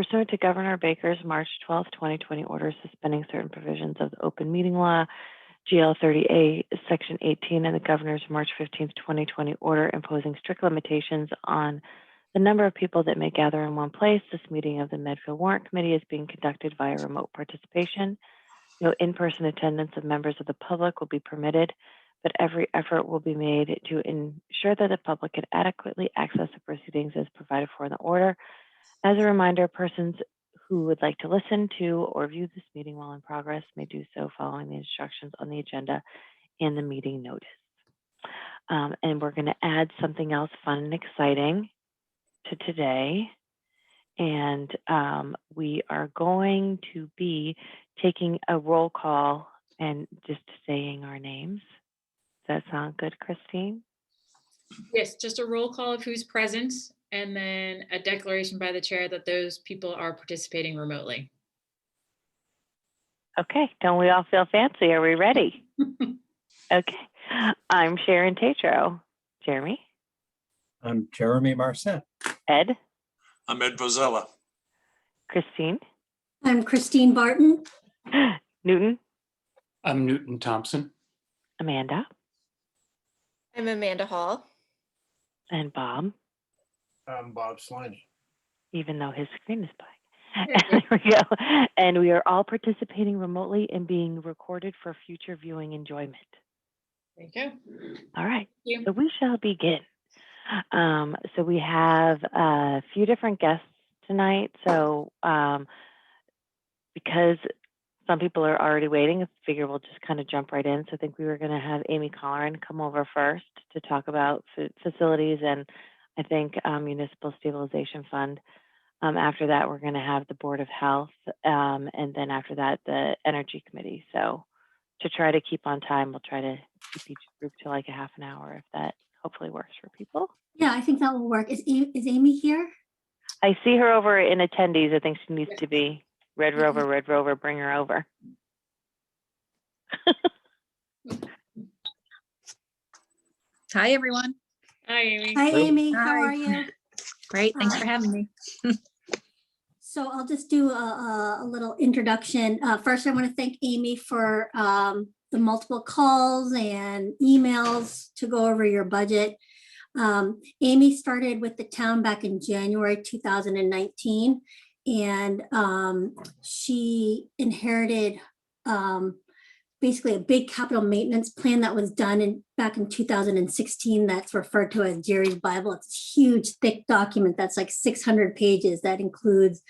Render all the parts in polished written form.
Pursuant to Governor Baker's March 12, 2020 order suspending certain provisions of the open meeting law, GL 30A, Section 18, and the Governor's March 15, 2020 order imposing strict limitations on the number of people that may gather in one place, this meeting of the Medfield Warrant Committee is being conducted via remote participation. No in-person attendance of members of the public will be permitted, but every effort will be made to ensure that the public can adequately access the proceedings as provided for in the order. As a reminder, persons who would like to listen to or view this meeting while in progress may do so following the instructions on the agenda and the meeting notice. And we're going to add something else fun and exciting to today. And we are going to be taking a roll call and just saying our names. Does that sound good, Christine? Yes, just a roll call of who's present, and then a declaration by the chair that those people are participating remotely. Okay, don't we all feel fancy? Are we ready? Okay, I'm Sharon Tatro. Jeremy? I'm Jeremy Marcet. Ed? I'm Ed Vozella. Christine? I'm Christine Barton. Newton? I'm Newton Thompson. Amanda? I'm Amanda Hall. And Bob? I'm Bob Slaney. Even though his screen is black. There we go. And we are all participating remotely and being recorded for future viewing enjoyment. There you go. All right, Thank you. so we shall begin. So we have a few different guests tonight. So because some people are already waiting, I figure we'll just kind of jump right in. So I think we were going to have Amy Colleran come over first to talk about facilities and I think Municipal Stabilization Fund. After that, we're going to have the Board of Health, and then after that, the Energy Committee. So to try to keep on time, we'll try to keep each group to like a half an hour if that hopefully works for people. Yeah, I think that will work. Is Amy here? I see her over in attendees. I think she needs to be Red Rover, bring her over. Hi, everyone. Hi, Amy. Hi, Amy. Hi. How are you? Great. Thanks for having me. So I'll just do a little introduction. First, I want to thank Amy for the multiple calls and emails to go over your budget. Amy started with the town back in January 2019, and she inherited basically a big capital maintenance plan that was done back in 2016 that's referred to as Jerry's Bible. It's a huge, thick document that's like 600 pages that includes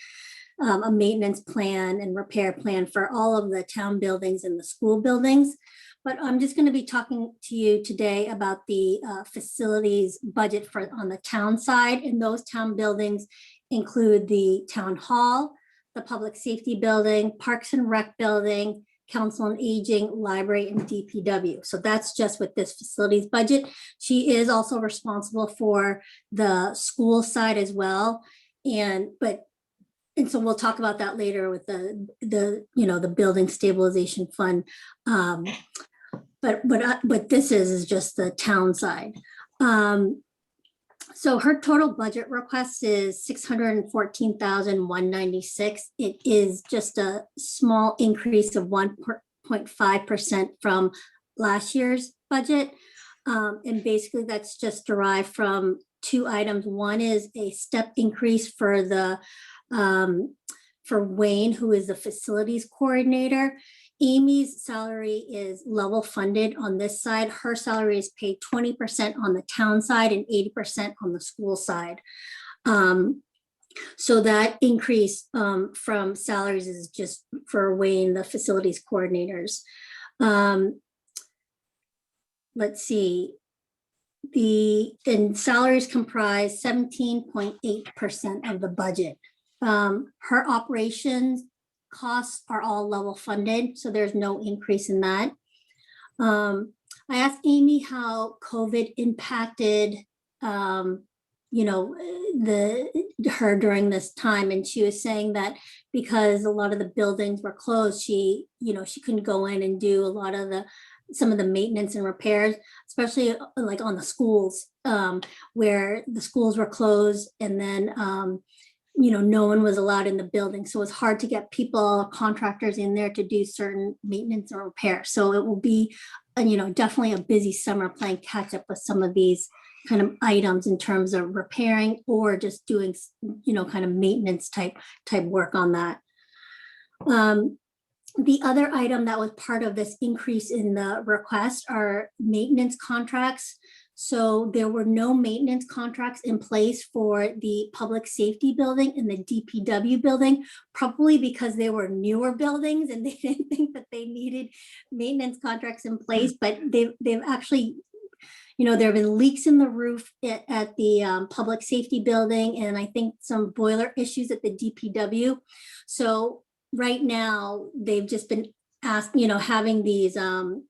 a maintenance plan and repair plan for all of the town buildings and the school buildings. But I'm just going to be talking to you today about the facilities budget on the town side. And those town buildings include the town hall, the public safety building, parks and rec building, council on aging, library, and DPW. So that's just with this facilities budget. She is also responsible for the school side as well. And so we'll talk about that later with the building stabilization fund. But this is just the town side. So her total budget request is $614,196. It is just a small increase of 1.5% from last year's budget. And basically that's just derived from two items. One is a step increase for Wayne, who is the facilities coordinator. Amy's salary is level funded on this side. Her salary is paid 20% on the town side and 80% on the school side. So that increase from salaries is just for Wayne, the facilities coordinators. Let's see. And salaries comprise 17.8% of the budget. Her operations costs are all level funded, so there's no increase in that. I asked Amy how COVID impacted, her during this time, and she was saying that because a lot of the buildings were closed, she couldn't go in and do a lot of some of the maintenance and repairs, especially like on the schools, where the schools were closed, and then no one was allowed in the building. So it's hard to get people, contractors in there to do certain maintenance or repair. So it will be, definitely a busy summer playing catch up with some of these kind of items in terms of repairing or just doing, kind of maintenance type work on that. The other item that was part of this increase in the request are maintenance contracts. So there were no maintenance contracts in place for the public safety building and the DPW building, probably because they were newer buildings and they didn't think that they needed maintenance contracts in place, but they've actually, there have been leaks in the roof at the public safety building, and I think some boiler issues at the DPW. So right now they've just been asked, having these, the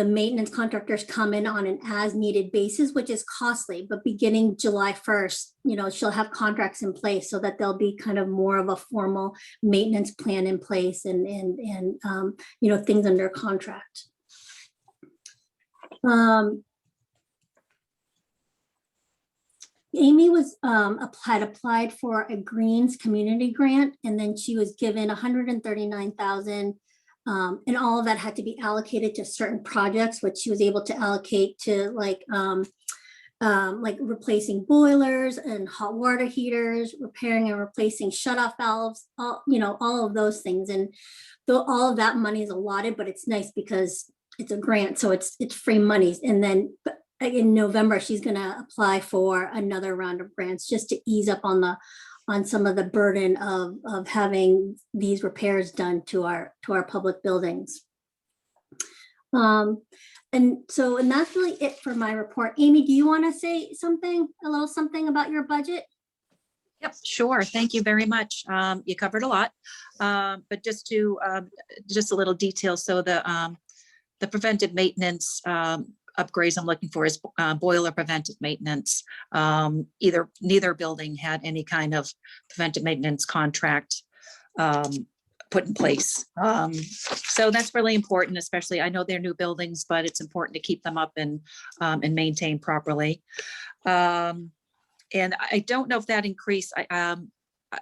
maintenance contractors come in on an as needed basis, which is costly, but beginning July 1st, she'll have contracts in place so that there'll be kind of more of a formal maintenance plan in place and things under contract. Amy had applied for a Greens community grant, and then she was given $139,000. And all of that had to be allocated to certain projects, which she was able to allocate to like replacing boilers and hot water heaters, repairing and replacing shutoff valves, all of those things. And though all of that money is allotted, but it's nice because it's a grant, so it's free monies. And then in November, she's going to apply for another round of grants just to ease up on some of the burden of having these repairs done to our public buildings. And that's really it for my report. Amy, do you want to say a little something about your budget? Yep, sure. Thank you very much. You covered a lot, but just a little detail. So the preventive maintenance upgrades I'm looking for is boiler preventive maintenance. Neither building had any kind of preventive maintenance contract put in place. So that's really important, especially I know they're new buildings, but it's important to keep them up and maintain properly. And I don't know if that increase,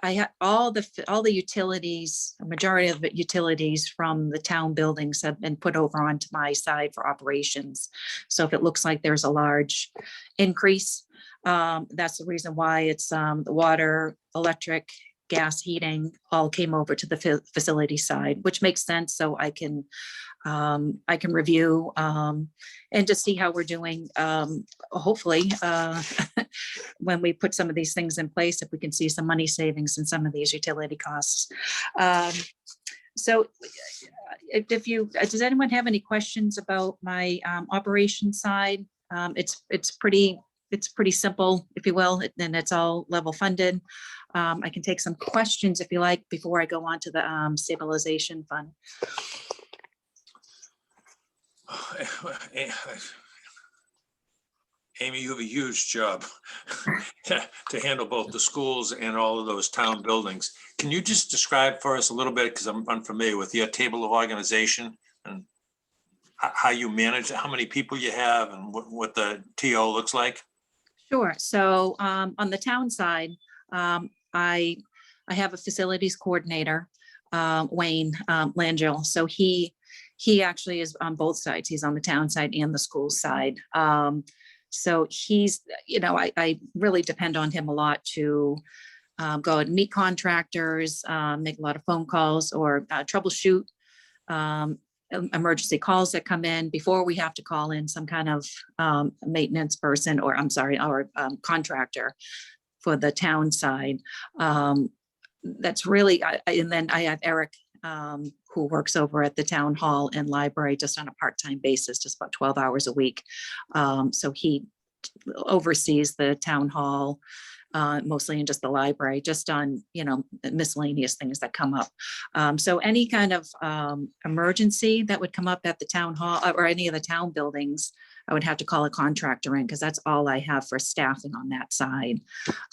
I had all the utilities, a majority of the utilities from the town buildings have been put over onto my side for operations. So if it looks like there's a large increase, that's the reason why it's the water, electric, gas, heating all came over to the facility side, which makes sense. So I can review and just see how we're doing. Hopefully, when we put some of these things in place, if we can see some money savings in some of these utility costs. So does anyone have any questions about my operation side? It's pretty simple, if you will, and it's all level funded. I can take some questions if you like before I go on to the stabilization fund. Amy, you have a huge job to handle both the schools and all of those town buildings. Can you just describe for us a little bit, because I'm unfamiliar with your table of organization and how you manage it, how many people you have and what the TO looks like? Sure. So on the town side, I have a facilities coordinator, Wayne Langell. So he actually is on both sides. He's on the town side and the school side. So he's, I really depend on him a lot to go and meet contractors, make a lot of phone calls or troubleshoot emergency calls that come in before we have to call in some kind of maintenance person or our contractor for the town side. That's really, and then I have Eric who works over at the town hall and library just on a part-time basis, just about 12 hours a week. So he oversees the town hall, mostly in just the library, just on, miscellaneous things that come up. So any kind of emergency that would come up at the town hall or any of the town buildings, I would have to call a contractor in because that's all I have for staffing on that side.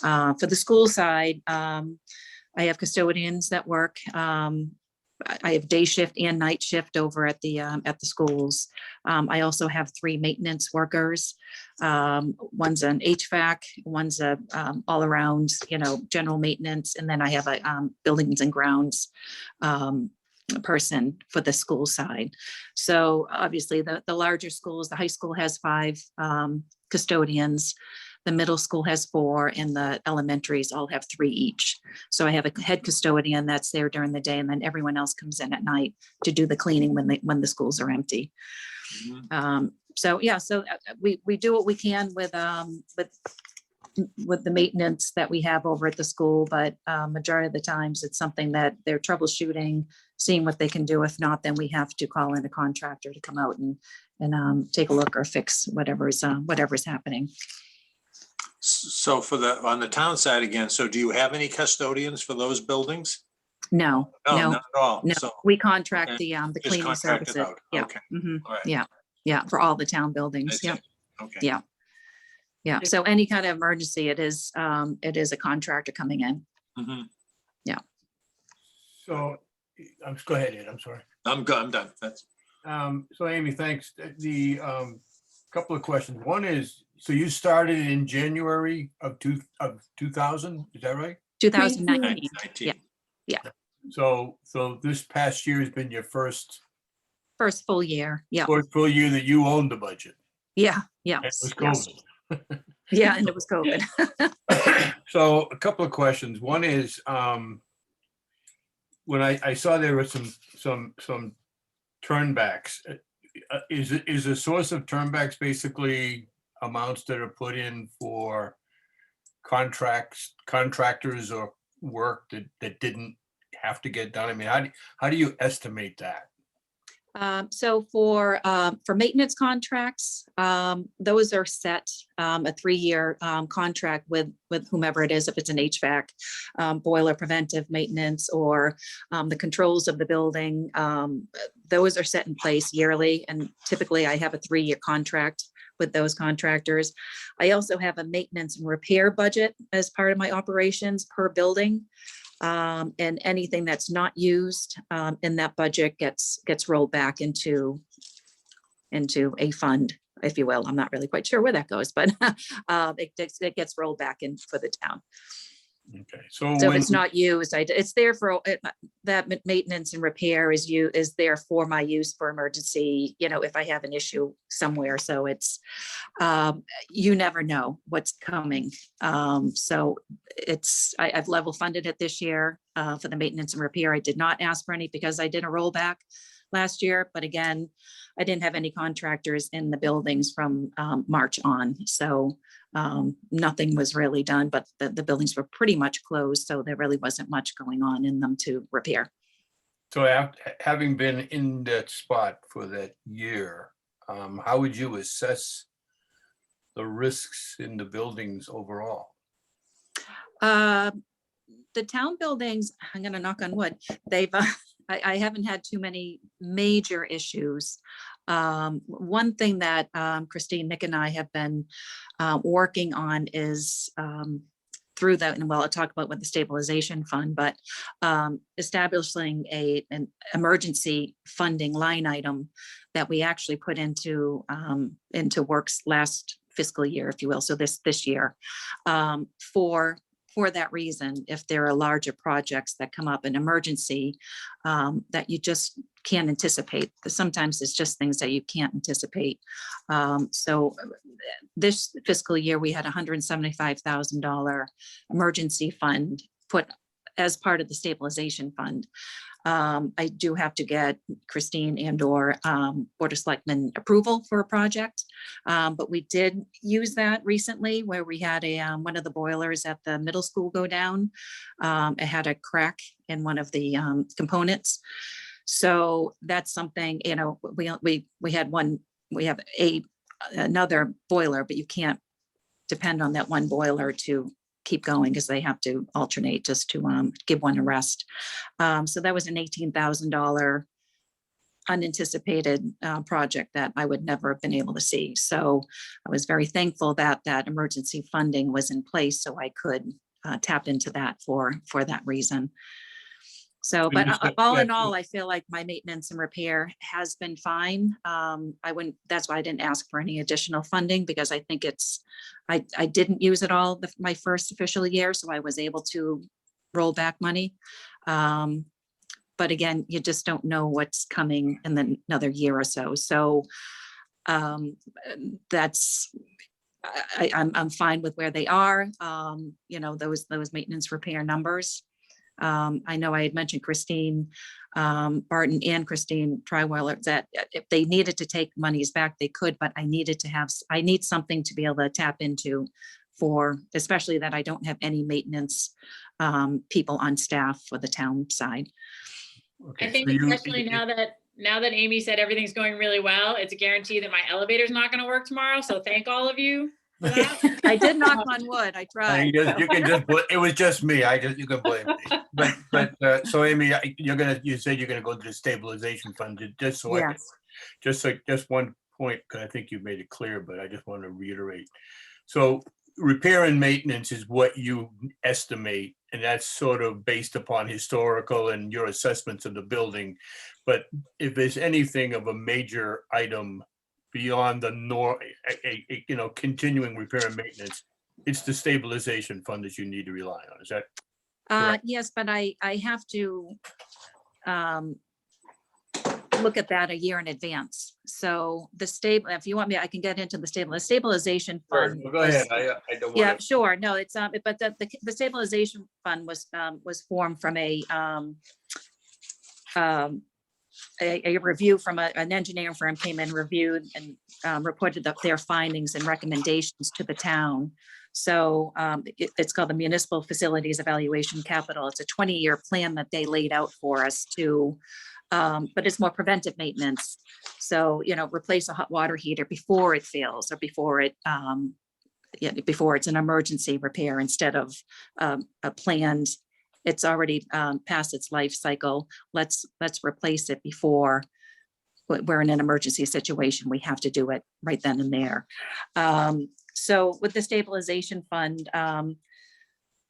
For the school side, I have custodians that work I have day shift and night shift over at the schools. I also have 3 maintenance workers. One's an HVAC, one's a all around, general maintenance, and then I have a buildings and grounds person for the school side. So obviously the larger schools, the high school has 5 custodians, the middle school has 4, and the elementaries all have 3 each. So I have a head custodian that's there during the day, and then everyone else comes in at night to do the cleaning when the schools are empty. So yeah, so we do what we can with the maintenance that we have over at the school, but majority of the times it's something that they're troubleshooting, seeing what they can do. If not, then we have to call in a contractor to come out and take a look or fix whatever's happening. So on the town side again, so do you have any custodians for those buildings? No, No, no, not at all. no. So We contract okay. the Just cleaning contract it services. out. Yeah. Okay. Mhm. All right. Yeah. Yeah. For all the town I buildings. see. Yeah. Okay. Yeah. Yeah. So any kind of emergency, it is a contractor coming in. Mhm. So, go ahead, Ed, I'm sorry. I'm done. That's So Amy, thanks. The couple of questions. One is, so you started in January of 2000, is that right? 2019. 19. So this past year has been your first First full year. Yeah. full year that you owned the budget. Yeah. Yeah. It was Yes. COVID. Yeah. And it was COVID. So a couple of questions. One is, when I saw there were some turnbacks, is the source of turnbacks basically amounts that are put in for contractors or work that didn't have to get done? I mean, how do you estimate that? So for maintenance contracts, those are set a 3-year contract with whomever it is, if it's an HVAC, boiler preventive maintenance, or the controls of the building. Those are set in place yearly, and typically I have a 3-year contract with those contractors. I also have a maintenance and repair budget as part of my operations per building. And anything that's not used in that budget gets rolled back into a fund, if you will. I'm not really quite sure where that goes, but it gets rolled back in for the town. Okay, so So if it's not used, it's there for that maintenance and repair is there for my use for emergency, if I have an issue somewhere. So it's, you never know what's coming. So I've level funded it this year for the maintenance and repair. I did not ask for any because I did a rollback last year, but again, I didn't have any contractors in the buildings from March on. So nothing was really done, but the buildings were pretty much closed. So there really wasn't much going on in them to repair. So having been in that spot for that year, how would you assess the risks in the buildings overall? The town buildings, I'm going to knock on wood, I haven't had too many major issues. One thing that Christine, Nick, and I have been working on is through that, and I'll talk about with the stabilization fund, but establishing an emergency funding line item that we actually put into works last fiscal year, if you will. So this year, for that reason, if there are larger projects that come up in emergency that you just can't anticipate. Sometimes it's just things that you can't anticipate. So this fiscal year, we had $175,000 emergency fund put as part of the stabilization fund. I do have to get Christine and/or Board of Selectmen approval for a project, but we did use that recently where we had one of the boilers at the middle school go down. It had a crack in one of the components. So that's something, we had one, we have another boiler, but you can't depend on that one boiler to keep going because they have to alternate just to give one a rest. So that was an $18,000 unanticipated project that I would never have been able to see. So I was very thankful that that emergency funding was in place so I could tap into that for that reason. So, you but just- all in yeah, all, I feel like my maintenance and repair has been fine. That's why I didn't ask for any additional funding, because I think I didn't use it all my first official year, so I was able to roll back money. But again, you just don't know what's coming in another year or so. So that's, I'm fine with where they are. Those maintenance repair numbers. I know I had mentioned Christine Barton and Christine Triweiler that if they needed to take monies back, they could, but I need something to be able to tap into especially that I don't have any maintenance people on staff for the town side. Okay, I think so you- especially now that Amy said everything's going really well, it's a guarantee that my elevator's not gonna work tomorrow, so thank all of you for that. I did knock on wood. I tried. You can just, it was just me. You can blame me. But, so Amy, you said you're gonna go to the stabilization fund, just so I, Yes. just one point, because I think you made it clear, but I just want to reiterate. So repair and maintenance is what you estimate, and that's sort of based upon historical and your assessments of the building. But if there's anything of a major item beyond the continuing repair and maintenance, it's the stabilization fund that you need to rely on. Is that correct? Yes, but I have to look at that a year in advance. So if you want me, I can get into the stabilization Sure, fund. well, go ahead. I don't Yeah, want to. sure. No, it's, but the stabilization fund was formed from a review from an engineering firm came and reviewed and reported their findings and recommendations to the town. So it's called the Municipal Facilities Evaluation Capital. It's a 20-year plan that they laid out for us but it's more preventive maintenance. So, replace a hot water heater before it fails or before it's an emergency repair instead of a planned, it's already past its life cycle. Let's replace it before we're in an emergency situation. We have to do it right then and there. So with the stabilization fund,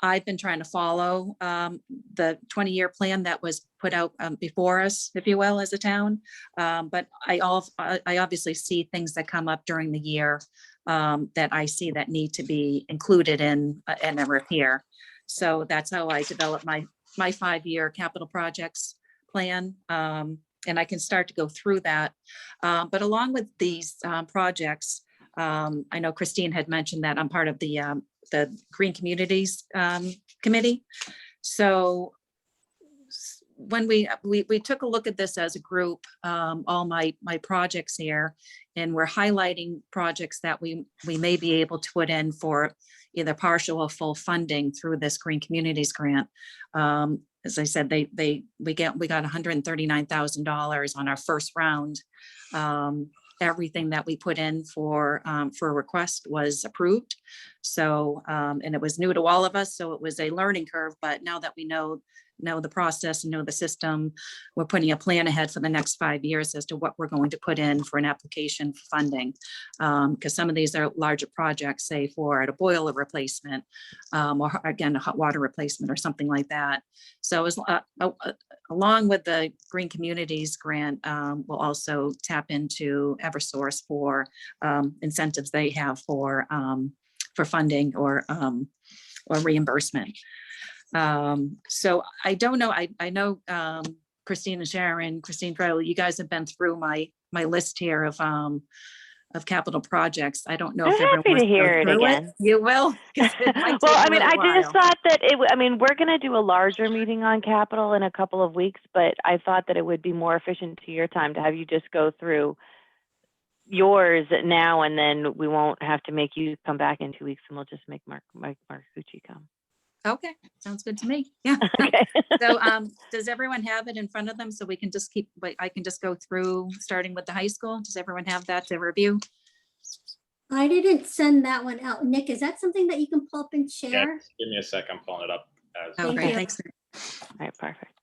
I've been trying to follow the 20-year plan that was put out before us, if you will, as a town. But I obviously see things that come up during the year that I see that need to be included in a repair. So that's how I developed my 5-year capital projects plan. And I can start to go through that. But along with these projects, I know Christine had mentioned that I'm part of the Green Communities Committee. So when we took a look at this as a group, all my projects here, and we're highlighting projects that we may be able to put in for either partial or full funding through this Green Communities grant. As I said, we got $139,000 on our first round. Everything that we put in for a request was approved. So, and it was new to all of us. So it was a learning curve, but now that we know the process and know the system, we're putting a plan ahead for the next 5 years as to what we're going to put in for an application for funding. Because some of these are larger projects, say for a boiler replacement, or again, a hot water replacement or something like that. So as along with the Green Communities grant, we'll also tap into Eversource for incentives they have for funding or reimbursement. So I don't know. I know Christine and Sharon, Christine Trowell, you guys have been through my list here of capital projects. I don't know I'm if everyone happy wants to go hear it through again. You will. 'Cause it might Well, take I a mean, little I just while. thought that we're going to do a larger meeting on capital in a couple of weeks, but I thought that it would be more efficient to your time to have you just go through yours now, and then we won't have to make you come back in 2 weeks, and we'll just make Mark Cucci come. Okay, sounds good to me. Yeah. Okay. So does everyone have it in front of them so we can just I can just go through starting with the high school? Does everyone have that to review? I didn't send that one out. Nick, is that something that you can pull up and Yeah, share? just give me a sec. I'm pulling it up. Oh, Thank great, you. thanks. All right, perfect.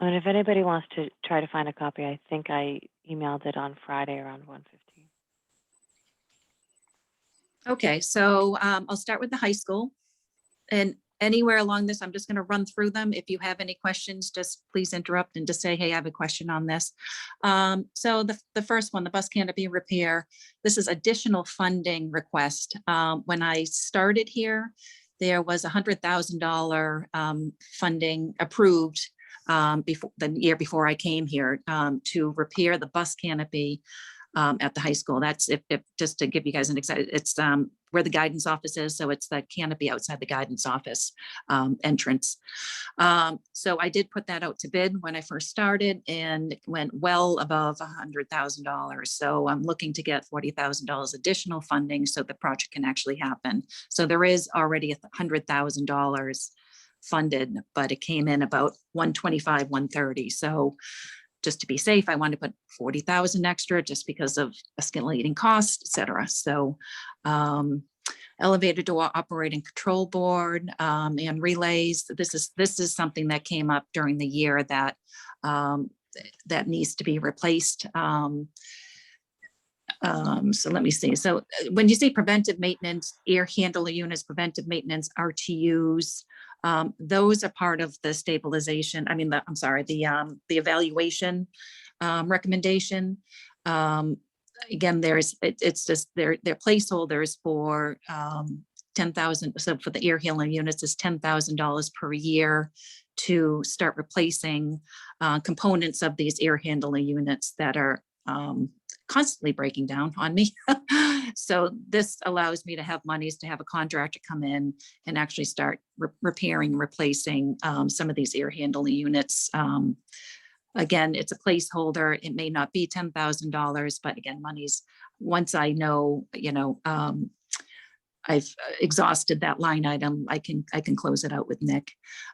And if anybody wants to try to find a copy, I think I emailed it on Friday around 1:15. Okay, so I'll start with the high school. And anywhere along this, I'm just going to run through them. If you have any questions, just please interrupt and just say, hey, I have a question on this. So the first one, the bus canopy repair, this is additional funding request. When I started here, there was $100,000 funding approved before the year before I came here to repair the bus canopy at the high school. That's if just to give you guys an excited, it's where the guidance office is. So it's the canopy outside the guidance office entrance. So I did put that out to bid when I first started and it went well above $100,000. So I'm looking to get $40,000 additional funding so the project can actually happen. So there is already $100,000 funded, but it came in about 125, 130. So just to be safe, I wanted to put 40,000 extra just because of escalating costs, et cetera. So elevator door operating control board and relays. This is something that came up during the year that that needs to be replaced. So let me see. So when you say preventive maintenance, air handler units, preventive maintenance, RTUs, those are part of the stabilization. I mean, I'm sorry, the evaluation recommendation. Again, it's just their placeholders for 10,000. So for the air handler units is $10,000 per year to start replacing components of these air handling units that are constantly breaking down on me. So this allows me to have monies to have a contractor come in and actually start repairing, replacing some of these air handling units. Again, it's a placeholder. It may not be $10,000, but again, monies, once I know, I've exhausted that line item, I can close it out with Nick.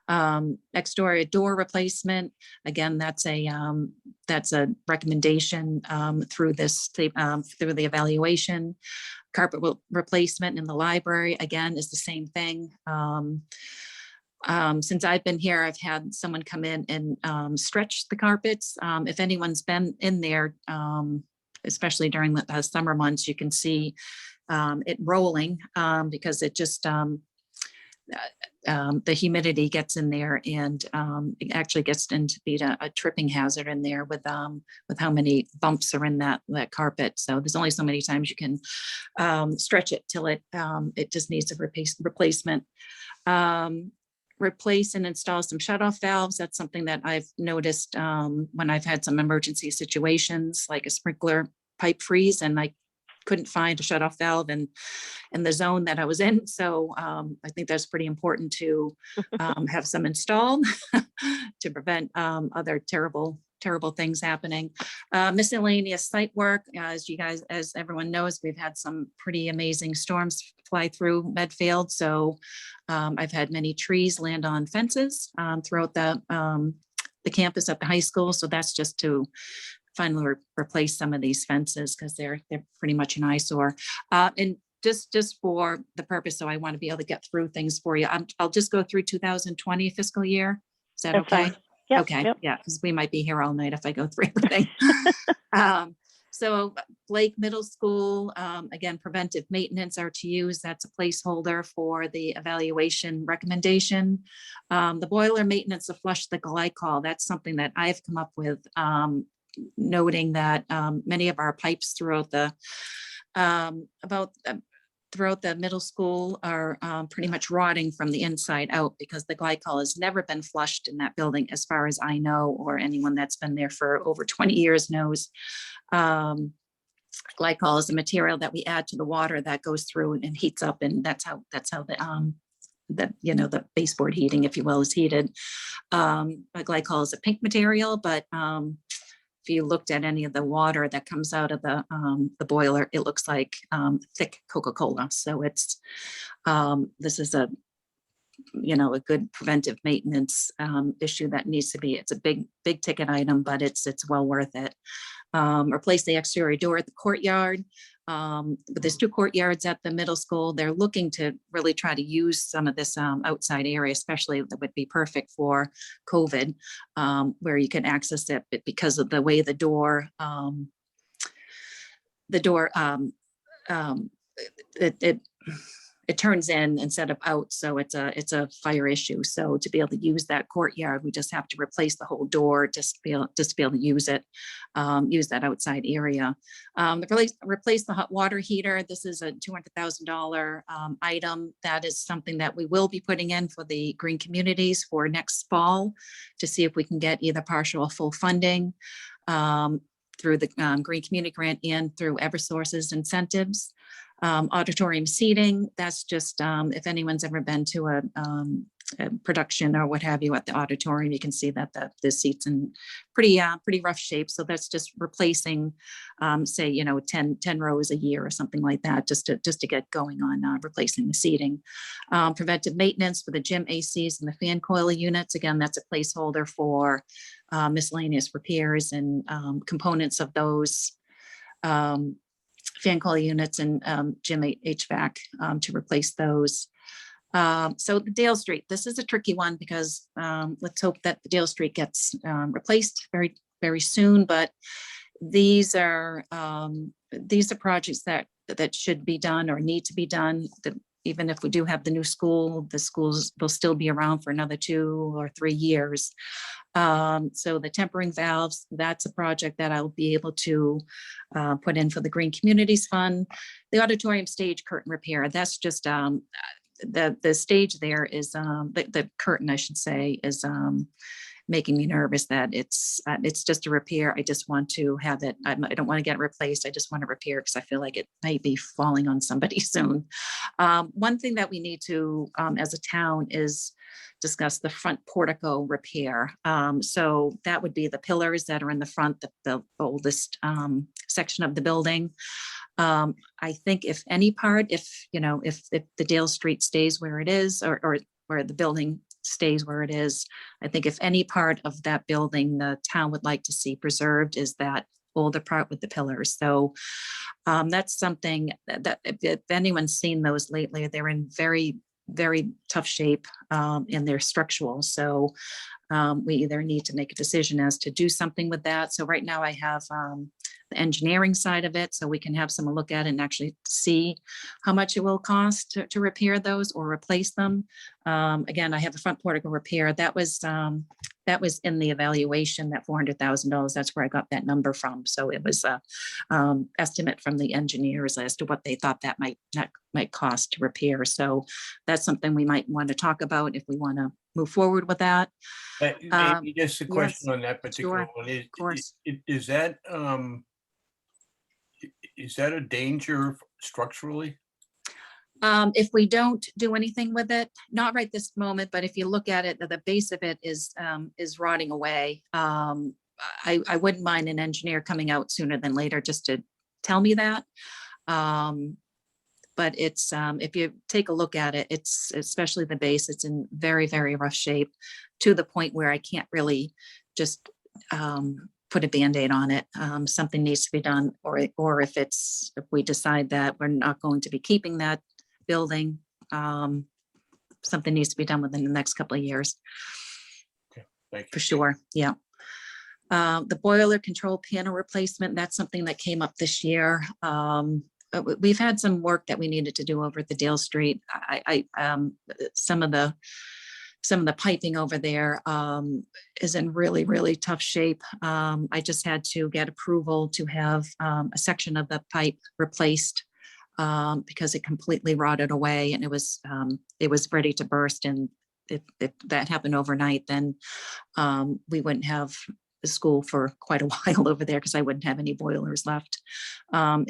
Next door replacement. Again, that's a recommendation through this through the evaluation. Carpet replacement in the library, again, is the same thing. Since I've been here, I've had someone come in and stretch the carpets. If anyone's been in there, especially during the summer months, you can see it rolling because it just the humidity gets in there and it actually gets into be a tripping hazard in there with how many bumps are in that carpet. So there's only so many times you can stretch it till it just needs a replacement. Replace and install some shutoff valves. That's something that I've noticed when I've had some emergency situations like a sprinkler pipe freeze and I couldn't find a shutoff valve in the zone that I was in. So I think that's pretty important to have some installed to prevent other terrible things happening. Miscellaneous site work, as everyone knows, we've had some pretty amazing storms fly through Medfield. So I've had many trees land on fences throughout the campus at the high school. So that's just to finally replace some of these fences because they're pretty much an eyesore. And just for the purpose, so I want to be able to get through things for you. I'll just go through 2020 fiscal year. Is that That's okay? fine. Yep, Okay, yep. yeah, because we might be here all night if I go through everything. So Blake Middle School, again, preventive maintenance RTUs, that's a placeholder for the evaluation recommendation. The boiler maintenance to flush the glycol, that's something that I've come up with, noting that many of our pipes throughout the throughout the middle school are pretty much rotting from the inside out because the glycol has never been flushed in that building as far as I know, or anyone that's been there for over 20 years knows. Glycol is a material that we add to the water that goes through and heats up, and that's how the baseboard heating, if you will, is heated. Glycol is a pink material, but if you looked at any of the water that comes out of the boiler, it looks like thick Coca-Cola. So it's this is a good preventive maintenance issue that needs to be, it's a big ticket item, but it's well worth it. Replace the exterior door at the courtyard. But there's 2 courtyards at the middle school. They're looking to really try to use some of this outside area, especially that would be perfect for COVID, where you can access it, but because of the way the door it turns in instead of out, so it's a fire issue. So to be able to use that courtyard, we just have to replace the whole door just to be able to use it, use that outside area. Replace the hot water heater. This is a $200,000 item. That is something that we will be putting in for the green communities for next fall to see if we can get either partial or full funding through the Green Community Grant and through Eversource's incentives. Auditorium seating, that's just, if anyone's ever been to a production or what have you at the auditorium, you can see that the seats in pretty rough shape. So that's just replacing, say, 10 rows a year or something like that, just to get going on replacing the seating. Preventive maintenance for the gym ACs and the fan coil units. Again, that's a placeholder for miscellaneous repairs and components of those fan coil units and gym HVAC to replace those. So the Dale Street, this is a tricky one because let's hope that the Dale Street gets replaced very, very soon. But these are projects that should be done or need to be done. Even if we do have the new school, the schools will still be around for another 2 or 3 years. So the tempering valves, that's a project that I'll be able to put in for the Green Communities Fund. The auditorium stage curtain repair, that's just the stage there is the curtain, I should say, is making me nervous that it's just a repair. I just want to have it. I don't want to get it replaced. I just want to repair because I feel like it might be falling on somebody soon. One thing that we need to, as a town, is discuss the front portico repair. So that would be the pillars that are in the front, the oldest section of the building. I think if any part, if the Dale Street stays where it is, or where the building stays where it is, I think if any part of that building the town would like to see preserved is that older part with the pillars. So that's something that if anyone's seen those lately, they're in very, very tough shape and they're structural. So we either need to make a decision as to do something with that. So right now I have the engineering side of it, so we can have someone look at it and actually see how much it will cost to repair those or replace them. Again, I have a front portico repair. That was in the evaluation, that $400,000. That's where I got that number from. So it was a estimate from the engineers as to what they thought that might cost to repair. So that's something we might want to talk about if we want to move forward with that. Maybe just a question yes, on that particular sure, one. of course. Is that a danger structurally? If we don't do anything with it, not right this moment, but if you look at it, the base of it is rotting away. I wouldn't mind an engineer coming out sooner than later just to tell me that. But it's if you take a look at it, it's especially the base, it's in very, very rough shape to the point where I can't really just put a Band-Aid on it. Something needs to be done, or if we decide that we're not going to be keeping that building, something needs to be done within the next couple of years. Okay, thank you. For sure, yeah. The boiler control panel replacement, that's something that came up this year. We've had some work that we needed to do over at the Dale Street. Some of the piping over there is in really, really tough shape. I just had to get approval to have a section of the pipe replaced because it completely rotted away and it was ready to burst. And if that happened overnight, then we wouldn't have the school for quite a while over there because I wouldn't have any boilers left.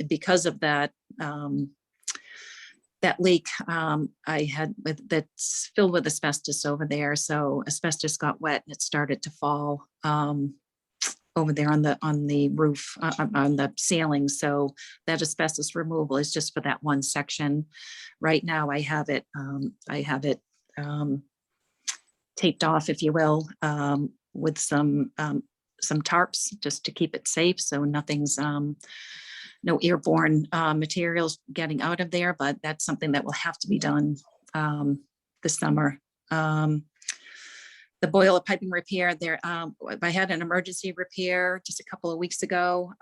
Because of that, that leak I had that's filled with asbestos over there. So asbestos got wet and it started to fall over there on the roof, on the ceiling. So that asbestos removal is just for that one section. Right now I have it taped off, if you will, with some tarps just to keep it safe. So nothing's, no airborne materials getting out of there, but that's something that will have to be done this summer. The boiler piping repair there, I had an emergency repair just a couple of weeks ago.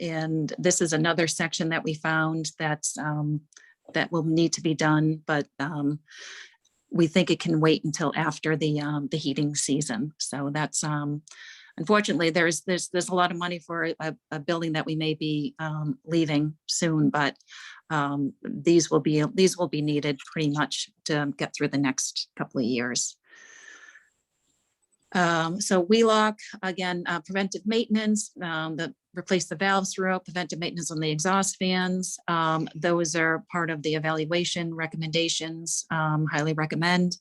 And this is another section that we found that's that will need to be done, but we think it can wait until after the heating season. So that's unfortunately there's a lot of money for a building that we may be leaving soon, but these will be needed pretty much to get through the next couple of years. So WELOC, again, preventive maintenance, replace the valves throughout, preventive maintenance on the exhaust fans. Those are part of the evaluation recommendations, highly recommend.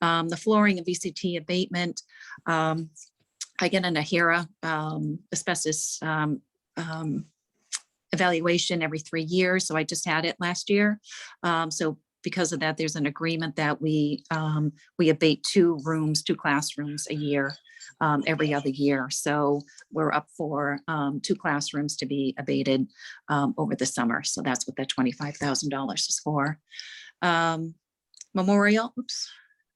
The flooring and VCT abatement. I get an AHERA asbestos evaluation every 3 years. So I just had it last year. So because of that, there's an agreement that we abate 2 classrooms a year, every other year. So we're up for 2 classrooms to be abated over the summer. So that's what that $25,000 is for. Memorial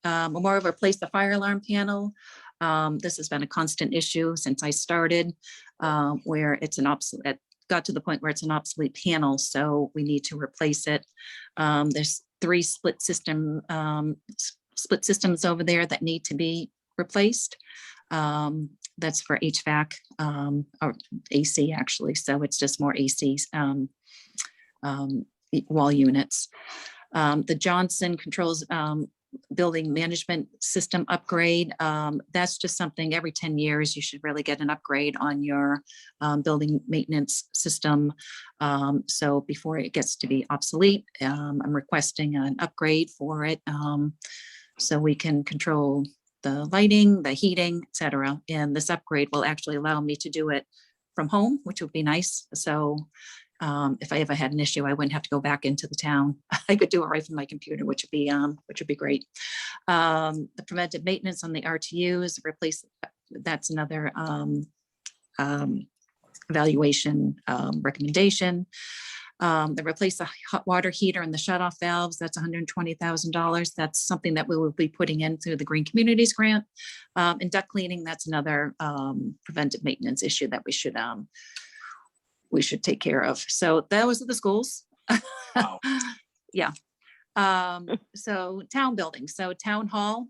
replaced the fire alarm panel. This has been a constant issue since I started, where it's an obsolete, it got to the point where it's an obsolete panel. So we need to replace it. There's 3 split systems over there that need to be replaced. That's for HVAC or AC actually. So it's just more AC wall units. The Johnson Controls building management system upgrade. That's just something every 10 years you should really get an upgrade on your building maintenance system. So before it gets to be obsolete, I'm requesting an upgrade for it so we can control the lighting, the heating, etc. And this upgrade will actually allow me to do it from home, which would be nice. So if I ever had an issue, I wouldn't have to go back into the town. I could do it right from my computer, which would be great. The preventive maintenance on the RTUs, replace, that's another evaluation recommendation. The replace the hot water heater and the shutoff valves, that's $120,000. That's something that we will be putting in through the Green Communities Grant. And duct cleaning, that's another preventive maintenance issue that we should take care of. So those are the schools. Wow. Yeah. So town buildings. So town hall,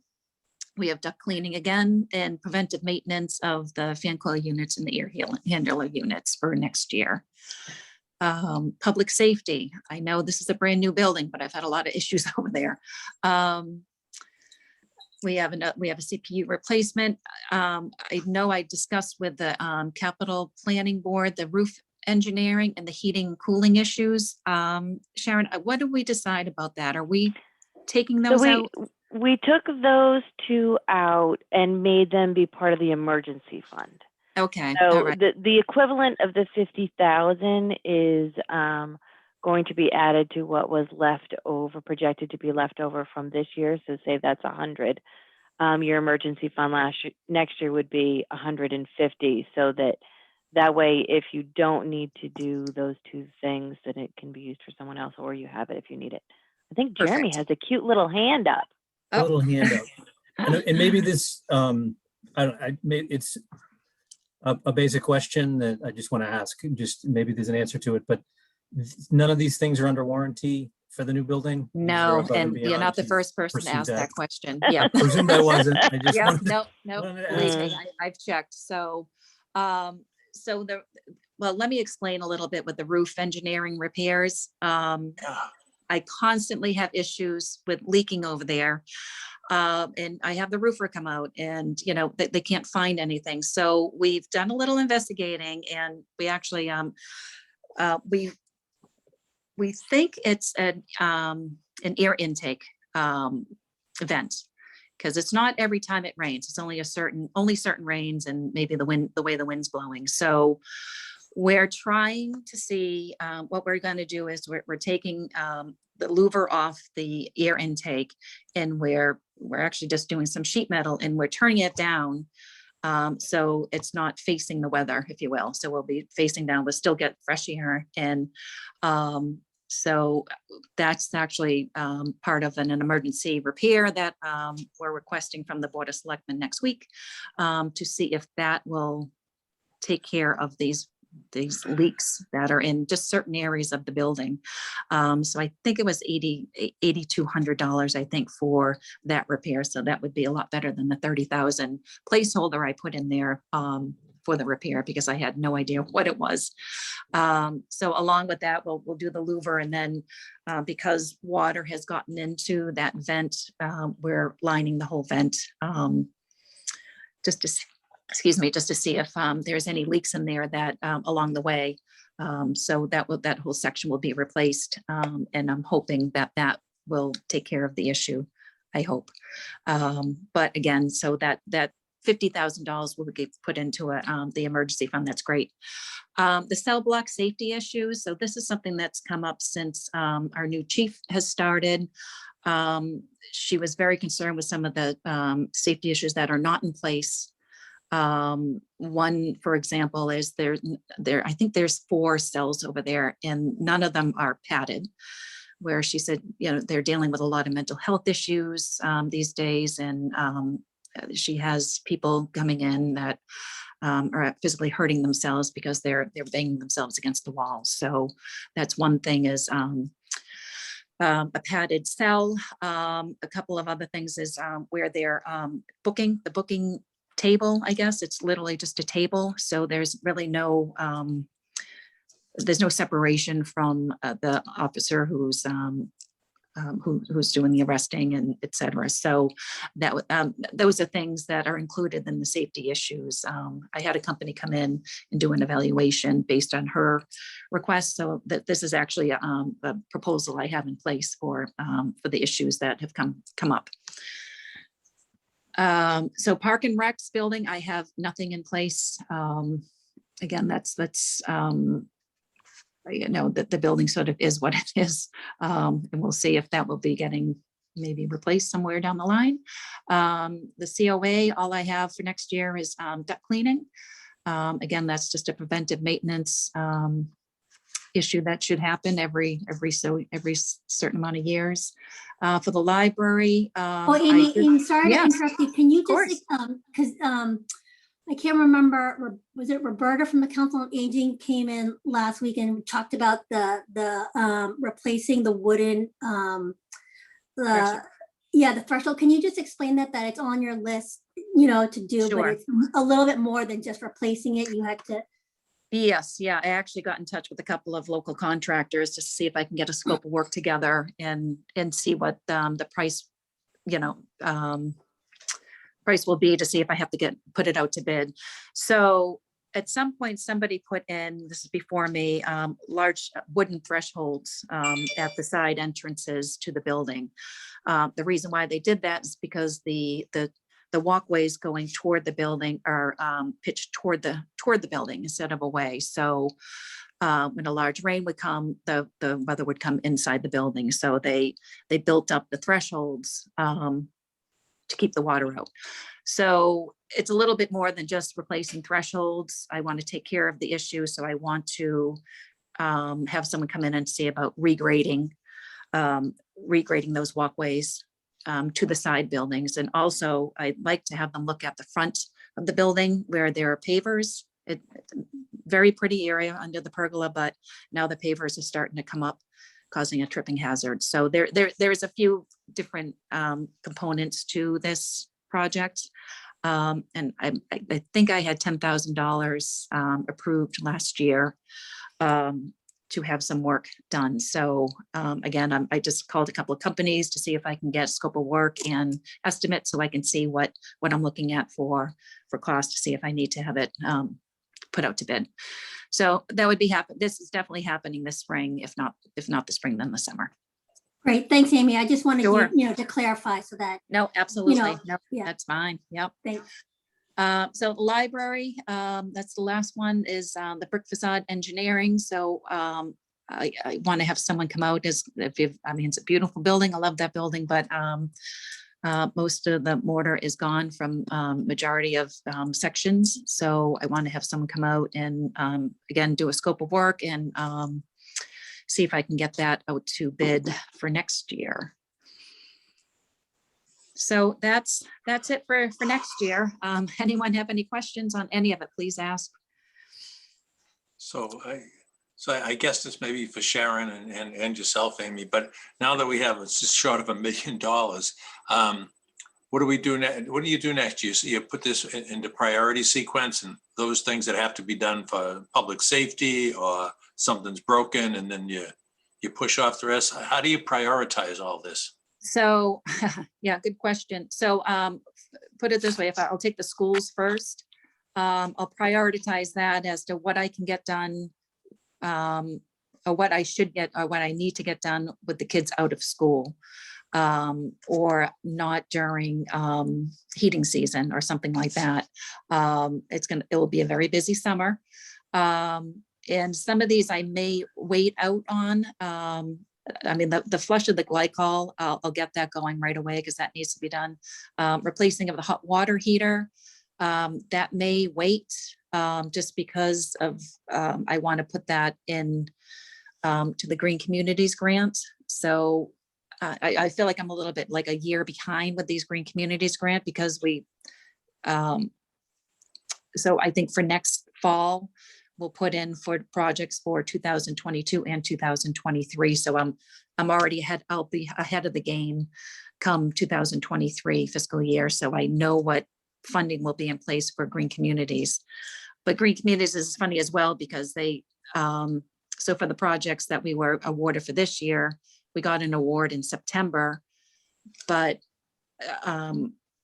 we have duct cleaning again and preventive maintenance of the fan coil units and the air handler units for next year. Public safety. I know this is a brand new building, but I've had a lot of issues over there. We have a CPU replacement. I know I discussed with the capital planning board, the roof engineering and the heating and cooling issues. Sharon, what do we decide about that? Are we taking those out? We took those 2 out and made them be part of the emergency fund. Okay. So All right. the equivalent of the 50,000 is going to be added to what was left over, projected to be left over from this year. So say that's 100. Your emergency fund next year would be 150. So that way, if you don't need to do those 2 things, then it can be used for someone else, or you have it if you need it. I think Jeremy Perfect. has a cute little hand up. A little hand up. And maybe this, it's a basic question that I just want to ask. Just maybe there's an answer to it, but none of these things are under warranty for the new building? These are No, above and you're beyond not the to first person to pursue ask that question. I Yeah. presumed I wasn't. I just Yeah, wanted to- no, wanted to believe ask. me, I've checked. So, well, let me explain a little bit with the roof engineering repairs. Yeah. I constantly have issues with leaking over there. And I have the roofer come out and, they can't find anything. So we've done a little investigating and we actually, we think it's an air intake event. Because it's not every time it rains. It's only certain rains and maybe the way the wind's blowing. So we're trying to see what we're going to do is we're taking louver off the air intake, and we're actually just doing some sheet metal and we're turning it down. So it's not facing the weather, if you will. So we'll be facing down, we'll still get fresh air. And so that's actually part of an emergency repair that we're requesting from the Board of Selectmen next week to see if that will take care of these leaks that are in just certain areas of the building. So I think it was $8,200, I think, for that repair. So that would be a lot better than the 30,000 placeholder I put in there for the repair, because I had no idea what it was. So along with that, we'll do the louver, and then because water has gotten into that vent, we're lining the whole vent just to see if there's any leaks in there that along the way. So that whole section will be replaced, and I'm hoping that will take care of the issue, I hope. But again, so that $50,000 will get put into the emergency fund. That's great. The cell block safety issues. So this is something that's come up since our new chief has started. She was very concerned with some of the safety issues that are not in place. One, for example, is there, I think there's 4 cells over there, and none of them are padded, where she said, they're dealing with a lot of mental health issues these days. And she has people coming in that are physically hurting themselves because they're banging themselves against the walls. So that's one thing, is a padded cell. A couple of other things is where they're booking table, I guess. It's literally just a table. So there's really no separation from the officer who's doing the arresting, and et cetera. So that those are things that are included in the safety issues. I had a company come in and do an evaluation based on her request. So that this is actually a proposal I have in place for the issues that have come up. So Park and Recs building, I have nothing in place. Again, that's that the building sort of is what it is. And we'll see if that will be getting maybe replaced somewhere down the line. The COA, all I have for next year is duct cleaning. Again, that's just a preventive maintenance issue that should happen every certain amount of years. For the library. Amy, sorry to Yes, interrupt you. Can you course. just, because I can't remember, was it Roberta from the Council on Aging came in last week and talked about the replacing the wooden, the threshold. Can you just explain that it's on your list, to do, Sure. but it's a little bit more than just replacing it. You had to. Yes, yeah, I actually got in touch with a couple of local contractors to see if I can get a scope of work together and see what the price, price will be, to see if I have to put it out to bid. So at some point, somebody put in, this is before me, large wooden thresholds at the side entrances to the building. The reason why they did that is because the walkways going toward the building are pitched toward the building instead of away. So when a large rain would come, the weather would come inside the building. So they built up the thresholds to keep the water out. So it's a little bit more than just replacing thresholds. I want to take care of the issue. So I want to have someone come in and see about regrading those walkways to the side buildings. And also I'd like to have them look at the front of the building where there are pavers. It's a very pretty area under the pergola, but now the pavers are starting to come up, causing a tripping hazard. So there's a few different components to this project. And I think I had $10,000 approved last year to have some work done. So again, I just called a couple of companies to see if I can get scope of work and estimate, so I can see what I'm looking at for cost, to see if I need to have it put out to bid. So that would be this is definitely happening this spring, if not the spring, then the summer. Great, thanks, Amy. I just wanted Sure. you, to clarify so that. No, absolutely. No, yeah. that's fine. Yep. Thanks. So the library, that's the last one, is the brick facade engineering. So I want to have someone come out as if you've, I mean, it's a beautiful building. I love that building, but most of the mortar is gone from majority of sections. So I want to have someone come out and again, do a scope of work and see if I can get that out to bid for next year. So that's it for next year. Anyone have any questions on any of it, please ask. So I guess this may be for Sharon and yourself, Amy, but now that we have, it's just short of $1 million. What do we do next? What do you do next? You put this into priority sequence and those things that have to be done for public safety or something's broken and then you push off the rest. How do you prioritize all this? So, yeah, good question. So put it this way, if I'll take the schools first, I'll prioritize that as to what I can get done or what I should get or what I need to get done with the kids out of school or not during heating season or something like that. It will be a very busy summer. And some of these I may wait out on. I mean, the flush of the glycol, I'll get that going right away because that needs to be done. Replacing of the hot water heater, that may wait just because of, I want to put that in to the Green Communities grant. So I feel like I'm a little bit like a year behind with these Green Communities grant because so I think for next fall, we'll put in for projects for 2022 and 2023. So I'm already I'll be ahead of the game come 2023 fiscal year. So I know what funding will be in place for Green Communities. But Green Communities is funny as well because they, so for the projects that we were awarded for this year, we got an award in September, but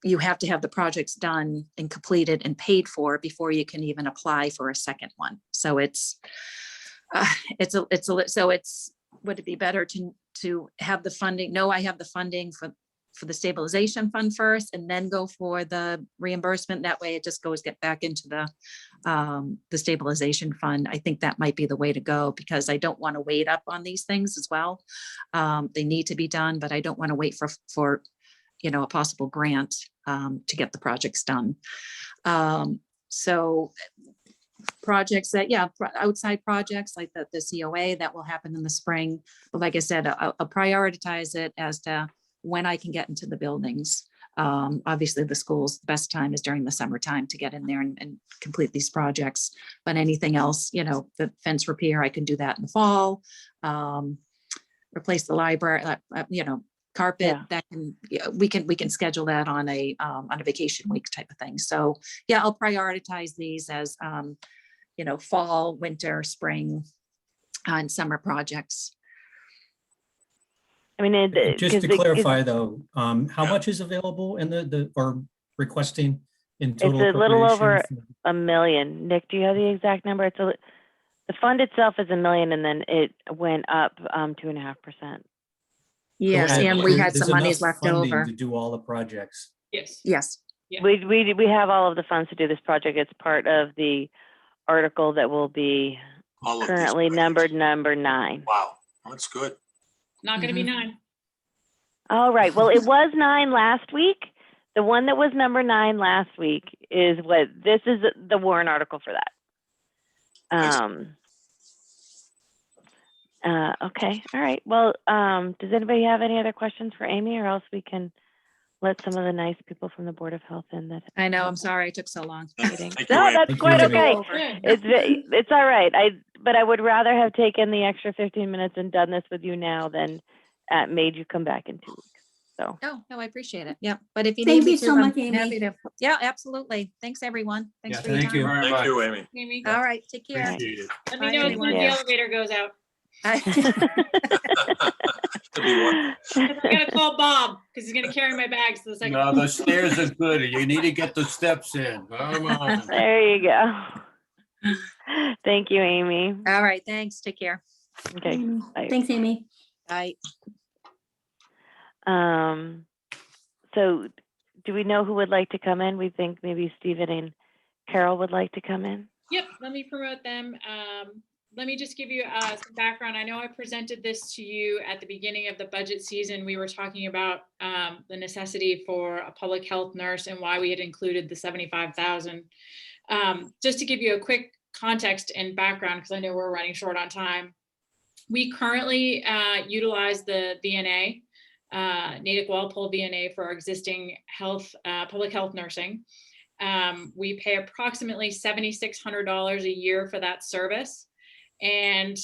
you have to have the projects done and completed and paid for before you can even apply for a second one. So would it be better to have the funding? No, I have the funding for the stabilization fund first and then go for the reimbursement. That way it just get back into the stabilization fund. I think that might be the way to go because I don't want to wait up on these things as well. They need to be done, but I don't want to wait for a possible grant to get the projects done. So projects that, outside projects like the COA that will happen in the spring. But like I said, I'll prioritize it as to when I can get into the buildings. Obviously the schools, the best time is during the summertime to get in there and complete these projects. But anything else, the fence repair, I can do that in the fall. Replace the library, carpet that we can schedule that on a vacation week type of thing. So yeah, I'll prioritize these as fall, winter, spring, and summer projects. I mean, Just to clarify though, how much is available in or requesting in total? It's a little over appropriation? $1 million. Nick, do you have the exact number? The fund itself is $1 million, and then it went up 2.5%. Yes, and we had There's some monies enough left funding over. to do all the projects. Yes. Yes. Yeah. We have all of the funds to do this project. It's part of the article that will be All of these currently projects. numbered number 9. Wow, that's good. Not going to be 9. All right. Well, it was 9 last week. The one that was number 9 last week is this is the Warrant article for that. Okay. All right. Well, does anybody have any other questions for Amy, or else we can let some of the nice people from the Board of Health in that. I know, I'm sorry it took so long. Thank you, No, Amy. that's Thank quite you, okay. Good. It's all right. But I would rather have taken the extra 15 minutes and done this with you now than made you come back in 2 weeks. So. No, I appreciate it. Yeah, but if you Thank need me you to, so I'm much, Amy. happy to. Yeah, absolutely. Thanks, everyone. Thanks Yeah, for your thank you time. very Thank much. you, Amy. Amy, All right, take care. Appreciate it. let me Bye, know when the everyone. elevator goes out. That'd be wonderful. I gotta call Bob because he's gonna carry my bags to the second. No, the stairs are good. You need to get the steps in. Come on. There you go. Thank you, Amy. All right, thanks. Take care. Okay. Bye. Thanks, Amy. Bye. So do we know who would like to come in? We think maybe Stephen and Carol would like to come in. Yep, let me promote them. let me just give you some background. I know I presented this to you at the beginning of the budget season. We were talking about the necessity for a public health nurse and why we had included the 75,000. Just to give you a quick context and background, because I know we're running short on time. We currently utilize the VNA, Natick Walpole VNA, for our existing public health nursing. We pay approximately $7,600 a year for that service. And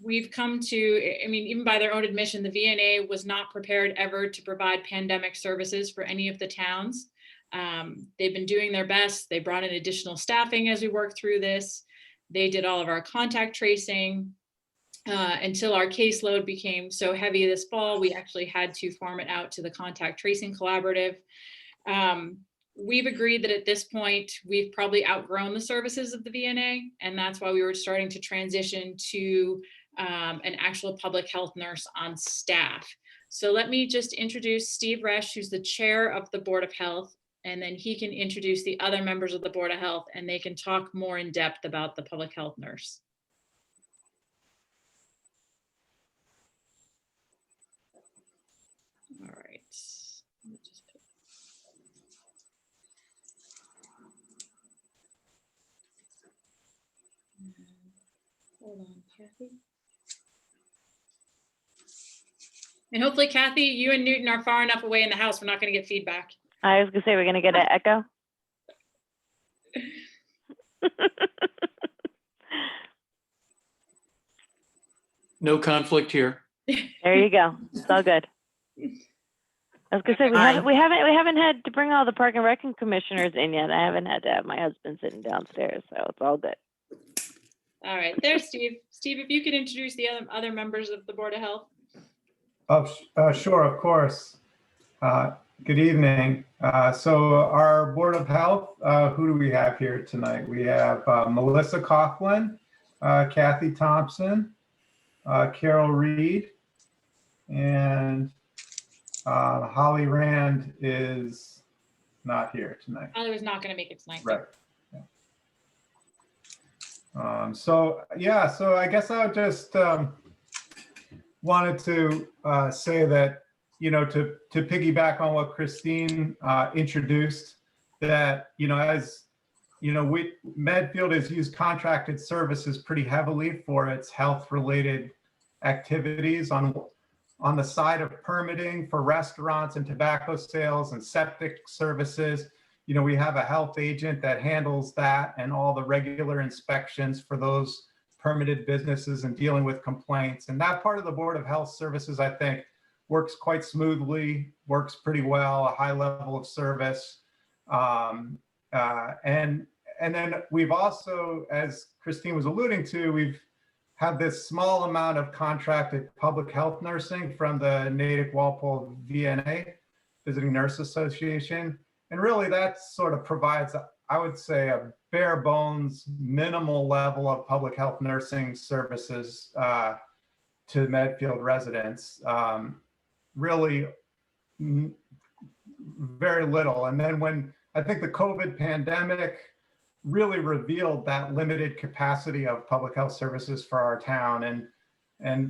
we've come to, I mean, even by their own admission, the VNA was not prepared ever to provide pandemic services for any of the towns. They've been doing their best. They brought in additional staffing as we worked through this. They did all of our contact tracing until our caseload became so heavy this fall, we actually had to farm it out to the contact tracing collaborative. We've agreed that at this point, we've probably outgrown the services of the VNA, and that's why we were starting to transition to an actual public health nurse on staff. So let me just introduce Steve Resch, who's the chair of the Board of Health, and then he can introduce the other members of the Board of Health, and they can talk more in depth about the public health nurse. All right. Let me just put... Hold on, Kathy. And hopefully, Kathy, you and Newton are far enough away in the house, we're not going to get feedback. I was gonna say, we're gonna get an echo. No conflict here. There you go. It's all good. I was gonna say, we haven't had to bring all the park and rec commissioners in yet. I haven't had to have my husband sitting downstairs, so it's all good. All right, there's Steve. Steve, if you could introduce the other members of the Board of Health. Oh, sure, of course. Good evening. So our Board of Health, who do we have here tonight? We have Melissa Coughlin, Kathy Thompson, Carol Reed, and Holly Rand is not here tonight. Holly was not going to make it tonight. Right. So I guess I just wanted to say that, you know, to piggyback on what Christine introduced, that, you know, as you know, Medfield has used contracted services pretty heavily for its health-related activities on the side of permitting for restaurants and tobacco sales and septic services. You know, we have a health agent that handles that and all the regular inspections for those permitted businesses and dealing with complaints. And that part of the Board of Health Services, I think, works quite smoothly, works pretty well, a high level of service. And then we've also, as Christine was alluding to, we've had this small amount of contracted public health nursing from the Natick Walpole VNA, Visiting Nurse Association. And really that sort of provides, I would say, a bare bones, minimal level of public health nursing services to Medfield residents. Really very little. And then when I think the COVID pandemic really revealed that limited capacity of public health services for our town. And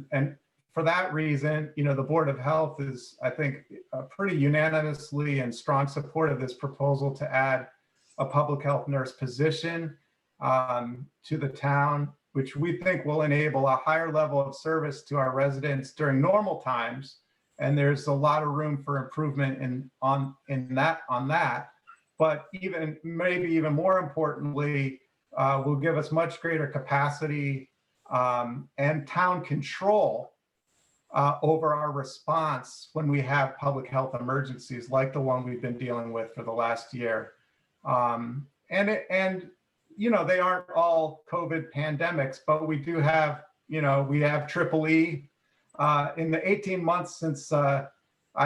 for that reason, you know, the Board of Health is, I think, pretty unanimously in strong support of this proposal to add a public health nurse position to the town, which we think will enable a higher level of service to our residents during normal times. And there's a lot of room for improvement on that. But maybe even more importantly, will give us much greater capacity and town control over our response when we have public health emergencies like the one we've been dealing with for the last year. And you know, they aren't all COVID pandemics, but we do have, you know, we have EEE. In the 18 months since I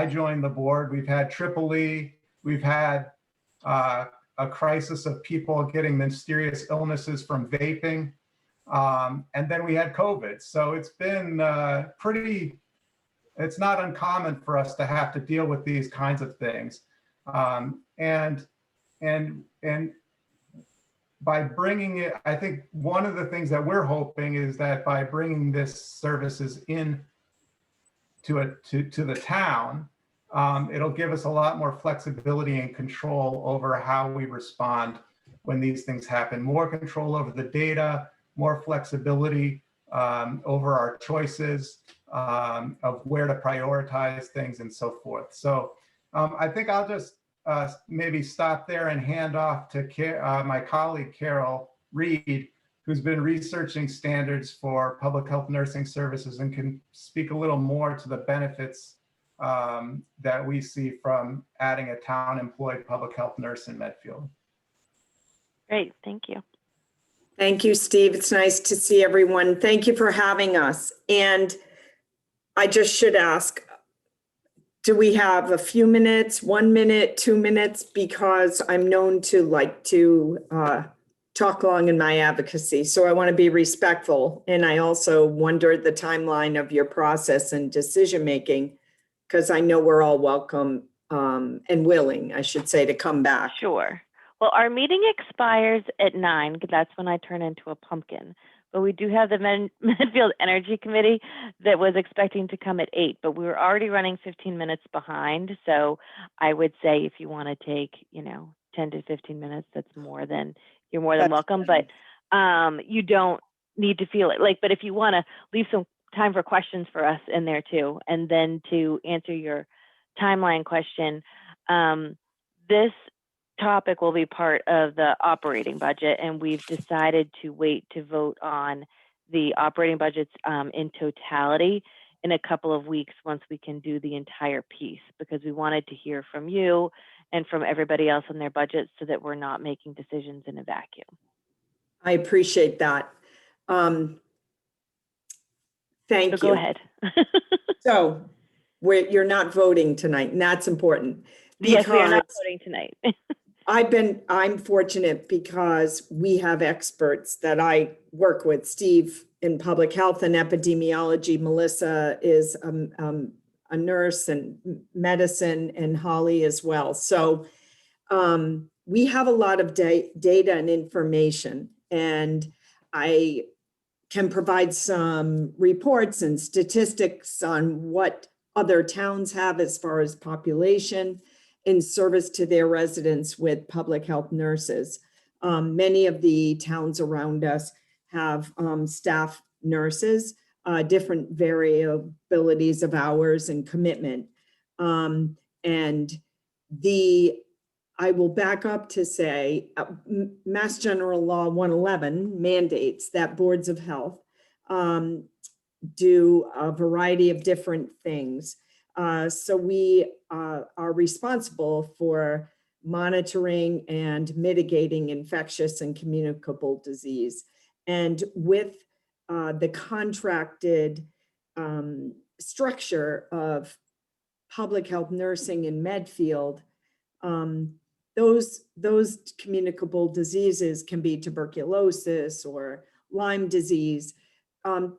joined the board, we've had EEE, we've had a crisis of people getting mysterious illnesses from vaping, and then we had COVID. So it's been it's not uncommon for us to have to deal with these kinds of things. And by bringing it, I think one of the things that we're hoping is that by bringing this services in to the town, it'll give us a lot more flexibility and control over how we respond when these things happen. More control over the data, more flexibility over our choices of where to prioritize things and so forth. So I think I'll just maybe stop there and hand off to my colleague, Carol Reed, who's been researching standards for public health nursing services and can speak a little more to the benefits that we see from adding a town-employed public health nurse in Medfield. Great, thank you. Thank you, Steve. It's nice to see everyone. Thank you for having us. And I just should ask, do we have a few minutes, 1 minute, 2 minutes? Because I'm known to like to talk long in my advocacy. So I want to be respectful. And I also wondered the timeline of your process and decision-making, because I know we're all welcome and willing, I should say, to come back. Sure. Well, our meeting expires at 9, because that's when I turn into a pumpkin. But we do have the Medfield Energy Committee that was expecting to come at 8, but we were already running 15 minutes behind. So I would say if you want to take, 10 to 15 minutes, you're more than welcome. But you don't need to feel it but if you want to leave some time for questions for us in there too, and then to answer your timeline question, this topic will be part of the operating budget, and we've decided to wait to vote on the operating budgets in totality in a couple of weeks once we can do the entire piece, because we wanted to hear from you and from everybody else on their budgets so that we're not making decisions in a vacuum. I appreciate that. Thank you. Go ahead. So you're not voting tonight, and that's important. Yes, we are not voting tonight. I'm fortunate because we have experts that I work with, Steve in public health and epidemiology, Melissa is a nurse and medicine, and Holly as well. So we have a lot of data and information, and I can provide some reports and statistics on what other towns have as far as population in service to their residents with public health nurses. Many of the towns around us have staff nurses, different variabilities of hours and commitment. I will back up to say Mass General Law 111 mandates that boards of health do a variety of different things. So we are responsible for monitoring and mitigating infectious and communicable disease. And with the contracted structure of public health nursing in Medfield, those communicable diseases can be tuberculosis or Lyme disease.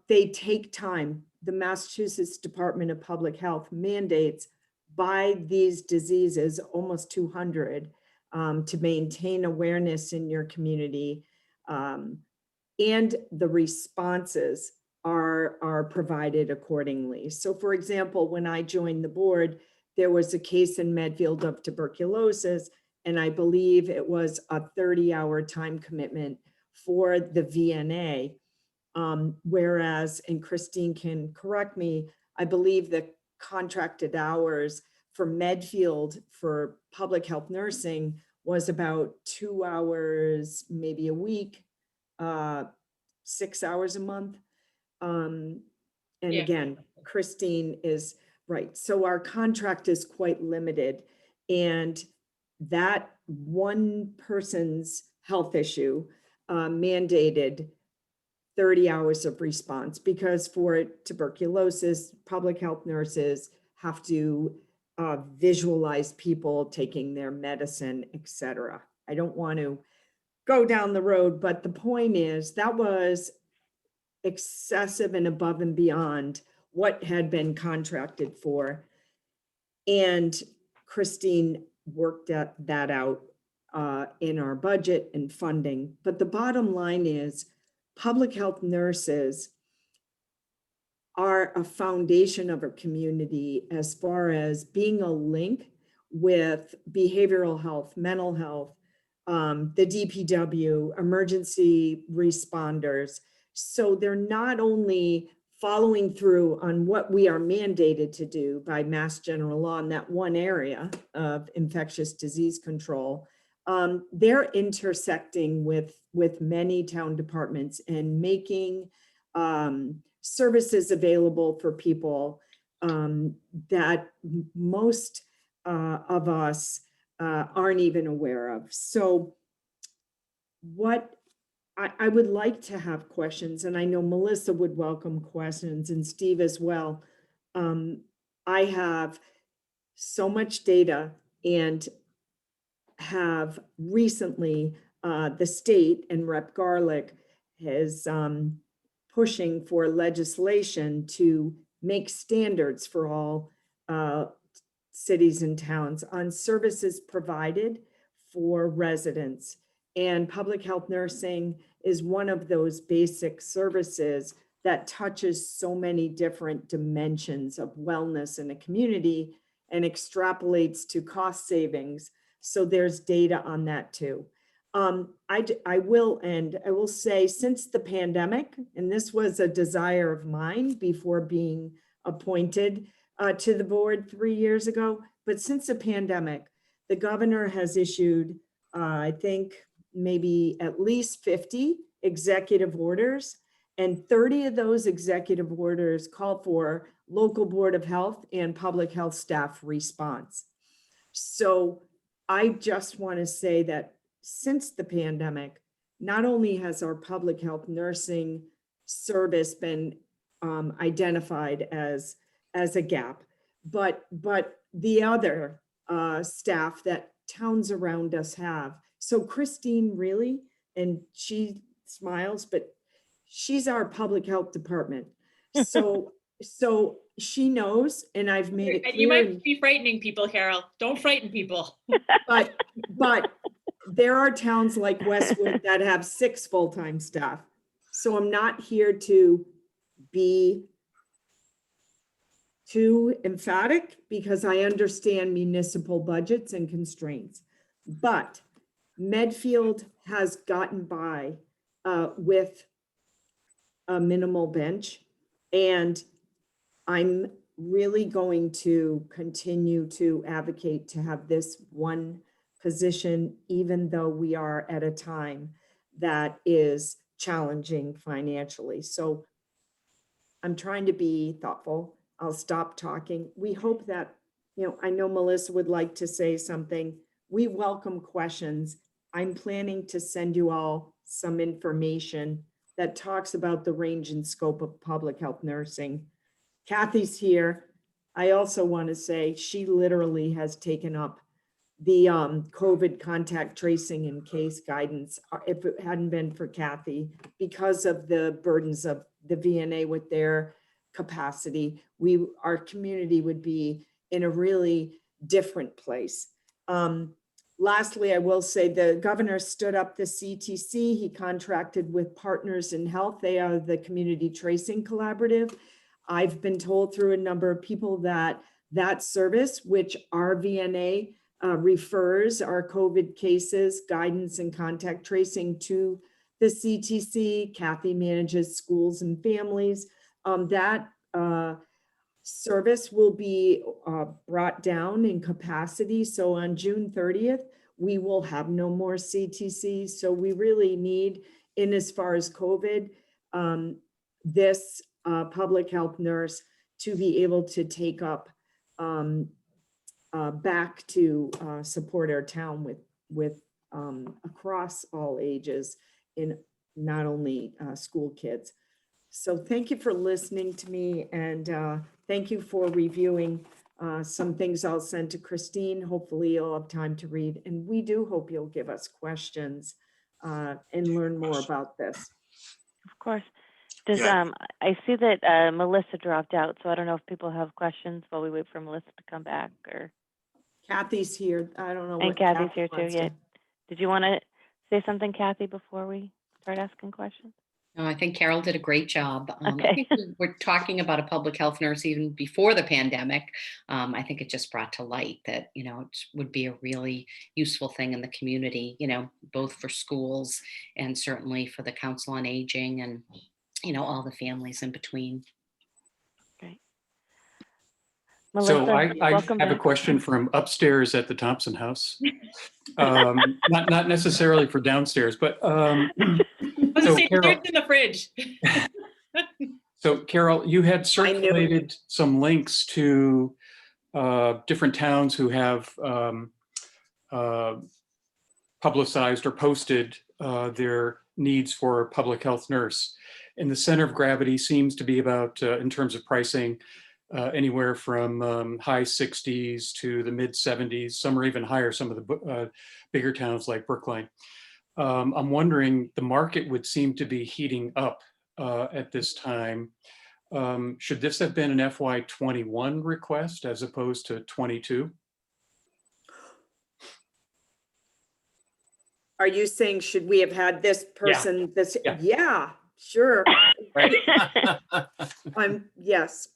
They take time. The Massachusetts Department of Public Health mandates by these diseases, almost 200, to maintain awareness in your community. And the responses are provided accordingly. So for example, when I joined the board, there was a case in Medfield of tuberculosis, and I believe it was a 30-hour time commitment for the VNA. Whereas, and Christine can correct me, I believe the contracted hours for Medfield for public health nursing was about 2 hours, maybe a week, 6 hours a month. And Yeah. again, Christine is right. So our contract is quite limited, and that one person's health issue mandated 30 hours of response, because for tuberculosis, public health nurses have to visualize people taking their medicine, etc. I don't want to go down the road, but the point is that was excessive and above and beyond what had been contracted for. And Christine worked that out in our budget and funding. But the bottom line is public health nurses are a foundation of a community as far as being a link with behavioral health, mental health, the DPW, emergency responders. So they're not only following through on what we are mandated to do by Mass General Law in that one area of infectious disease control, they're intersecting with many town departments and making services available for people that most of us aren't even aware of. So what I would like to have questions, and I know Melissa would welcome questions and Steve as well. I have so much data and have recently, the state and Rep. Garlick has pushing for legislation to make standards for all cities and towns on services provided for residents. And public health nursing is one of those basic services that touches so many different dimensions of wellness in a community and extrapolates to cost savings. So there's data on that too. I will say, since the pandemic, and this was a desire of mine before being appointed to the board 3 years ago, but since the pandemic, the governor has issued, I think, maybe at least 50 executive orders, and 30 of those executive orders call for local board of health and public health staff response. So I just want to say that since the pandemic, not only has our public health nursing service been identified as a gap, but the other staff that towns around us have. So Christine really, and she smiles, but she's our public health department. So she knows, and I've made it clear. You might be frightening people, Carol. Don't frighten people. But there are towns like Westwood that have 6 full-time staff. So I'm not here to be too emphatic because I understand municipal budgets and constraints. But Medfield has gotten by with a minimal bench, and I'm really going to continue to advocate to have this one position, even though we are at a time that is challenging financially. So I'm trying to be thoughtful. I'll stop talking. We hope that, I know Melissa would like to say something. We welcome questions. I'm planning to send you all some information that talks about the range and scope of public health nursing. Kathy's here. I also want to say she literally has taken up the COVID contact tracing and case guidance. If it hadn't been for Kathy, because of the burdens of the VNA with their capacity, our community would be in a really different place. Lastly, I will say the governor stood up the CTC. He contracted with Partners in Health. They are the community tracing collaborative. I've been told through a number of people that service, which our VNA refers our COVID cases, guidance, and contact tracing to the CTC. Kathy manages schools and families. That service will be brought down in capacity. So on June 30th, we will have no more CTC. So we really need, in as far as COVID, this public health nurse to be able to take up back to support our town with across all ages, in not only school kids. So thank you for listening to me, and thank you for reviewing some things I'll send to Christine. Hopefully you'll have time to read, and we do hope you'll give us questions and learn more about this. Of course. Does I see that Melissa dropped out, so I don't know if people have questions while we wait for Melissa to come back, or Kathy's here. I don't know. and what Kathy's Kathy here too. wants Yeah. Did you want to say something, Kathy, before we start asking questions? No, I think Carol did a great job. I Okay. think we we're talking about a public health nurse even before the pandemic. I think it just brought to light that, you know, it would be a really useful thing in the community, you know, both for schools and certainly for the Council on Aging and, you know, all the families in between. Great. So Melissa, I welcome have a back. question from upstairs at the Thompson House. Not necessarily for downstairs, but I was So, saying, Carol- it's in the fridge. so Carol, you had I knew. circulated some links to different towns who have publicized or posted their needs for a public health nurse. And the center of gravity seems to be about, in terms of pricing, anywhere from high 60s to the mid 70s. Some are even higher, some of the bigger towns like Brookline. I'm wondering, the market would seem to be heating up at this time. Should this have been an FY21 request as opposed to 22? Are you saying, should we have had this person, this? Yeah. Yeah, sure. Right. Yes.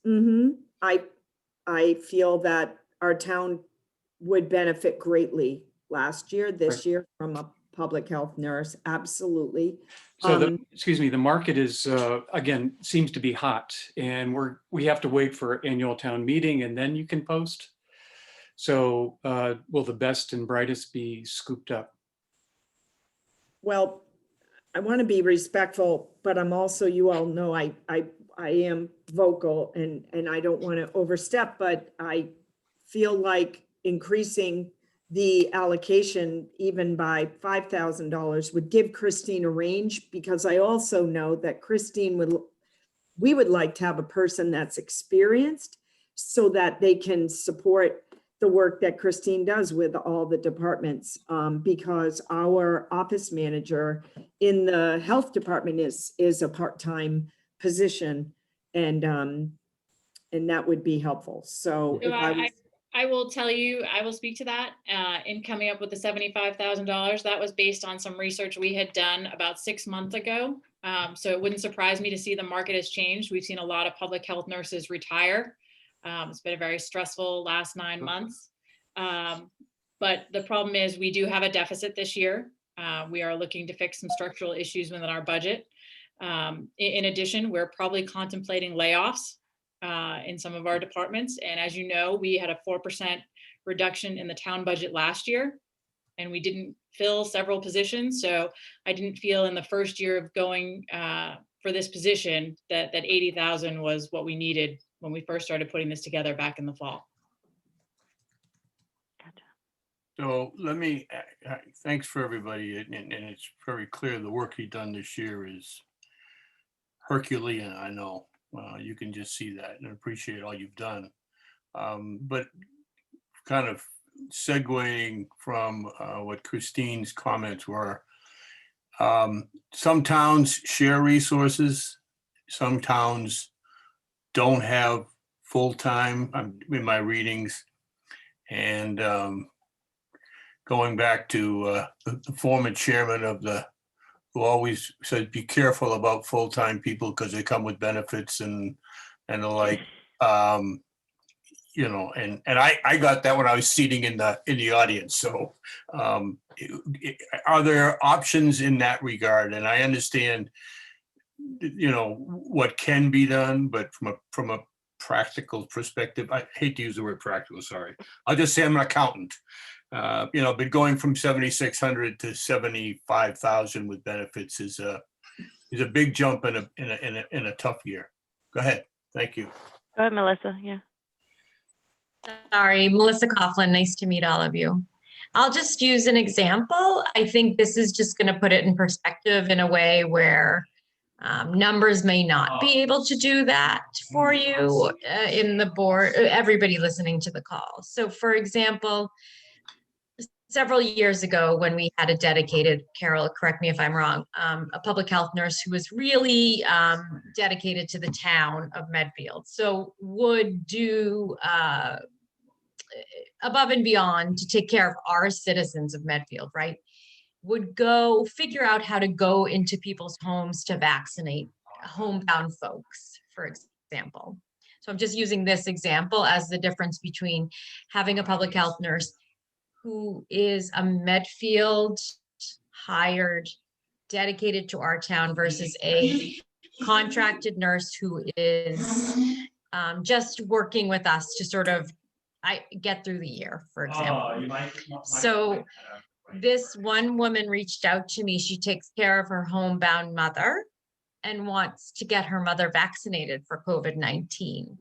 I feel that our town would benefit greatly last year, this Right. year from a public health nurse. Absolutely. So the market is, again, seems to be hot, and we have to wait for annual town meeting and then you can post. So will the best and brightest be scooped up? Well, I want to be respectful, but I'm also, you all know, I am vocal and I don't want to overstep, but I feel like increasing the allocation even by $5,000 would give Christine a range, because I also know that we would like to have a person that's experienced so that they can support the work that Christine does with all the departments, because our office manager in the health department is a part-time position, and that would be helpful. So So if I was, I will tell you, I will speak to that in coming up with the $75,000. That was based on some research we had done about 6 months ago. So it wouldn't surprise me to see the market has changed. We've seen a lot of public health nurses retire. It's been a very stressful last 9 months. But the problem is we do have a deficit this year. We are looking to fix some structural issues within our budget. In addition, we're probably contemplating layoffs in some of our departments. And as you know, we had a 4% reduction in the town budget last year, and we didn't fill several positions. So I didn't feel in the first year of going for this position that 80,000 was what we needed when we first started putting this together back in the fall. So let me, thanks for everybody, and it's very clear the work you've done this year is Herculean, I know. You can just see that and appreciate all you've done. But kind of segueing from what Christine's comments were, some towns share resources, some towns don't have full-time, in my readings, and going back to the former chairman of who always said, be careful about full-time people because they come with benefits and the like, you know, and I got that when I was seating in the audience. So are there options in that regard? And I understand, you know, what can be done, but from a practical perspective, I hate to use the word practical, sorry. I'll just say I'm an accountant. You know, but going from 7,600 to 75,000 with benefits is a big jump in a tough year. Go ahead. Thank you. Go ahead, Melissa. Yeah. Sorry, Melissa Coughlin. Nice to meet all of you. I'll just use an example. I think this is just going to put it in perspective in a way where numbers may not be able to do that for you in the board, everybody listening to the call. So for example, several years ago when we had a dedicated, Carol, correct me if I'm wrong, a public health nurse who was really dedicated to the town of Medfield. So would do above and beyond to take care of our citizens of Medfield, right? would go figure out how to go into people's homes to vaccinate homebound folks, for example. So I'm just using this example as the difference between having a public health nurse who is a Medfield hired, dedicated to our town versus a contracted nurse who is just working with us to sort of get through the year, for example. So this one woman reached out to me. She takes care of her homebound mother and wants to get her mother vaccinated for COVID-19.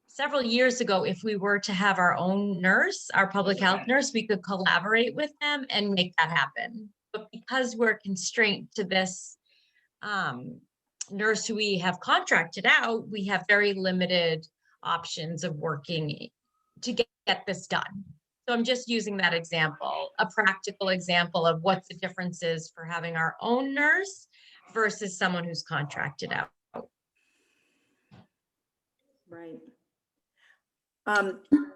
Several years ago, if we were to have our own nurse, our public health nurse, we could collaborate with them and make that happen. But because we're constrained to this nurse who we have contracted out, we have very limited options of working to get this done. So I'm just using that example, a practical example of what the difference is for having our own nurse versus someone who's contracted out. Right.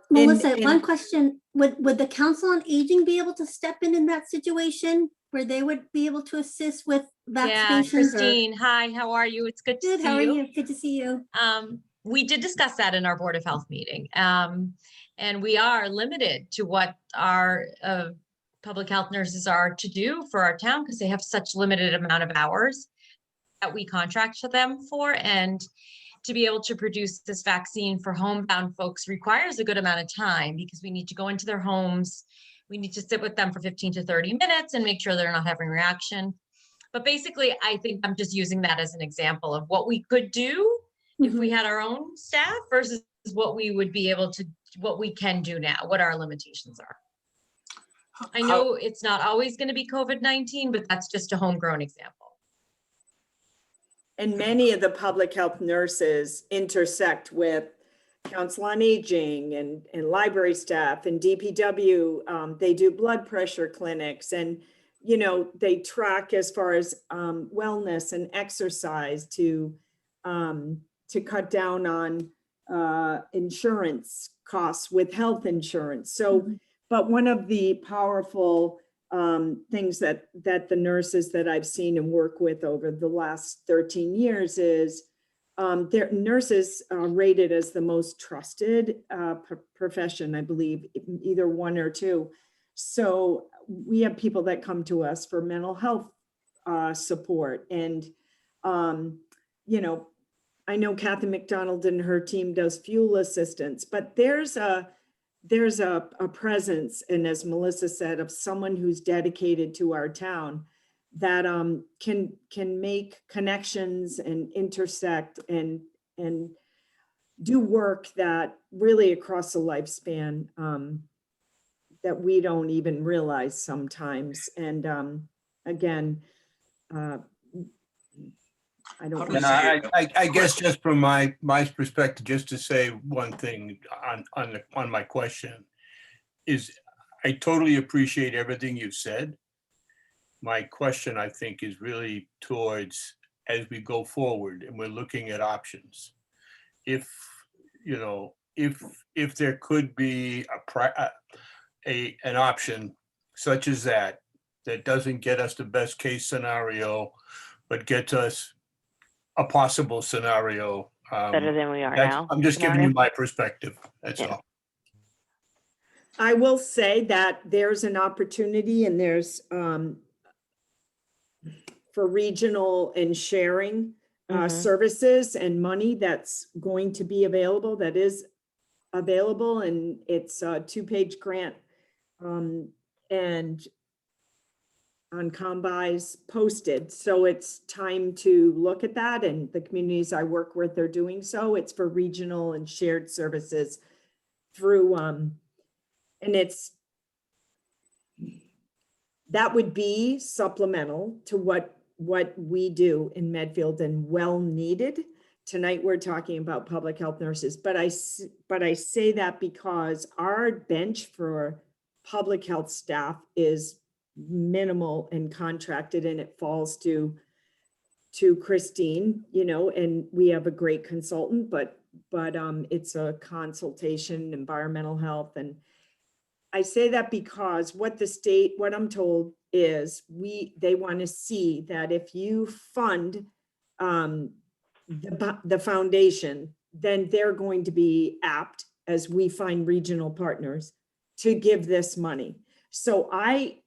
Melissa, one question, would the Council on Aging be able to step in that situation where they would be able to assist with Yeah, vaccinations? Christine, hi, how are you? It's good to Good, see how are you. you? Good to see you. We did discuss that in our Board of Health meeting. And we are limited to what our public health nurses are to do for our town because they have such limited amount of hours that we contract to them for. And to be able to produce this vaccine for homebound folks requires a good amount of time because we need to go into their homes. We need to sit with them for 15 to 30 minutes and make sure they're not having a reaction. But basically, I think I'm just using that as an example of what we could do if we had our own staff versus what we would be able to, what we can do now, what our limitations are. I know it's not always going to be COVID-19, but that's just a homegrown example. And many of the public health nurses intersect with Council on Aging and library staff and DPW. They do blood pressure clinics and, you know, they track as far as wellness and exercise to cut down on insurance costs with health insurance. So, but one of the powerful things that the nurses that I've seen and work with over the last 13 years is their nurses are rated as the most trusted profession, I believe, either one or two. So we have people that come to us for mental health support. And, you know, I know Kathy McDonald and her team does fuel assistance, but there's a presence, and as Melissa said, of someone who's dedicated to our town that can make connections and intersect and do work that really across the lifespan that we don't even realize sometimes. And again, I don't. And I guess just from my perspective, just to say one thing on my question is I totally appreciate everything you've said. My question, I think, is really towards as we go forward and we're looking at options. If, you know, if there could be an option such as that doesn't get us the best case scenario, but gets us a possible scenario. Better than we are now. I'm just giving you my perspective. That's all. I will say that there's an opportunity and there's for regional and sharing services and money that's going to be available, that is available, and it's a 2-page grant and on Combis posted. So it's time to look at that, and the communities I work with are doing so. It's for regional and shared services through, and that would be supplemental to what we do in Medfield and well needed. Tonight, we're talking about public health nurses, but I say that because our bench for public health staff is minimal and contracted, and it falls to Christine, you know, and we have a great consultant, but it's a consultation, environmental health. And I say that because what I'm told is they want to see that if you fund the foundation, then they're going to be apt, as we find regional partners, to give this money. So I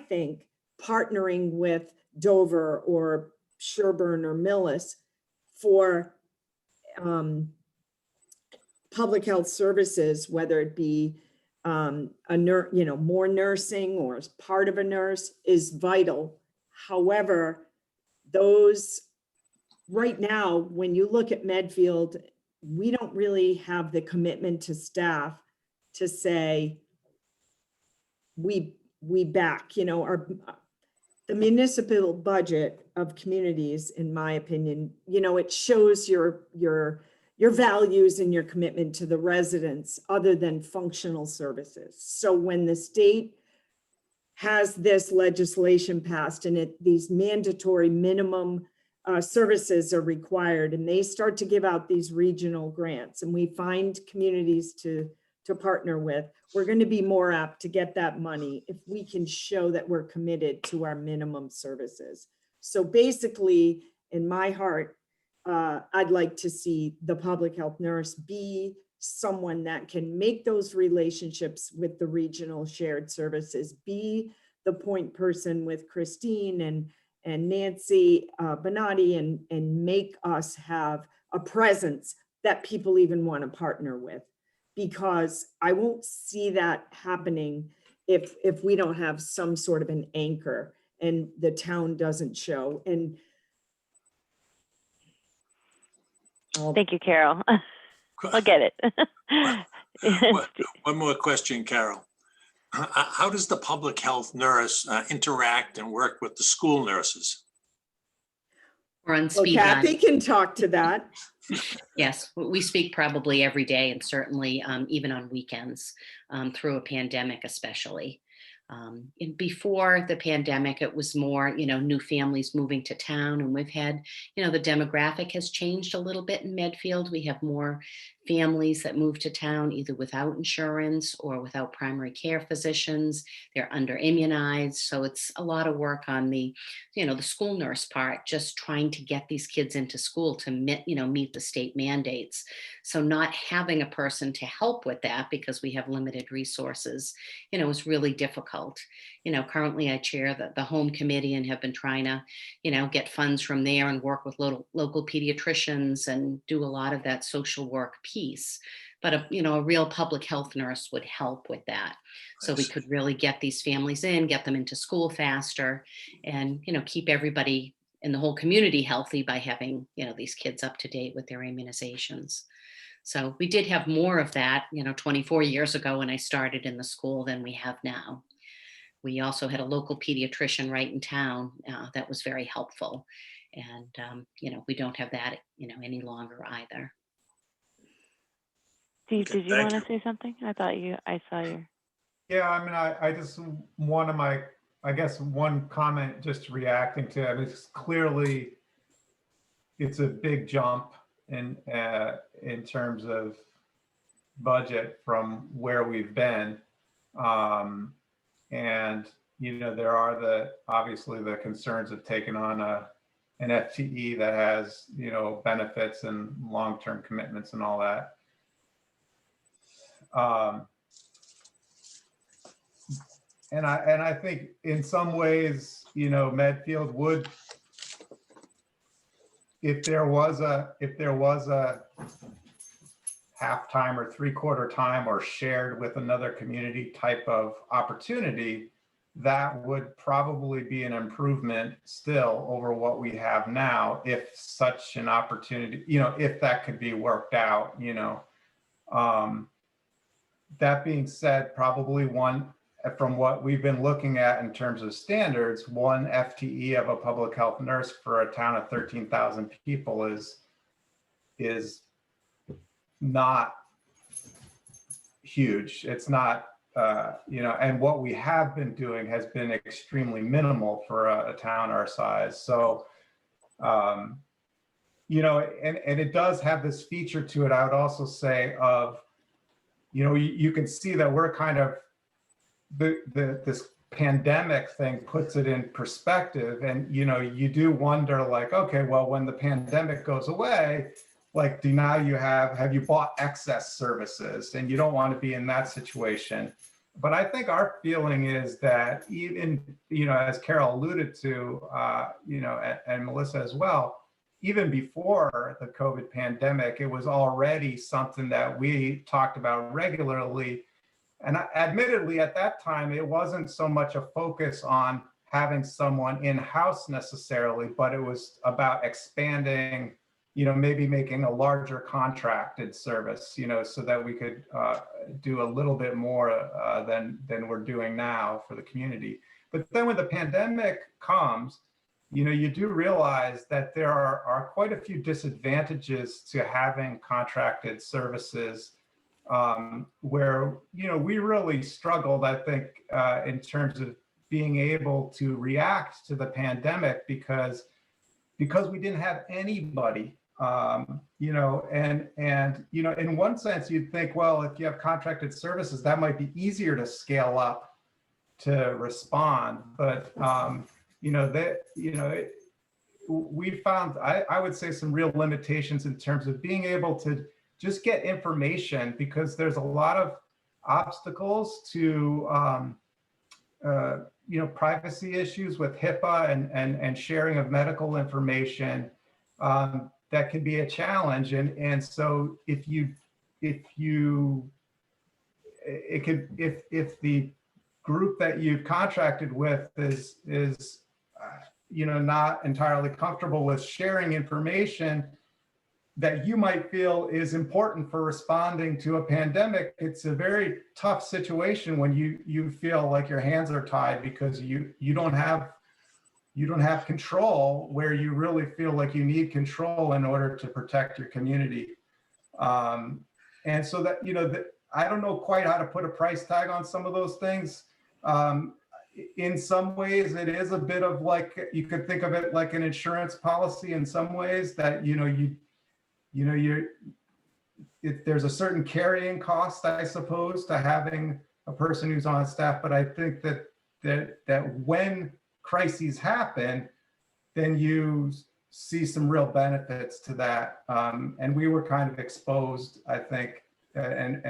think partnering with Dover or Sherburne or Millis for public health services, whether it be a nurse, more nursing or as part of a nurse, is vital. However, those right now, when you look at Medfield, we don't really have the commitment to staff to say we back, the municipal budget of communities, in my opinion, it shows your values and your commitment to the residents other than functional services. So when the state has this legislation passed and these mandatory minimum services are required, and they start to give out these regional grants, and we find communities to partner with, we're going to be more apt to get that money if we can show that we're committed to our minimum services. So basically, in my heart, I'd like to see the public health nurse be someone that can make those relationships with the regional shared services, be the point person with Christine and Nancy Bonatti, and make us have a presence that people even want to partner with. Because I won't see that happening if we don't have some sort of an anchor and the town doesn't show. And Thank you, Carol. I'll get it. One more question, Carol. How does the public health nurse interact and work with the school nurses? We're on well, speed Kathy dial. can talk to that. Yes, we speak probably every day, and certainly even on weekends through a pandemic, especially. And before the pandemic, it was more, new families moving to town, and we've had, the demographic has changed a little bit in Medfield. We have more families that move to town either without insurance or without primary care physicians. They're under immunized. So it's a lot of work on the, the school nurse part, just trying to get these kids into school to meet the state mandates. So not having a person to help with that because we have limited resources, is really difficult. Currently I chair the home committee and have been trying to, get funds from there and work with local pediatricians and do a lot of that social work piece. But a real public health nurse would help with that. So we could really get these families in, get them into school faster, and, keep everybody in the whole community healthy by having, these kids up to date with their immunizations. So we did have more of that, 24 years ago when I started in the school than we have now. We also had a local pediatrician right in town that was very helpful. And, we don't have that, any longer either. Steve, did you want to say something? I saw you. Yeah, I mean, I just, one comment just reacting to, it's clearly, it's a big jump in terms of budget from where we've been. And, there are obviously the concerns of taking on an FTE that has, benefits and long-term commitments and all that. And I think in some ways, Medfield would, if there was a half-time or three-quarter time or shared with another community type of opportunity, that would probably be an improvement still over what we have now, if such an opportunity, if that could be worked out, that being said, probably from what we've been looking at in terms of standards, one FTE of a public health nurse for a town of 13,000 people is not huge. It's not, and what we have been doing has been extremely minimal for a town our size. So, and it does have this feature to it, I would also say, of, you can see that we're kind of, this pandemic thing puts it in perspective. And, you know, you do wonder like, okay, well, when the pandemic goes away, like, have you bought excess services? And you don't want to be in that situation. But I think our feeling is that even, you know, as Carol alluded to, you know, and Melissa as well, even before the COVID pandemic, it was already something that we talked about regularly. And admittedly, at that time, it wasn't so much a focus on having someone in-house necessarily, but it was about expanding, you know, maybe making a larger contracted service, you know, so that we could do a little bit more than we're doing now for the community. But then when the pandemic comes, you know, you do realize that there are quite a few disadvantages to having contracted services, where, you know, we really struggled, I think, in terms of being able to react to the pandemic because we didn't have anybody, you know, and, you know, in one sense, you'd think, well, if you have contracted services, that might be easier to scale up to respond. But, you know, we found, I would say, some real limitations in terms of being able to just get information, because there's a lot of obstacles to, you know, privacy issues with HIPAA and sharing of medical information. That can be a challenge. And so if the group that you've contracted with is you know, not entirely comfortable with sharing information that you might feel is important for responding to a pandemic, it's a very tough situation when you feel like your hands are tied because you don't have control where you really feel like you need control in order to protect your community. And so that, you know, I don't know quite how to put a price tag on some of those things. In some ways, it is a bit of like, you could think of it like an insurance policy in some ways, that, there's a certain carrying cost, I suppose, to having a person who's on staff. But I think that when crises happen, then you see some real benefits to that. And we were kind of exposed, I think, and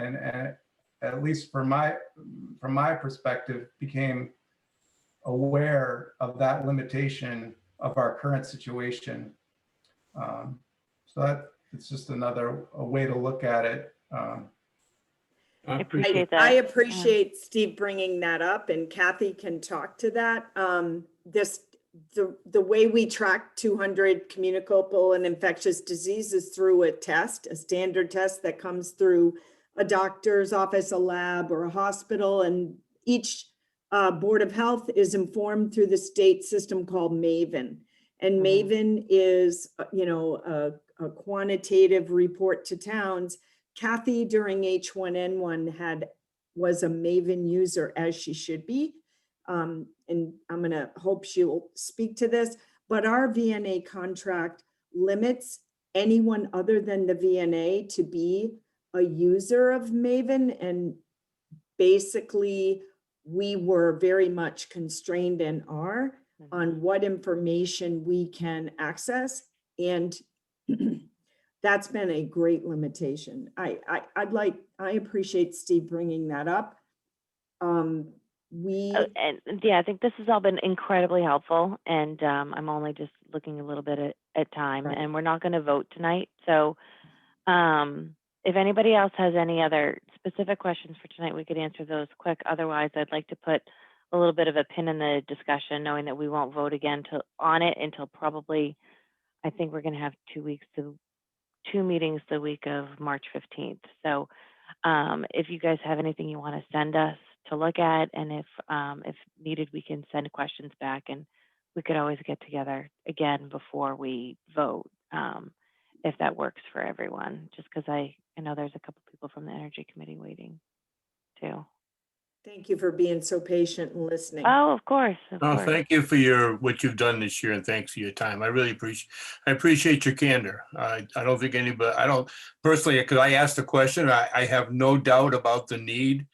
at least from my perspective, became aware of that limitation of our current situation. So it's just a way to look at it. I appreciate that. I appreciate Steve bringing that up, and Kathy can talk to that. The way we track 200 communicable and infectious diseases through a standard test that comes through a doctor's office, a lab, or a hospital, and each Board of Health is informed through the state system called MAVEN. And MAVEN is, you know, a quantitative report to towns. Kathy, during H1N1, was a MAVEN user, as she should be. And I'm gonna hope she'll speak to this, but our VNA contract limits anyone other than the VNA to be a user of MAVEN. And basically, we were very much constrained and are on what information we can access. And that's been a great limitation. I appreciate Steve bringing that up. And yeah, I think this has all been incredibly helpful, and I'm only just looking a little bit at time, and we're not going to vote tonight. So if anybody else has any other specific questions for tonight, we could answer those quick. Otherwise, I'd like to put a little bit of a pin in the discussion, knowing that we won't vote again on it until probably, I think we're going to have 2 meetings the week of March 15th. So if you guys have anything you want to send us to look at, and if needed, we can send questions back, and we could always get together again before we vote, if that works for everyone, just because I know there's a couple people from the Energy Committee waiting too. Thank you for being so patient and listening. Oh, of course. Thank you for what you've done this year, and thanks for your time. I really appreciate your candor. I don't think anybody, I don't personally, because I asked the question, I have no doubt about the need.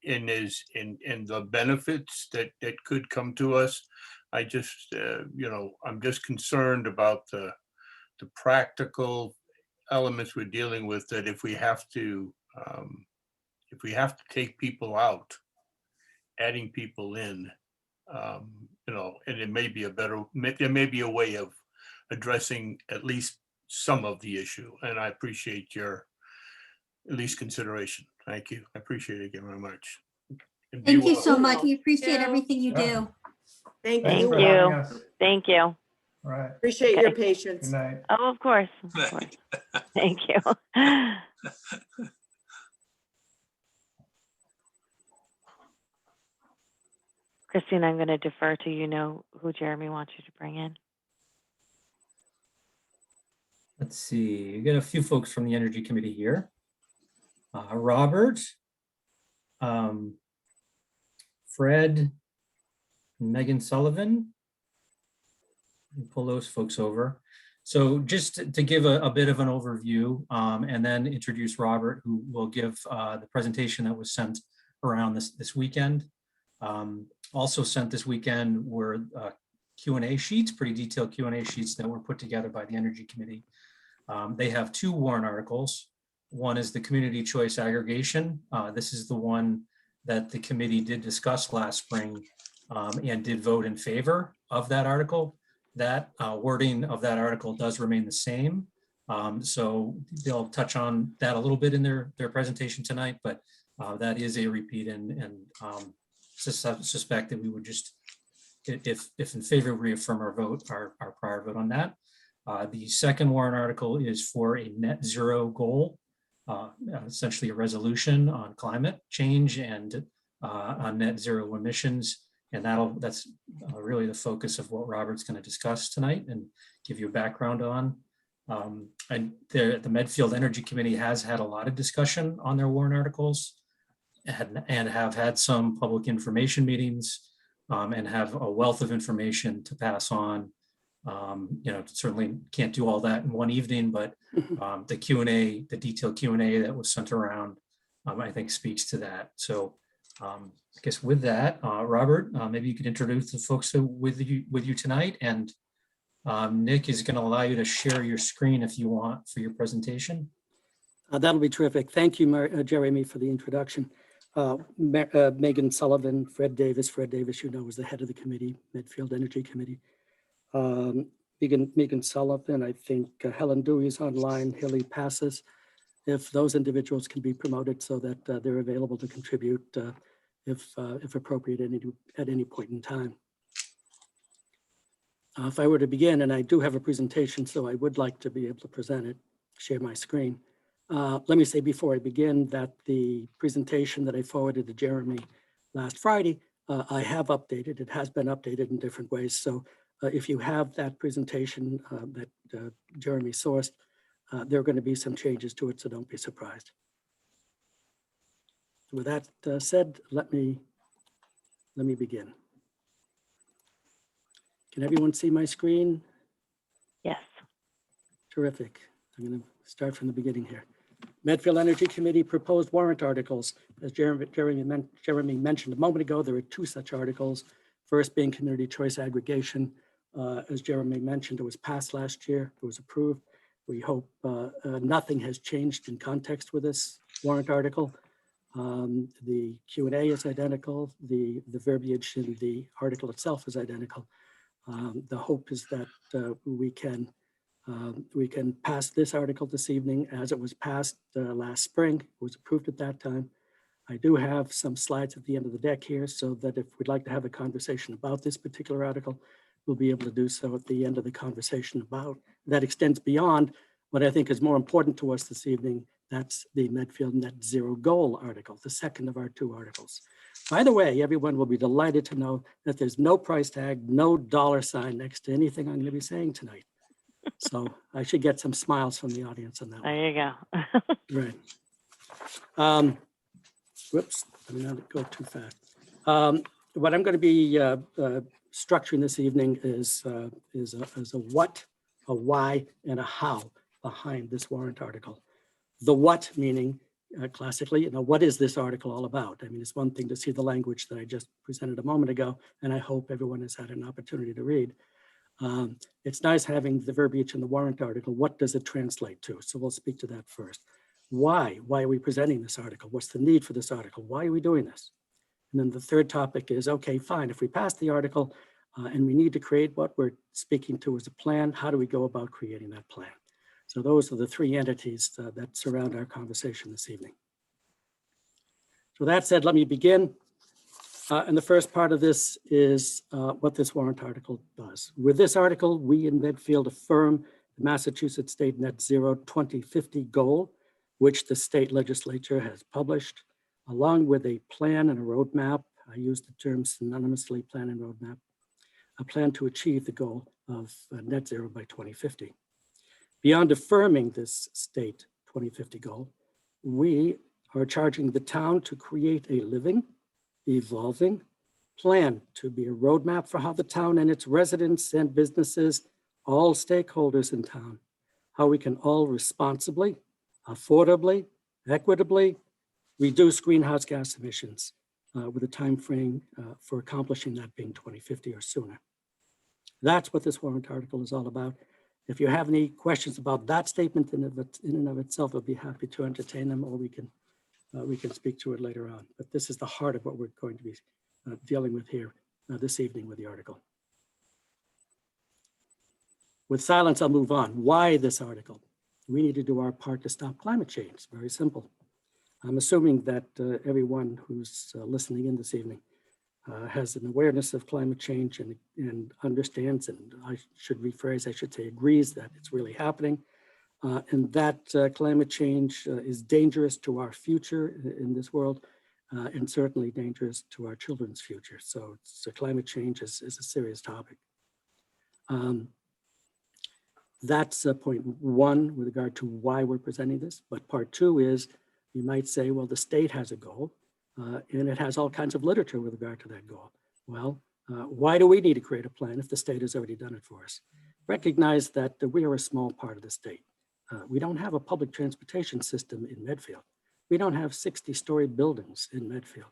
in the benefits that could come to us. I just, I'm just concerned about the practical elements we're dealing with, that if we have to take people out, adding people in, and it may be there may be a way of addressing at least some of the issue. And I appreciate your at least consideration. Thank you. I appreciate it very much. And be Thank you well. so much. We appreciate Yeah. everything you Yeah. do. Thank Thanks you. for Thank having you. us. Thank you. All right. Appreciate your Okay. patience. Good night. Oh, of course. Of course. Thank you. Christine, I'm going to defer to who Jeremy wants you to bring in. Let's see, we got a few folks from the Energy Committee here. Robert, Fred, Megan Sullivan. We'll pull those folks over. So just to give a bit of an overview, and then introduce Robert, who will give the presentation that was sent around this weekend. Also sent this weekend were Q&A sheets, pretty detailed Q&A sheets that were put together by the Energy Committee. They have two warrant articles. One is the community choice aggregation. This is the one that the committee did discuss last spring and did vote in favor of that article. That wording of that article does remain the same. So they'll touch on that a little bit in their presentation tonight, but that is a repeat, and suspect that we would just, if in favor, reaffirm our prior vote on that. The second warrant article is for a net zero goal, essentially a resolution on climate change and on net zero emissions. And that's really the focus of what Robert's going to discuss tonight and give you a background on. And the Medfield Energy Committee has had a lot of discussion on their warrant articles and have had some public information meetings and have a wealth of information to pass on. Certainly can't do all that in one evening, but the Q&A, the detailed Q&A that was sent around, I think speaks to that. So I guess with that, Robert, maybe you could introduce the folks with you tonight, and Nick is going to allow you to share your screen if you want for your presentation. That'll be terrific. Thank you, Jeremy, for the introduction. Megan Sullivan, Fred Davis, was the head of the committee, Medfield Energy Committee. Megan Sullivan, I think Helen Dewey is online, Hilly Passes. If those individuals can be promoted so that they're available to contribute if appropriate at any point in time. If I were to begin, and I do have a presentation, so I would like to be able to present it, share my screen. Let me say before I begin that the presentation that I forwarded to Jeremy last Friday, I have updated. It has been updated in different ways. So if you have that presentation that Jeremy sourced, there are going to be some changes to it, so don't be surprised. With that said, let me begin. Can everyone see my screen? Yes. Terrific. I'm going to start from the beginning here. Medfield Energy Committee proposed warrant articles. As Jeremy mentioned a moment ago, there are two such articles. First being community choice aggregation. As Jeremy mentioned, it was passed last year. It was approved. We hope nothing has changed in context with this warrant article. The Q&A is identical. The verbiage in the article itself is identical. The hope is that we can pass this article this evening as it was passed last spring. It was approved at that time. I do have some slides at the end of the deck here so that if we'd like to have a conversation about this particular article, we'll be able to do so at the end of the conversation about that extends beyond what I think is more important to us this evening. That's the Medfield Net Zero Goal article, the second of our two articles. By the way, everyone will be delighted to know that there's no price tag, no $sign next to anything I'm going to be saying tonight. So I should get some smiles from the audience on that one. There you go. Right. Whoops, let me not go too fast. What I'm going to be structuring this evening is a what, a why, and a how behind this warrant article. The what meaning classically, what is this article all about? I mean, it's one thing to see the language that I just presented a moment ago, and I hope everyone has had an opportunity to read. It's nice having the verbiage in the warrant article. What does it translate to? So we'll speak to that first. Why? Why are we presenting this article? What's the need for this article? Why are we doing this? And then the third topic is, okay, fine, if we pass the article and we need to create what we're speaking to as a plan, how do we go about creating that plan? So those are the three entities that surround our conversation this evening. So that said, let me begin. And the first part of this is what this warrant article does. With this article, we in Medfield affirm the Massachusetts State Net Zero 2050 goal, which the state legislature has published, along with a plan and a roadmap. I use the term synonymously, plan and roadmap, a plan to achieve the goal of net zero by 2050. Beyond affirming this state 2050 goal, we are charging the town to create a living, evolving plan to be a roadmap for how the town and its residents and businesses, all stakeholders in town, how we can all responsibly, affordably, equitably reduce greenhouse gas emissions with a time frame for accomplishing that being 2050 or sooner. That's what this warrant article is all about. If you have any questions about that statement in and of itself, I'll be happy to entertain them, or we can speak to it later on. But this is the heart of what we're going to be dealing with here this evening with the article. With silence, I'll move on. Why this article? We need to do our part to stop climate change. Very simple. I'm assuming that everyone who's listening in this evening has an awareness of climate change and understands, and I should rephrase, I should say agrees that it's really happening. And that climate change is dangerous to our future in this world, and certainly dangerous to our children's future. So climate change is a serious topic. That's point one with regard to why we're presenting this. But part two is, you might say, well, the state has a goal, and it has all kinds of literature with regard to that goal. Well, why do we need to create a plan if the state has already done it for us? Recognize that we are a small part of the state. We don't have a public transportation system in Medfield. We don't have 60-story buildings in Medfield.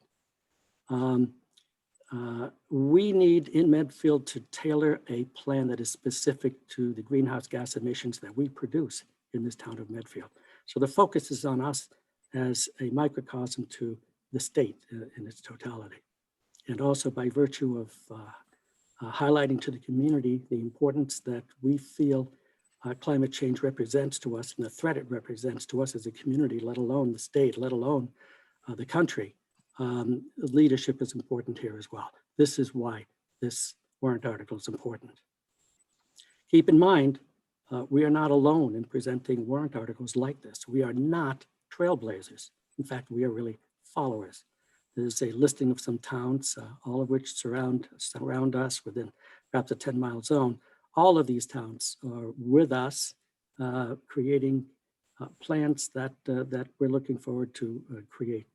We need in Medfield to tailor a plan that is specific to the greenhouse gas emissions that we produce in this town of Medfield. So the focus is on us as a microcosm to the state in its totality. And also by virtue of highlighting to the community the importance that we feel climate change represents to us and the threat it represents to us as a community, let alone the state, let alone the country. Leadership is important here as well. This is why this warrant article is important. Keep in mind, we are not alone in presenting warrant articles like this. We are not trailblazers. In fact, we are really followers. There's a listing of some towns, all of which surround us within perhaps a 10-mile zone. All of these towns are with us, creating plans that we're looking forward to create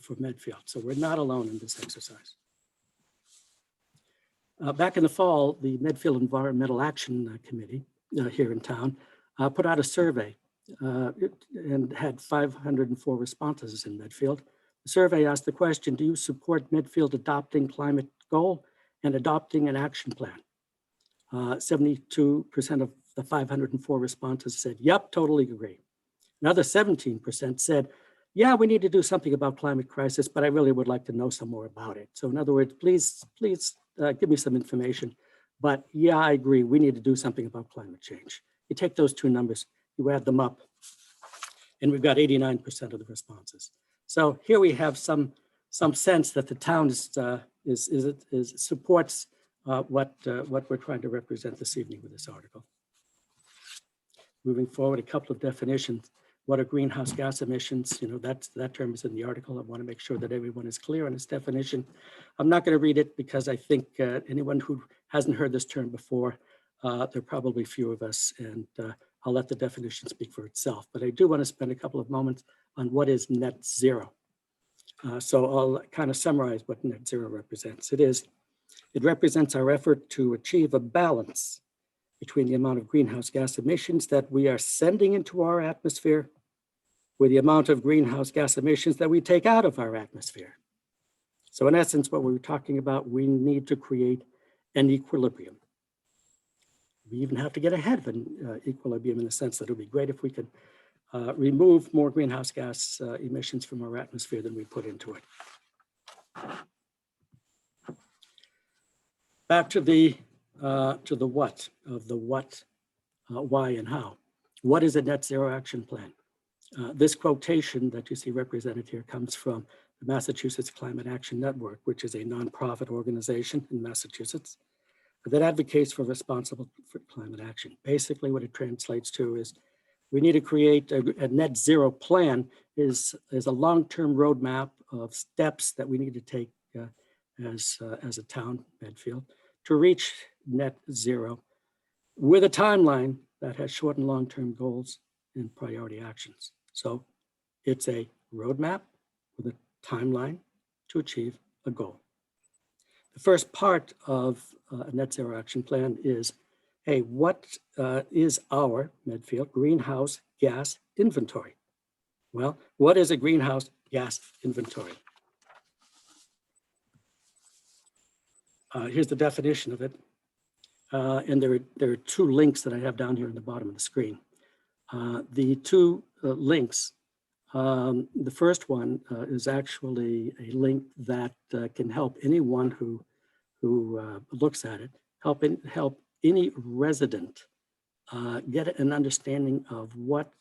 for Medfield. So we're not alone in this exercise. Back in the fall, the Medfield Environmental Action Committee here in town put out a survey and had 504 responses in Medfield. The survey asked the question, do you support Medfield adopting climate goal and adopting an action plan? 72% of the 504 responses said, yep, totally agree. Another 17% said, yeah, we need to do something about climate crisis, but I really would like to know some more about it. So in other words, please give me some information. But yeah, I agree, we need to do something about climate change. You take those two numbers, you add them up, and we've got 89% of the responses. So here we have some sense that the town supports what we're trying to represent this evening with this article. Moving forward, a couple of definitions. What are greenhouse gas emissions? You know, that term is in the article. I want to make sure that everyone is clear on its definition. I'm not going to read it because I think anyone who hasn't heard this term before, there are probably few of us, and I'll let the definition speak for itself. But I do want to spend a couple of moments on what is net zero. So I'll kind of summarize what net zero represents. It represents our effort to achieve a balance between the amount of greenhouse gas emissions that we are sending into our atmosphere with the amount of greenhouse gas emissions that we take out of our atmosphere. So in essence, what we were talking about, we need to create an equilibrium. We even have to get ahead of an equilibrium in the sense that it would be great if we could remove more greenhouse gas emissions from our atmosphere than we put into it. Back to the what of the what, why, and how. What is a net zero action plan? This quotation that you see represented here comes from the Massachusetts Climate Action Network, which is a nonprofit organization in Massachusetts that advocates for responsible climate action. Basically, what it translates to is we need to create a net zero plan is a long-term roadmap of steps that we need to take as a town, Medfield, to reach net zero with a timeline that has short and long-term goals and priority actions. So it's a roadmap with a timeline to achieve a goal. The first part of a net zero action plan is, hey, what is our Medfield greenhouse gas inventory? Well, what is a greenhouse gas inventory? Here's the definition of it. And there are two links that I have down here in the bottom of the screen. The two links, the first one is actually a link that can help anyone who looks at it, help any resident get an understanding of what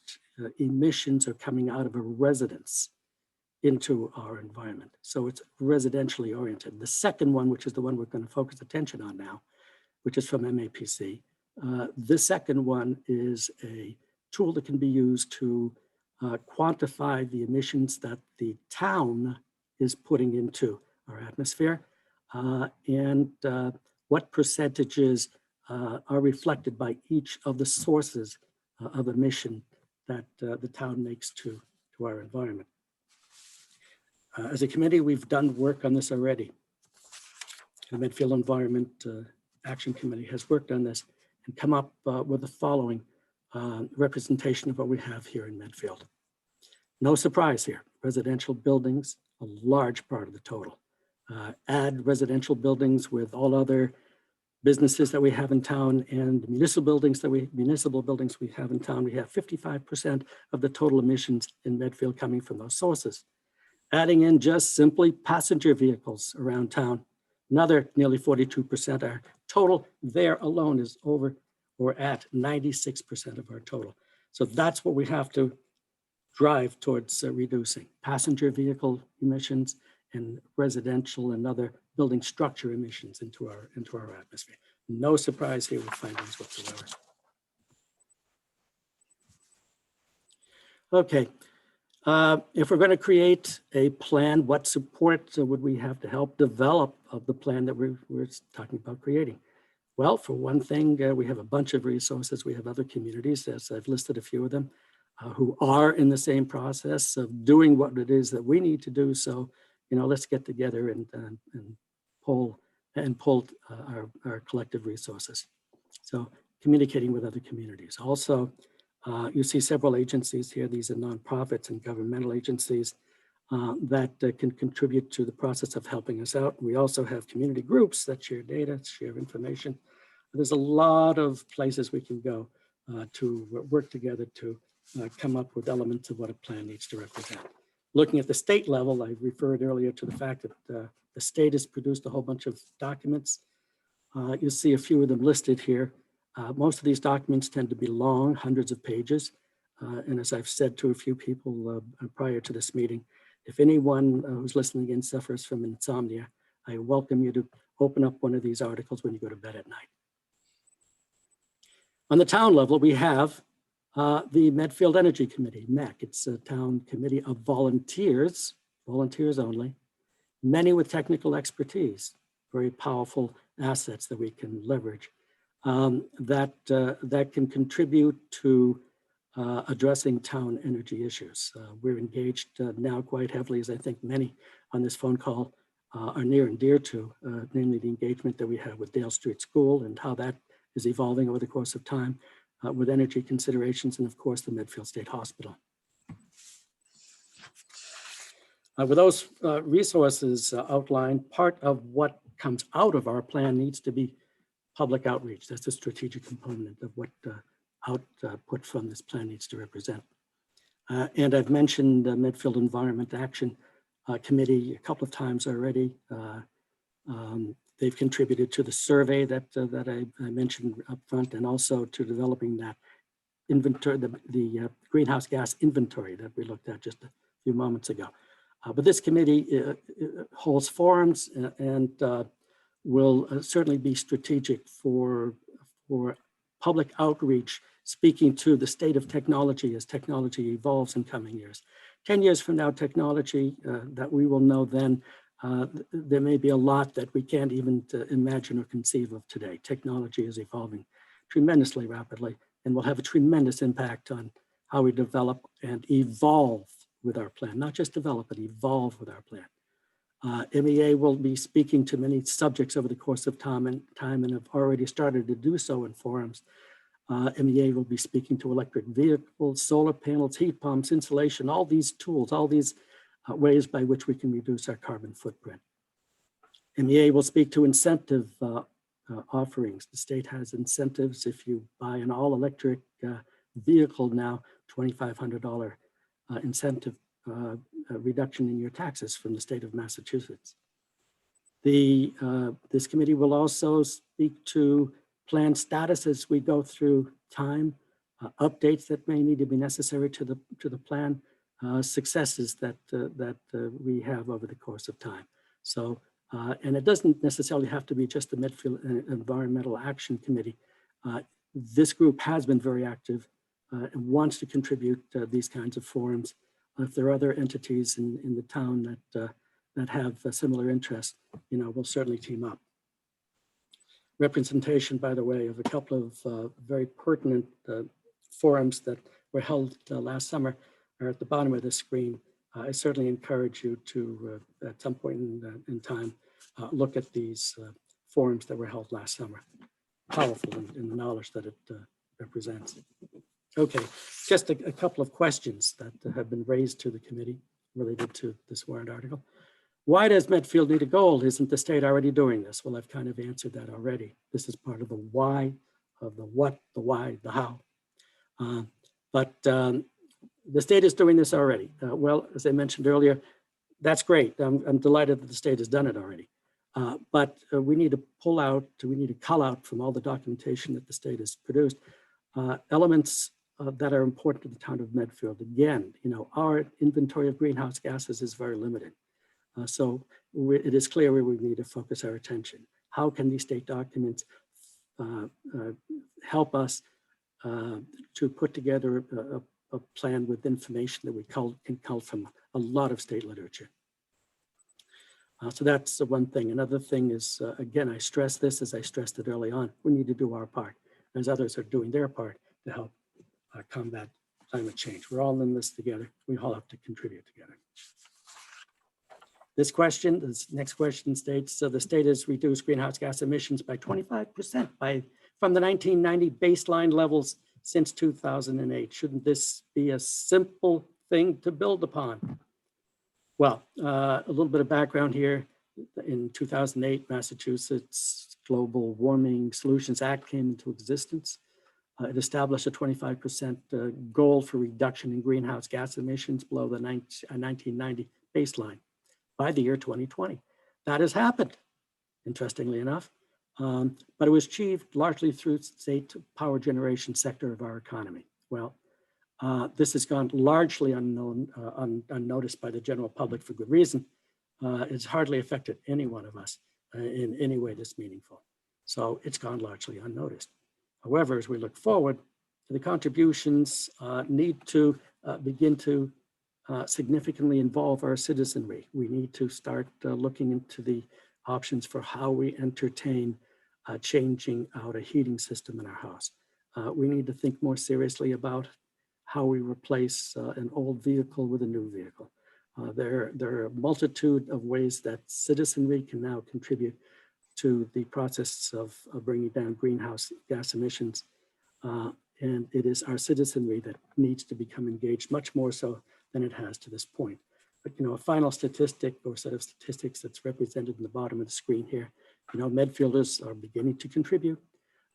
emissions are coming out of a residence into our environment. So it's residentially oriented. The second one, which is the one we're going to focus attention on now, which is from MAPC. The second one is a tool that can be used to quantify the emissions that the town is putting into our atmosphere and what percentages are reflected by each of the sources of emission that the town makes to our environment. As a committee, we've done work on this already. The Medfield Environment Action Committee has worked on this and come up with the following representation of what we have here in Medfield. No surprise here, residential buildings, a large part of the total. Add residential buildings with all other businesses that we have in town and municipal buildings we have in town. We have 55% of the total emissions in Medfield coming from those sources. Adding in just simply passenger vehicles around town, another nearly 42%. Our total there alone is over or at 96% of our total. So that's what we have to drive towards reducing: passenger vehicle emissions and residential and other building structure emissions into our atmosphere. No surprise here with findings whatsoever. Okay. If we're going to create a plan, what support would we have to help develop of the plan that we're talking about creating? Well, for one thing, we have a bunch of resources. We have other communities, as I've listed a few of them, who are in the same process of doing what it is that we need to do. So, let's get together and pull our collective resources. So communicating with other communities. Also, you see several agencies here. These are nonprofits and governmental agencies that can contribute to the process of helping us out. We also have community groups that share data, share information. There's a lot of places we can go to work together to come up with elements of what a plan needs to represent. Looking at the state level, I referred earlier to the fact that the state has produced a whole bunch of documents. You'll see a few of them listed here. Most of these documents tend to be long, hundreds of pages. And as I've said to a few people prior to this meeting, if anyone who's listening in suffers from insomnia, I welcome you to open up one of these articles when you go to bed at night. On the town level, we have the Medfield Energy Committee, MEC. It's a town committee of volunteers only, many with technical expertise, very powerful assets that we can leverage. That can contribute to addressing town energy issues. We're engaged now quite heavily, as I think many on this phone call are near and dear to, namely the engagement that we have with Dale Street School and how that is evolving over the course of time with energy considerations, and of course the Medfield State Hospital. With those resources outlined, part of what comes out of our plan needs to be public outreach. That's a strategic component of what output from this plan needs to represent. And I've mentioned the Medfield Environment Action Committee a couple of times already. They've contributed to the survey that I mentioned up front, and also to developing that inventory, the greenhouse gas inventory that we looked at just a few moments ago. But this committee holds forums and will certainly be strategic for public outreach, speaking to the state of technology as technology evolves in coming years. 10 years from now, technology that we will know then, there may be a lot that we can't even imagine or conceive of today. Technology is evolving tremendously rapidly and will have a tremendous impact on how we develop and evolve with our plan, not just develop, but evolve with our plan. MEA will be speaking to many subjects over the course of time and have already started to do so in forums. MEA will be speaking to electric vehicles, solar panels, heat pumps, insulation, all these tools, all these ways by which we can reduce our carbon footprint. MEA will speak to incentive offerings. The state has incentives. If you buy an all-electric vehicle now, $2,500 incentive reduction in your taxes from the state of Massachusetts. This committee will also speak to plan status as we go through time, updates that may need to be necessary to the plan, successes that we have over the course of time. So, and it doesn't necessarily have to be just the Medfield Environmental Action Committee. This group has been very active and wants to contribute these kinds of forums. If there are other entities in the town that have a similar interest, we'll certainly team up. Representation, by the way, of a couple of very pertinent forums that were held last summer are at the bottom of the screen. I certainly encourage you to, at some point in time, look at these forums that were held last summer. Powerful in the knowledge that it represents. Okay, just a couple of questions that have been raised to the committee related to this warrant article. Why does Medfield need a goal? Isn't the state already doing this? Well, I've kind of answered that already. This is part of the why, of the what, the why, the how. But the state is doing this already. Well, as I mentioned earlier, that's great. I'm delighted that the state has done it already. But we need to pull out, we need to cull out from all the documentation that the state has produced elements that are important to the town of Medfield. Again, our inventory of greenhouse gases is very limited. So it is clear where we need to focus our attention. How can these state documents help us to put together a plan with information that we can cull from a lot of state literature? So that's the one thing. Another thing is, again, I stress this as I stressed it early on, we need to do our part as others are doing their part to help combat climate change. We're all in this together. We all have to contribute together. This next question states, so the state has reduced greenhouse gas emissions by 25% from the 1990 baseline levels since 2008. Shouldn't this be a simple thing to build upon? Well, a little bit of background here. In 2008, Massachusetts Global Warming Solutions Act came into existence. It established a 25% goal for reduction in greenhouse gas emissions below the 1990 baseline by the year 2020. That has happened, interestingly enough, but it was achieved largely through state power generation sector of our economy. Well, this has gone largely unnoticed by the general public for good reason. It's hardly affected any one of us in any way that's meaningful. So it's gone largely unnoticed. However, as we look forward, the contributions need to begin to significantly involve our citizenry. We need to start looking into the options for how we entertain changing out a heating system in our house. We need to think more seriously about how we replace an old vehicle with a new vehicle. There are a multitude of ways that citizenry can now contribute to the process of bringing down greenhouse gas emissions. And it is our citizenry that needs to become engaged much more so than it has to this point. But, a final statistic or set of statistics that's represented in the bottom of the screen here. Medfielders are beginning to contribute,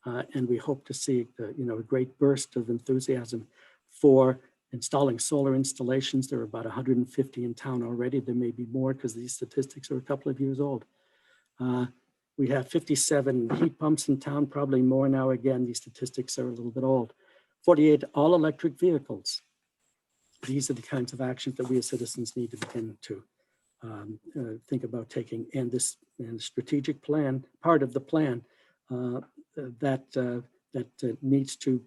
and we hope to see, a great burst of enthusiasm for installing solar installations. There are about 150 in town already. There may be more because these statistics are a couple of years old. We have 57 heat pumps in town, probably more now. Again, these statistics are a little bit old. 48 all-electric vehicles. These are the kinds of actions that we as citizens need to begin to think about taking. And this strategic plan, part of the plan that needs to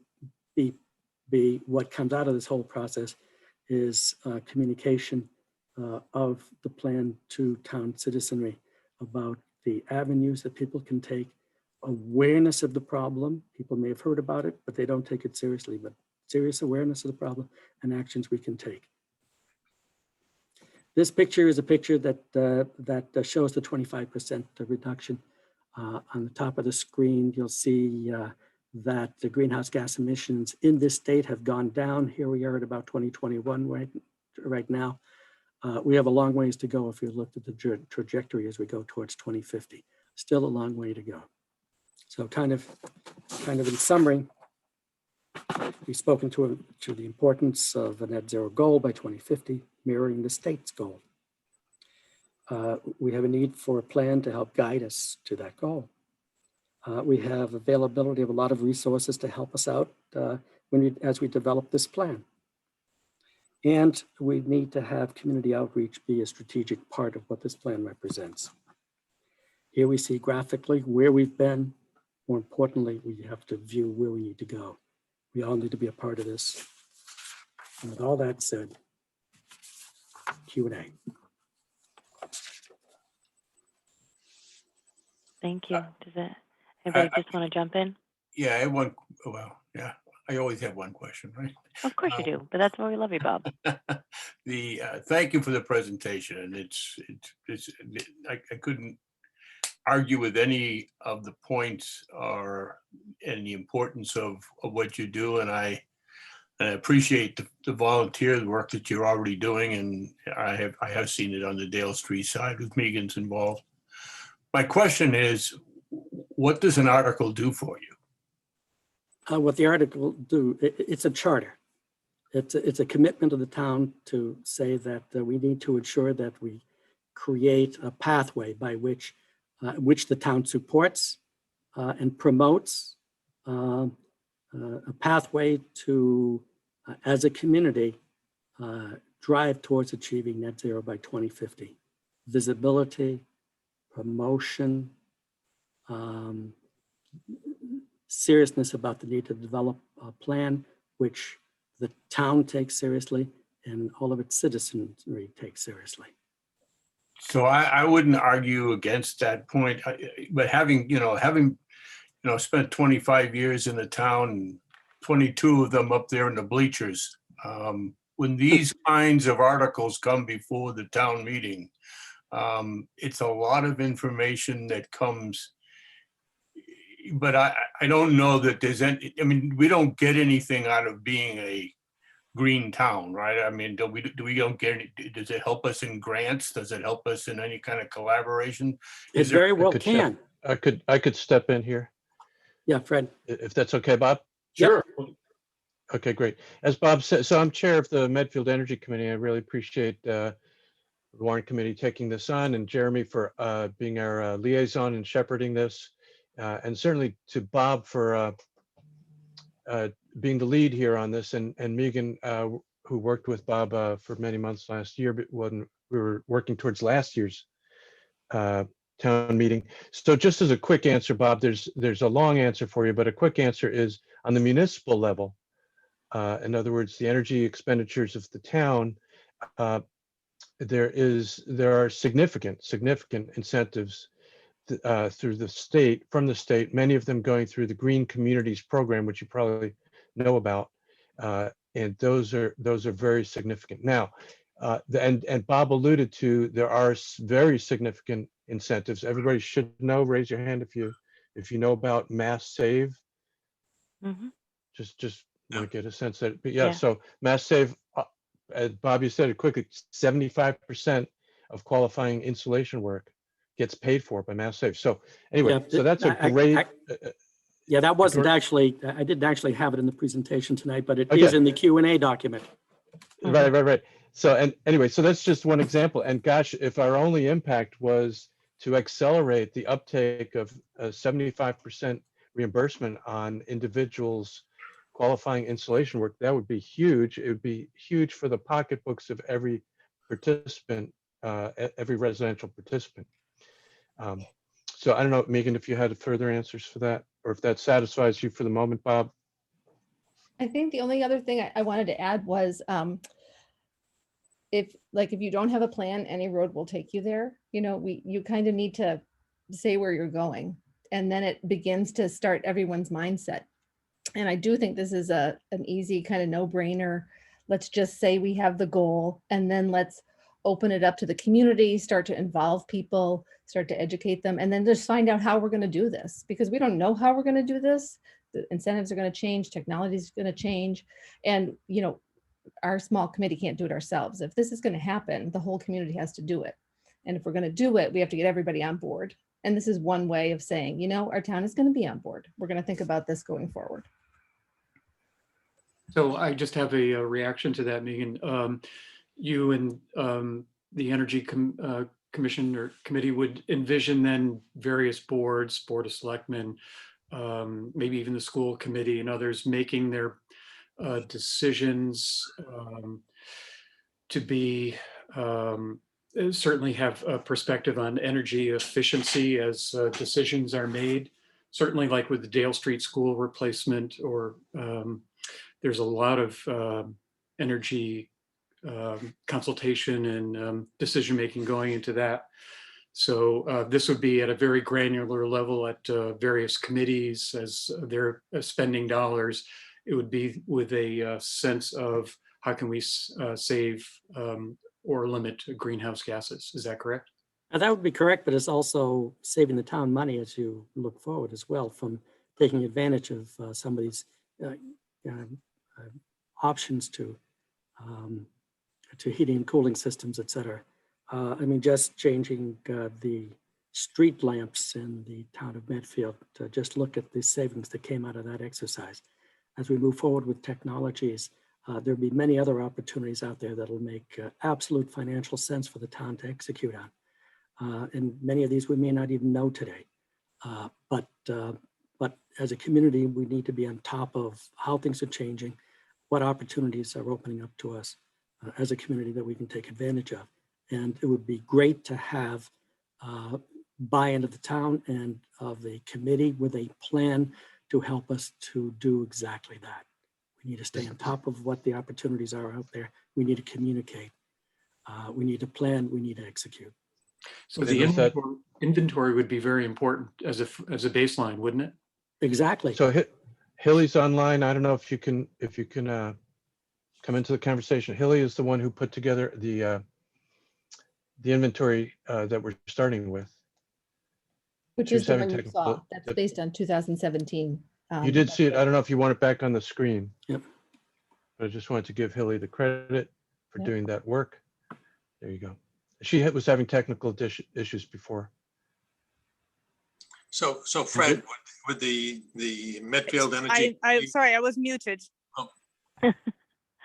be what comes out of this whole process is communication of the plan to town citizenry about the avenues that people can take, awareness of the problem. People may have heard about it, but they don't take it seriously, but serious awareness of the problem and actions we can take. This picture is a picture that shows the 25% reduction. On the top of the screen, you'll see that the greenhouse gas emissions in this state have gone down. Here we are at about 2021 right now. We have a long ways to go if you looked at the trajectory as we go towards 2050. Still a long way to go. So kind of in summary, we've spoken to the importance of a net zero goal by 2050, mirroring the state's goal. We have a need for a plan to help guide us to that goal. We have availability of a lot of resources to help us out as we develop this plan. And we need to have community outreach be a strategic part of what this plan represents. Here we see graphically where we've been. More importantly, we have to view where we need to go. We all need to be a part of this. And with all that said, Q&A. Thank you. Anybody just want to jump in? Yeah, I have one. Well, yeah, I always have one question, right? Of course you do, but that's why we love you, Bob. Thank you for the presentation, and I couldn't argue with any of the points and the importance of what you do, and I appreciate the volunteer work that you're already doing, and I have seen it on the Dale Street side with Megan's involved. My question is, what does an article do for you? What the article do, it's a charter. It's a commitment of the town to say that we need to ensure that we create a pathway by which the town supports and promotes a pathway to, as a community, drive towards achieving net zero by 2050. Visibility, promotion, seriousness about the need to develop a plan which the town takes seriously and all of its citizenry takes seriously. So I wouldn't argue against that point, but having spent 25 years in the town, and 22 of them up there in the bleachers, when these kinds of articles come before the town meeting, it's a lot of information that comes, but I don't know that there's any, we don't get anything out of being a green town, right? We don't get any, does it help us in grants? Does it help us in any kind of collaboration? It very well can. I could step in here. Yeah, Fred. If that's okay, Bob? Sure. Okay, great. As Bob said, so I'm chair of the Medfield Energy Committee. I really appreciate the Warrant Committee taking this on, and Jeremy for being our liaison and shepherding this, and certainly to Bob for being the lead here on this, and Megan, who worked with Bob for many months last year, but when we were working towards last year's town meeting. So just as a quick answer, Bob, there's a long answer for you, but a quick answer is on the municipal level. In other words, the energy expenditures of the town, there are significant incentives through the state, from the state, many of them going through the Green Communities program, which you probably know about, and those are very significant. Now, and Bob alluded to, there are very significant incentives. Everybody should know. Raise your hand if you know about Mass Save. Mm-hmm. Just want to get a sense that, but yeah. So Mass Save Bob, you said it quickly, 75% of qualifying insulation work gets paid for by Mass Save. So anyway, Yeah, so that's a great. Yeah, that wasn't Great. actually, I didn't actually have it in the presentation tonight, but it Okay. is in the Q&A document. Right. So, and anyway, so that's just one example. And gosh, if our only impact was to accelerate the uptake of 75% reimbursement on individuals qualifying insulation work, that would be huge. It would be huge for the pocketbooks of every participant, every residential participant. So I don't know, Megan, if you had further answers for that, or if that satisfies you for the moment, Bob. I think the only other thing I wanted to add was, if you don't have a plan, any road will take you there. You know, you kind of need to say where you're going, and then it begins to start everyone's mindset. And I do think this is an easy kind of no-brainer. Let's just say we have the goal, and then let's open it up to the community, start to involve people, start to educate them, and then just find out how we're going to do this, because we don't know how we're going to do this. The incentives are going to change, technology is going to change, and you know, our small committee can't do it ourselves. If this is going to happen, the whole community has to do it. And if we're going to do it, we have to get everybody on board. And this is one way of saying, you know, our town is going to be on board. We're going to think about this going forward. So I just have a reaction to that, Megan. You and the Energy Commission or committee would envision then various boards, Board of Selectmen, maybe even the school committee and others making their decisions to be certainly have a perspective on energy efficiency as decisions are made. Certainly like with the Dale Street School replacement, or there's a lot of energy consultation and decision-making going into that. So this would be at a very granular level at various committees as they're spending dollars. It would be with a sense of how can we save or limit greenhouse gases. Is that correct? That would be correct, but it's also saving the town money as you look forward as well from taking advantage of some of these options to heating and cooling systems, et cetera. I mean, just changing the street lamps in the town of Medfield, to just look at the savings that came out of that exercise. As we move forward with technologies, there'll be many other opportunities out there that'll make absolute financial sense for the town to execute on. And many of these we may not even know today. But as a community, we need to be on top of how things are changing, what opportunities are opening up to us as a community that we can take advantage of. And it would be great to have buy-in of the town and of the committee with a plan to help us to do exactly that. We need to stay on top of what the opportunities are out there. We need to communicate. We need to plan. We need to execute. So the inventory would be very important as a baseline, wouldn't it? Exactly. So Hilly's online. I don't know if you can come into the conversation. Hilly is the one who put together the inventory that we're starting with. Which is the one you saw. That's based on 2017. You did see it. I don't know if you want it back on the screen. Yep. But I just wanted to give Hilly the credit for doing that work. There you go. She was having technical issues before. So Fred, with the Medfield Energy. I'm sorry, I was muted. Oh.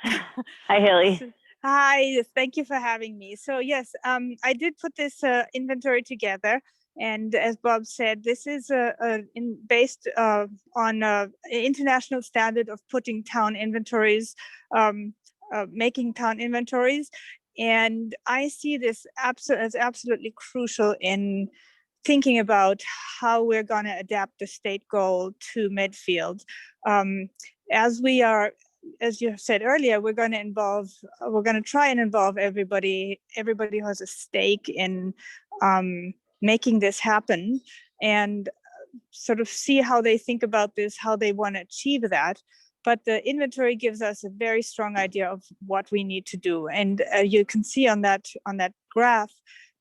Hi, Hilly. Hi, thank you for having me. So yes, I did put this inventory together. And as Bob said, this is based on an international standard of putting town inventories, making town inventories. And I see this as absolutely crucial in thinking about how we're going to adapt the state goal to Medfield. As you have said earlier, we're going to try and involve everybody who has a stake in making this happen, and sort of see how they think about this, how they want to achieve that. But the inventory gives us a very strong idea of what we need to do. And you can see on that graph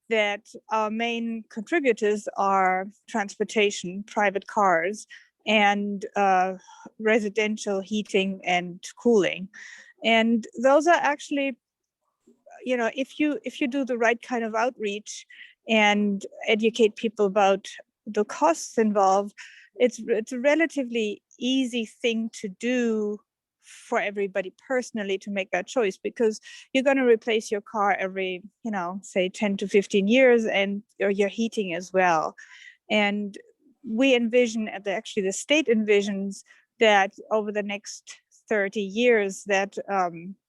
that our main contributors are transportation, private cars, and residential heating and cooling. And those are actually if you do the right kind of outreach and educate people about the costs involved, it's a relatively easy thing to do for everybody personally to make that choice, because you're going to replace your car every, say 10 to 15 years, and or your heating as well. And we envision, actually the state envisions that over the next 30 years that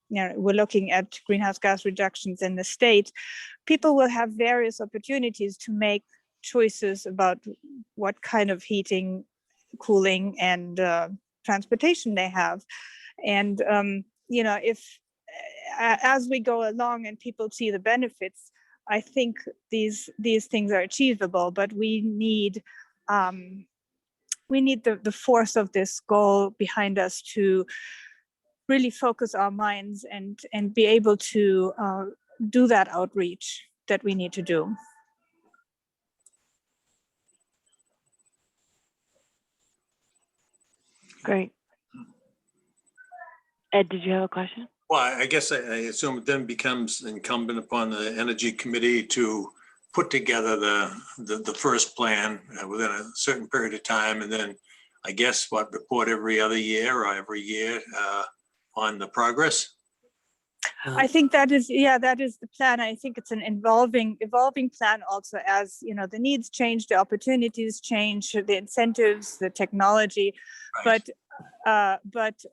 we're looking at greenhouse gas reductions in the state, people will have various opportunities to make choices about what kind of heating, cooling, and transportation they have. And if as we go along and people see the benefits, I think these things are achievable, but we need the force of this goal behind us to really focus our minds and be able to do that outreach that we need to do. Great. Ed, did you have a question? Well, I guess I assume it then becomes incumbent upon the Energy Committee to put together the first plan within a certain period of time, and then I guess report every other year or every year on the progress. I think that is the plan. I think it's an evolving plan also, as the needs change, the opportunities change, the incentives, the technology. Right. But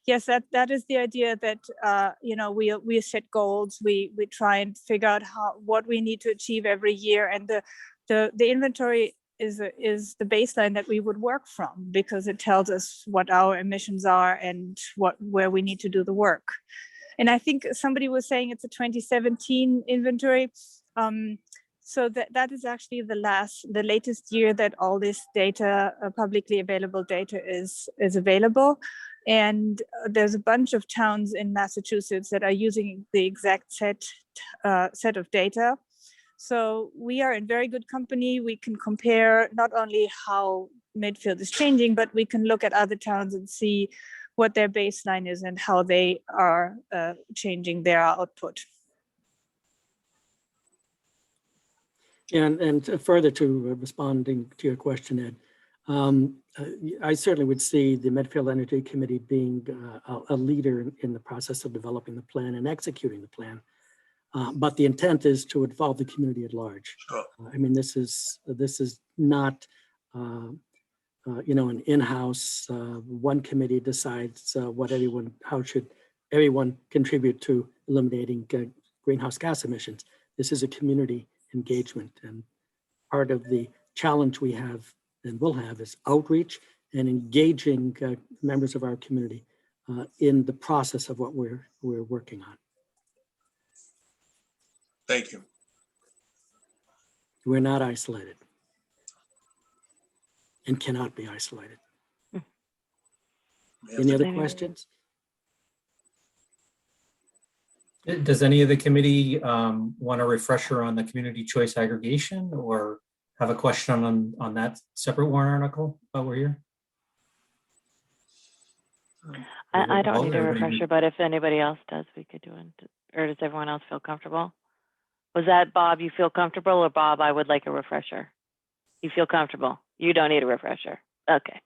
yes, that is the idea, that we set goals, we try and figure out what we need to achieve every year, and the inventory is the baseline that we would work from, because it tells us what our emissions are and where we need to do the work. And I think somebody was saying it's a 2017 inventory. So that is actually the latest year that all this data, publicly available data, is available. And there's a bunch of towns in Massachusetts that are using the exact set of data. So we are in very good company. We can compare not only how Medfield is changing, but we can look at other towns and see what their baseline is and how they are changing their output. And further to responding to your question, Ed, I certainly would see the Medfield Energy Committee being a leader in the process of developing the plan and executing the plan. But the intent is to involve the community at large. Sure. I mean, this is not an in-house, one committee decides how should everyone contribute to eliminating greenhouse gas emissions. This is a community engagement, and part of the challenge we have and will have is outreach and engaging members of our community in the process of what we're working on. Thank you. We're not isolated and cannot be isolated. Any other questions? Does any of the committee want a refresher on the community choice aggregation, or have a question on that separate warrant article while we're here? I don't need a refresher, but if anybody else does, we could do it. Or does everyone else feel comfortable? Was that Bob, you feel comfortable, or Bob, I would like a refresher? You feel comfortable? You don't need a refresher. Okay.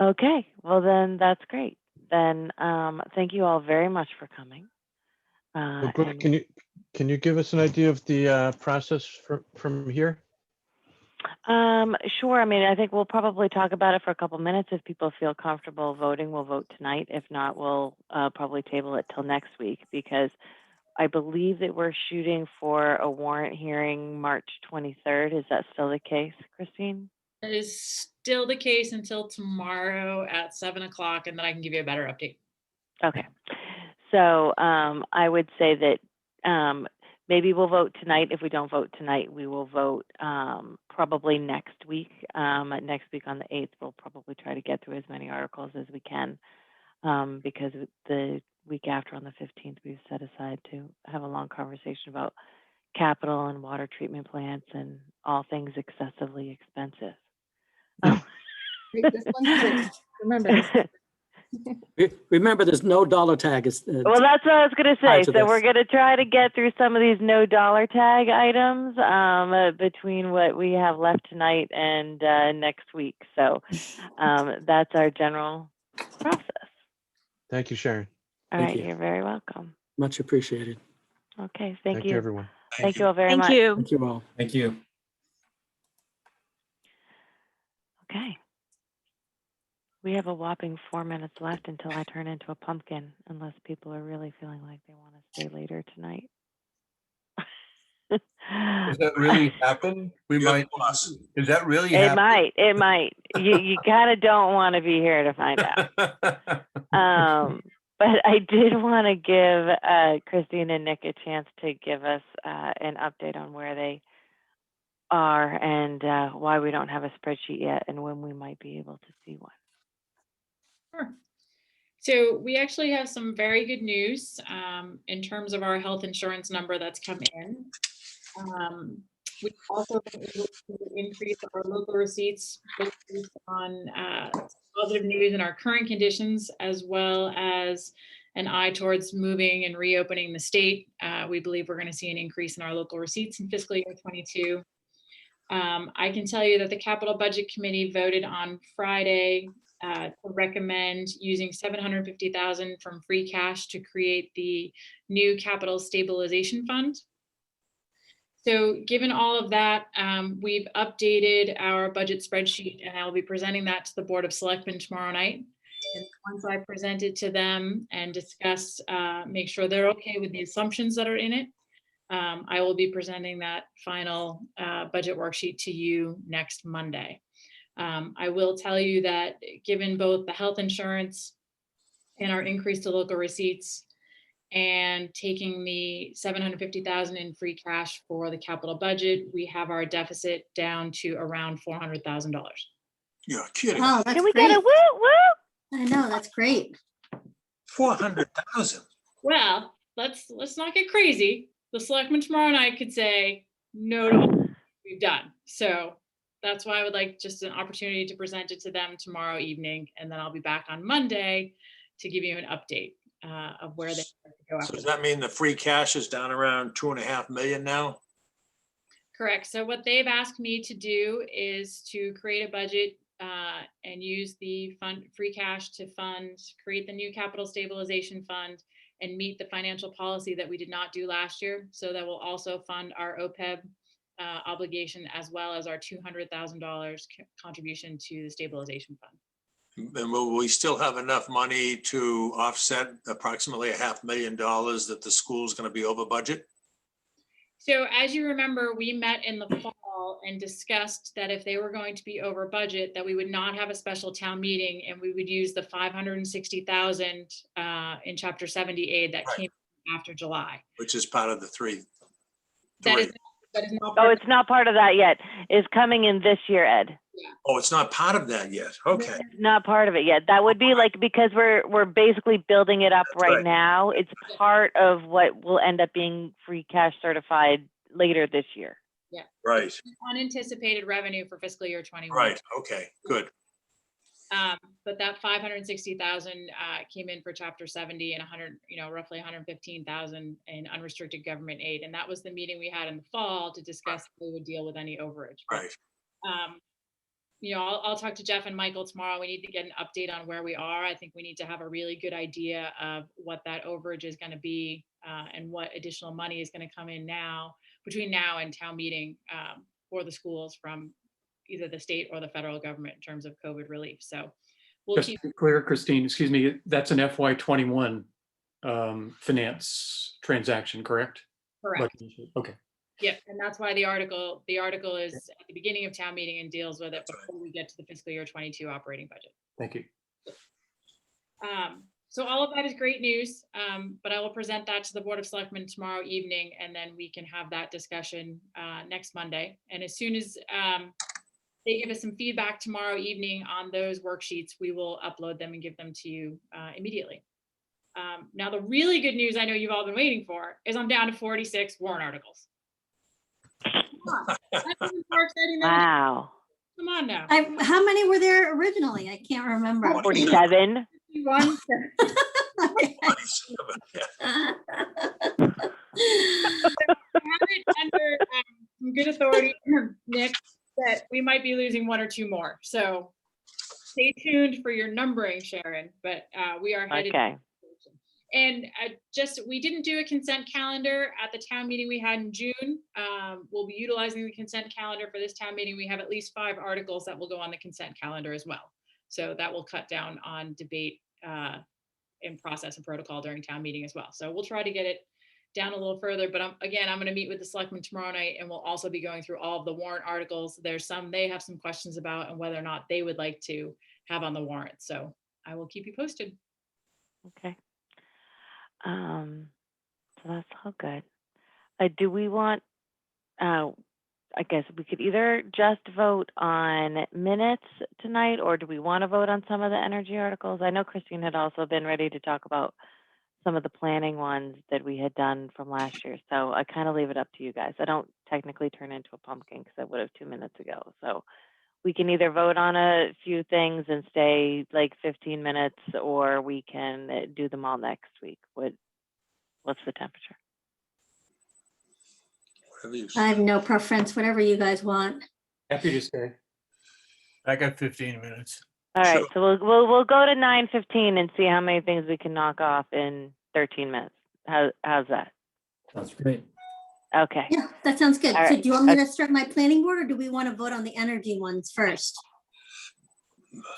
Okay, well then that's great. Then thank you all very much for coming. Well, Brooke, can you give us an idea of the process from here? Sure. I mean, I think we'll probably talk about it for a couple minutes. If people feel comfortable voting, we'll vote tonight. If not, we'll probably table it till next week, because I believe that we're shooting for a warrant hearing March 23rd. Is that still the case, Christine? That is still the case until tomorrow at 7 o'clock, and then I can give you a better update. Okay. So I would say that maybe we'll vote tonight. If we don't vote tonight, we will vote probably next week. Next week on the 8th, we'll probably try to get through as many articles as we can, because the week after on the 15th, we've set aside to have a long conversation about capital and water treatment plants and all things excessively expensive. This one's too. Remember this. Remember, there's no dollar tag. Well, that's what I was going to say. to So we're this. going to try to get through some of these no dollar tag items between what we have left tonight and next week. So that's our general process. Thank you, Sharon. All Thank right, you. you're very welcome. Much appreciated. Okay, thank Thank you, you. everyone. Thank you all very much. Thank you. Thank you all. Thank you. Okay. We have a whopping 4 minutes left until I turn into a pumpkin, unless people are really feeling like they want to stay later tonight. Does that really happen? We You're the might, boss. does that really It happen? might. It might. You kind of don't want to be here to find out. But I did want to give Christine and Nick a chance to give us an update on where they are and why we don't have a spreadsheet yet and when we might be able to see one. Sure. So we actually have some very good news in terms of our health insurance number that's come in. We've also been able to increase our local receipts based on positive news in our current conditions, as well as an eye towards moving and reopening the state. We believe we're going to see an increase in our local receipts in fiscal year 22. I can tell you that the Capital Budget Committee voted on Friday to recommend using $750,000 from free cash to create the new capital stabilization fund. So given all of that, we've updated our budget spreadsheet, and I'll be presenting that to the Board of Selectmen tomorrow night. And once I present it to them and discuss, make sure they're okay with the assumptions that are in it, I will be presenting that final budget worksheet to you next Monday. I will tell you that given both the health insurance and our increase to local receipts and taking the $750,000 in free cash for the capital budget, we have our deficit down to around $400,000. You're kidding. Oh, that's Can we great. get a woo woo? I know, that's great. 400,000. Well, let's not get crazy. The selectmen tomorrow night could say, no to what we've done. So that's why I would like just an opportunity to present it to them tomorrow evening. And then I'll be back on Monday to give you an update of where they go after So does that. that mean the free cash is down around 2.5 million now? Correct. So what they've asked me to do is to create a budget and use the free cash to create the new capital stabilization fund and meet the financial policy that we did not do last year. So that will also fund our OPEB obligation, as well as our $200,000 contribution to the stabilization fund. And will we still have enough money to offset approximately $500,000 that the school's going to be over budget? So as you remember, we met in the fall and discussed that if they were going to be over budget, that we would not have a special town meeting and we would use the $560,000 in Chapter 70 aid that came after July. Which is part of the three. That is not Oh, it's not part of that yet. It's coming in this year, Ed. Oh, it's not part of that yet. Okay. It's not part of it yet. That would be like, because we're basically building it up right now. It's part of what will end up being free cash certified later this year. Yeah. Right. Unanticipated revenue for fiscal year 21. Right. Okay, good. But that 560,000 came in for Chapter 70 and roughly 115,000 in unrestricted government aid. And that was the meeting we had in the fall to discuss how we would deal with any overage. Right. I'll talk to Jeff and Michael tomorrow. We need to get an update on where we are. I think we need to have a really good idea of what that overage is going to be and what additional money is going to come in between now and town meeting for the schools from either the state or the federal government in terms of COVID relief. So we'll Just to be clear, Christine, excuse me, that's an FY21 finance transaction, correct? Correct. Okay. Yep, and that's why the article is at the beginning of town meeting and deals with it before we get to the fiscal year 22 operating budget. Thank you. So all of that is great news, but I will present that to the Board of Selectmen tomorrow evening, and then we can have that discussion next Monday. And as soon as they give us some feedback tomorrow evening on those worksheets, we will upload them and give them to you immediately. Now, the really good news I know you've all been waiting for is I'm down to 46 warrant articles. Wow. Come on now. How many were there originally? I can't remember. 47. One. Have it under some good authority, Nick, that we might be losing one or two more. So stay tuned for your numbering, Sharon, but we are headed. Okay. And we didn't do a consent calendar at the town meeting we had in June. We'll be utilizing the consent calendar for this town meeting. We have at least 5 articles that will go on the consent calendar as well. So that will cut down on debate and process and protocol during town meeting as well. So we'll try to get it down a little further, but I'm going to meet with the selectmen tomorrow night, and we'll also be going through all of the warrant articles. There's some they have some questions about and whether or not they would like to have on the warrant. So I will keep you posted. Okay. So that's all good. Do we want, I guess we could either just vote on minutes tonight, or do we want to vote on some of the energy articles? I know Christine had also been ready to talk about some of the planning ones that we had done from last year. So I kind of leave it up to you guys. I don't technically turn into a pumpkin because I would have 2 minutes ago. So we can either vote on a few things and stay like 15 minutes, or we can do them all next week. What's the temperature? I have no preference, whatever you guys want. Happy to stay. I got 15 minutes. All right, so we'll go to 9:15 and see how many things we can knock off in 13 minutes. How's that? Sounds great. Okay. Yeah, that sounds good. All So right. do you want me to start my planning board, or do we want to vote on the energy ones first?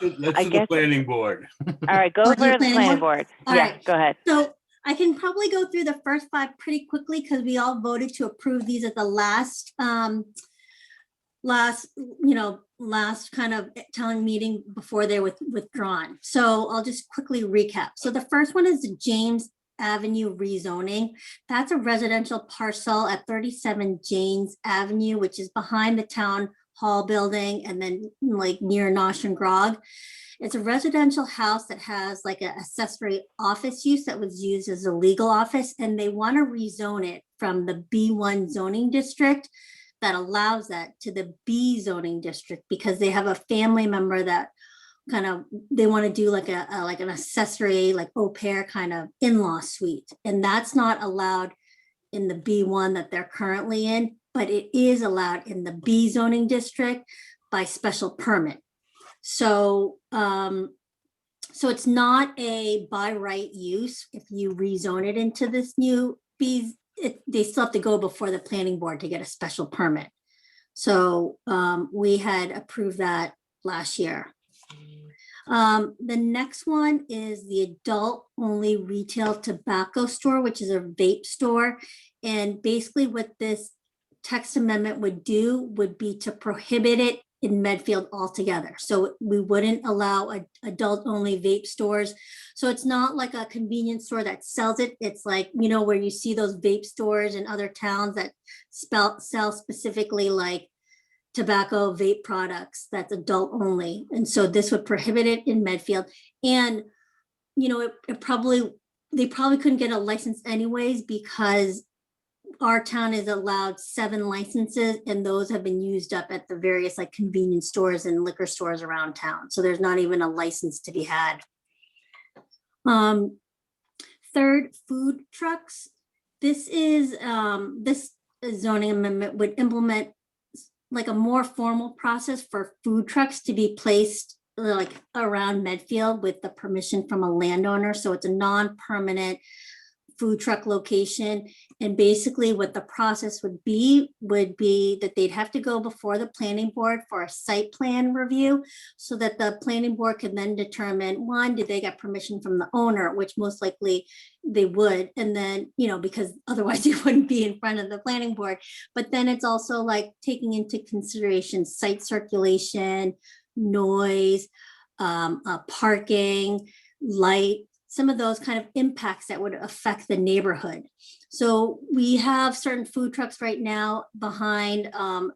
Let's I do the guess- planning board. All right, go Oh, for the planning planning board? board. All Yeah, right. go ahead. So I can probably go through the first 5 pretty quickly because we all voted to approve these at the last kind of town meeting before they were withdrawn. So I'll just quickly recap. So the first one is the James Avenue rezoning. That's a residential parcel at 37 James Avenue, which is behind the town hall building and then like near Nosh and Grog. It's a residential house that has like an accessory office use that was used as a legal office, and they want to rezone it from the B1 zoning district that allows that to the B zoning district because they have a family member that kind of, they want to do like an accessory, like au pair kind of in-law suite. And that's not allowed in the B1 that they're currently in, but it is allowed in the B zoning district by special permit. So, so it's not a by right use. If you rezone it into this new B, they still have to go before the planning board to get a special permit. So we had approved that last year. The next one is the adult only retail tobacco store, which is a vape store. And basically what this text amendment would do would be to prohibit it in Medfield altogether. So we wouldn't allow adult only vape stores. So it's not like a convenience store that sells it. It's like, you know, where you see those vape stores in other towns that sell specifically like tobacco vape products, that's adult only. And so this would prohibit it in Medfield. And, you know, they probably couldn't get a license anyways because our town is allowed 7 licenses and those have been used up at the various like convenience stores and liquor stores around town. So there's not even a license to be had. Third, food trucks. This is, this zoning amendment would implement like a more formal process for food trucks to be placed like around Medfield with the permission from a landowner. So it's a non-permanent food truck location. And basically what the process would be that they'd have to go before the planning board for a site plan review so that the planning board can then determine, one, did they get permission from the owner, which most likely they would. And then, you know, because otherwise it wouldn't be in front of the planning board. But then it's also like taking into consideration site circulation, noise, parking, light, some of those kind of impacts that would affect the neighborhood. So we have certain food trucks right now behind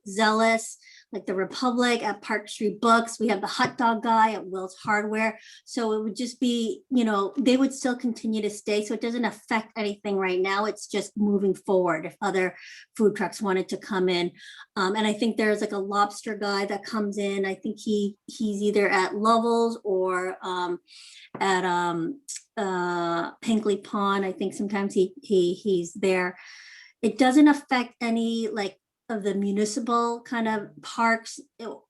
Zealous, like the Republic at Park Street Books. We have the hot dog guy at Will's Hardware. So it would just be, you know, they would still continue to stay. So it doesn't affect anything right now. It's just moving forward if other food trucks wanted to come in. And I think there's like a lobster guy that comes in. I think he's either at Lovell's or at Pinkley Pond. I think sometimes he's there. It doesn't affect any like of the municipal kind of parks,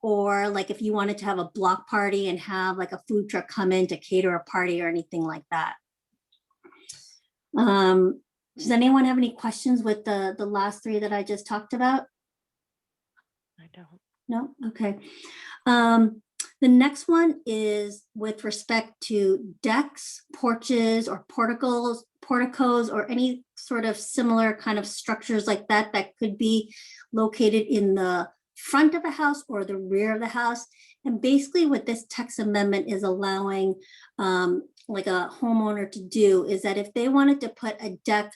or like if you wanted to have a block party and have like a food truck come in to cater a party or anything like that. Does anyone have any questions with the last three that I just talked about? I don't. No? Okay. The next one is with respect to decks, porches, or porticos, or any sort of similar kind of structures like that that could be located in the front of the house or the rear of the house. And basically what this text amendment is allowing like a homeowner to do is that if they wanted to put a deck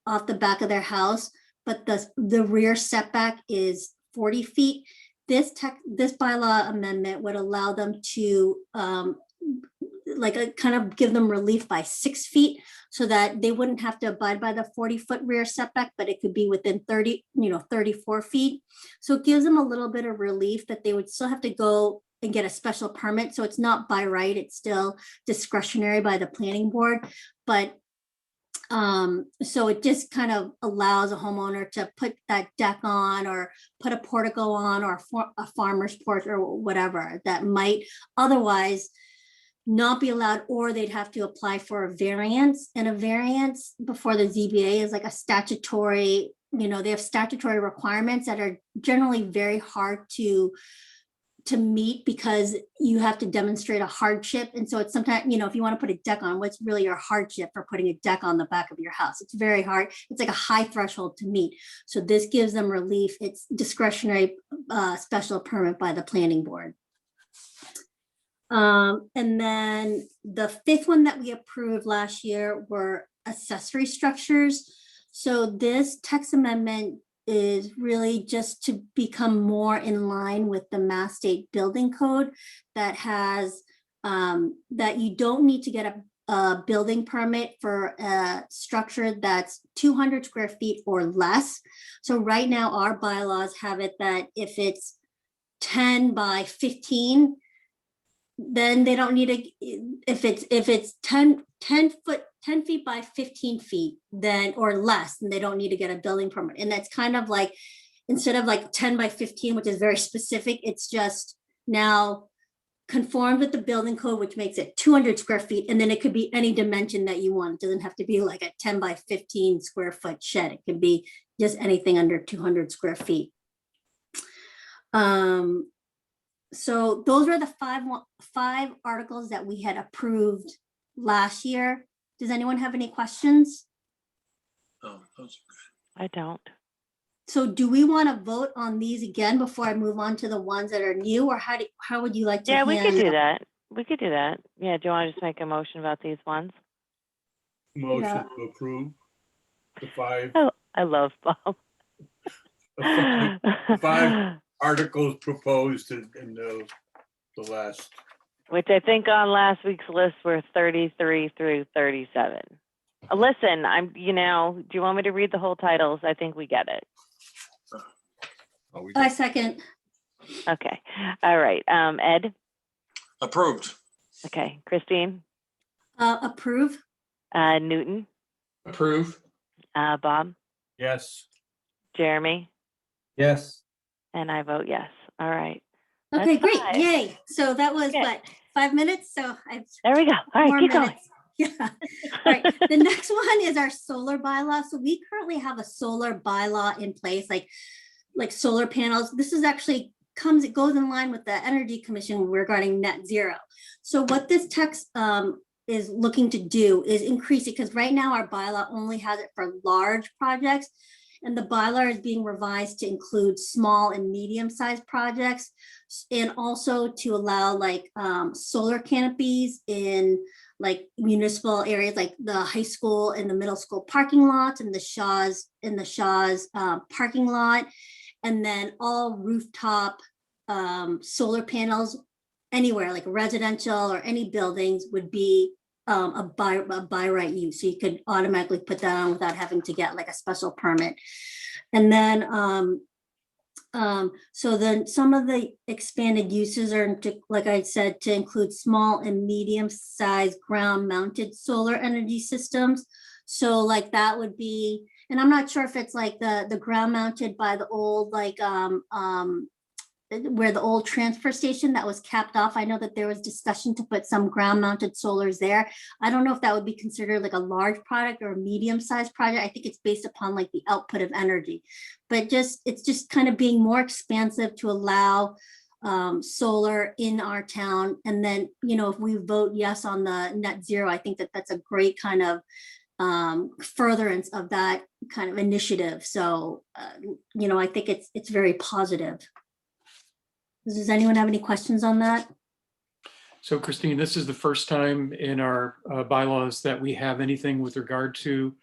off the back of their house, but the rear setback is 40 feet, this bylaw amendment would allow them to kind of give them relief by 6 feet so that they wouldn't have to abide by the 40-foot rear setback, but it could be within 34 feet. So it gives them a little bit of relief that they would still have to go and get a special permit. So it's not by right, it's still discretionary by the planning board. But so it just kind of allows a homeowner to put that deck on or put a portico on or a farmer's porch or whatever that might otherwise not be allowed, or they'd have to apply for a variance. And a variance before the ZBA is like a statutory, they have statutory requirements that are generally very hard to meet because you have to demonstrate a hardship. And so it's sometimes, if you want to put a deck on, what's really your hardship for putting a deck on the back of your house? It's very hard. It's like a high threshold to meet. So this gives them relief. It's discretionary special permit by the planning board. And then the fifth one that we approved last year were accessory structures. So this text amendment is really just to become more in line with the Mass State Building Code that has that you don't need to get a building permit for a structure that's 200 square feet or less. So right now our bylaws have it that if it's 10 by 15, then they don't need if it's 10 feet by 15 feet then or less, then they don't need to get a building permit. And that's kind of like, instead of like 10 by 15, which is very specific, it's just now conformed with the building code, which makes it 200 square feet. And then it could be any dimension that you want. It doesn't have to be like a 10 by 15 square foot shed. It could be just anything under 200 square feet. So those were the five articles that we had approved last year. Does anyone have any questions? Oh, those I don't. So do we want to vote on these again before I move on to the ones that are new, or how would you like to? Yeah, we could do handle- that. We could do that. Yeah, do you want to just make a motion about these ones? Motion Yeah. to approve the five, Oh, I love Bob. the five articles proposed in the last. Which I think on last week's list were 33 through 37. Listen, do you want me to read the whole titles? I think we get it. Oh, we I did. second. Okay. All right. Ed? approved. Okay. Christine? Approve. Newton? Approve. Bob? Yes. Jeremy? Yes. And I vote yes. All right. Okay, That's great. five. Yay. So that was Okay. what, 5 minutes? So I've There we go. All more right, keep going. minutes. Yeah. All right. The next one is our solar bylaw. So we currently have a solar bylaw in place, like solar panels. This is actually it goes in line with the Energy Commission regarding net zero. So what this text is looking to do is increase it, because right now our bylaw only has it for large projects. And the bylaw is being revised to include small and medium-sized projects, and also to allow like solar canopies in like municipal areas, like the high school and the middle school parking lots, and the Shaw's parking lot, and then all rooftop solar panels anywhere, like residential or any buildings, would be a by right use. So you could automatically put that on without having to get like a special permit. And then so then some of the expanded uses are, like I said, to include small and medium-sized ground-mounted solar energy systems. So like that would be, and I'm not sure if it's like the ground-mounted by the old, like where the old transfer station that was capped off. I know that there was discussion to put some ground-mounted solars there. I don't know if that would be considered like a large product or a medium-sized project. I think it's based upon like the output of energy, but it's just kind of being more expansive to allow solar in our town. And then, you know, if we vote yes on the net zero, I think that that's a great kind of furtherance of that kind of initiative. So, you know, I think it's very positive. Does anyone have any questions on that? So Christine, this is the first time in our bylaws that we have anything with regard to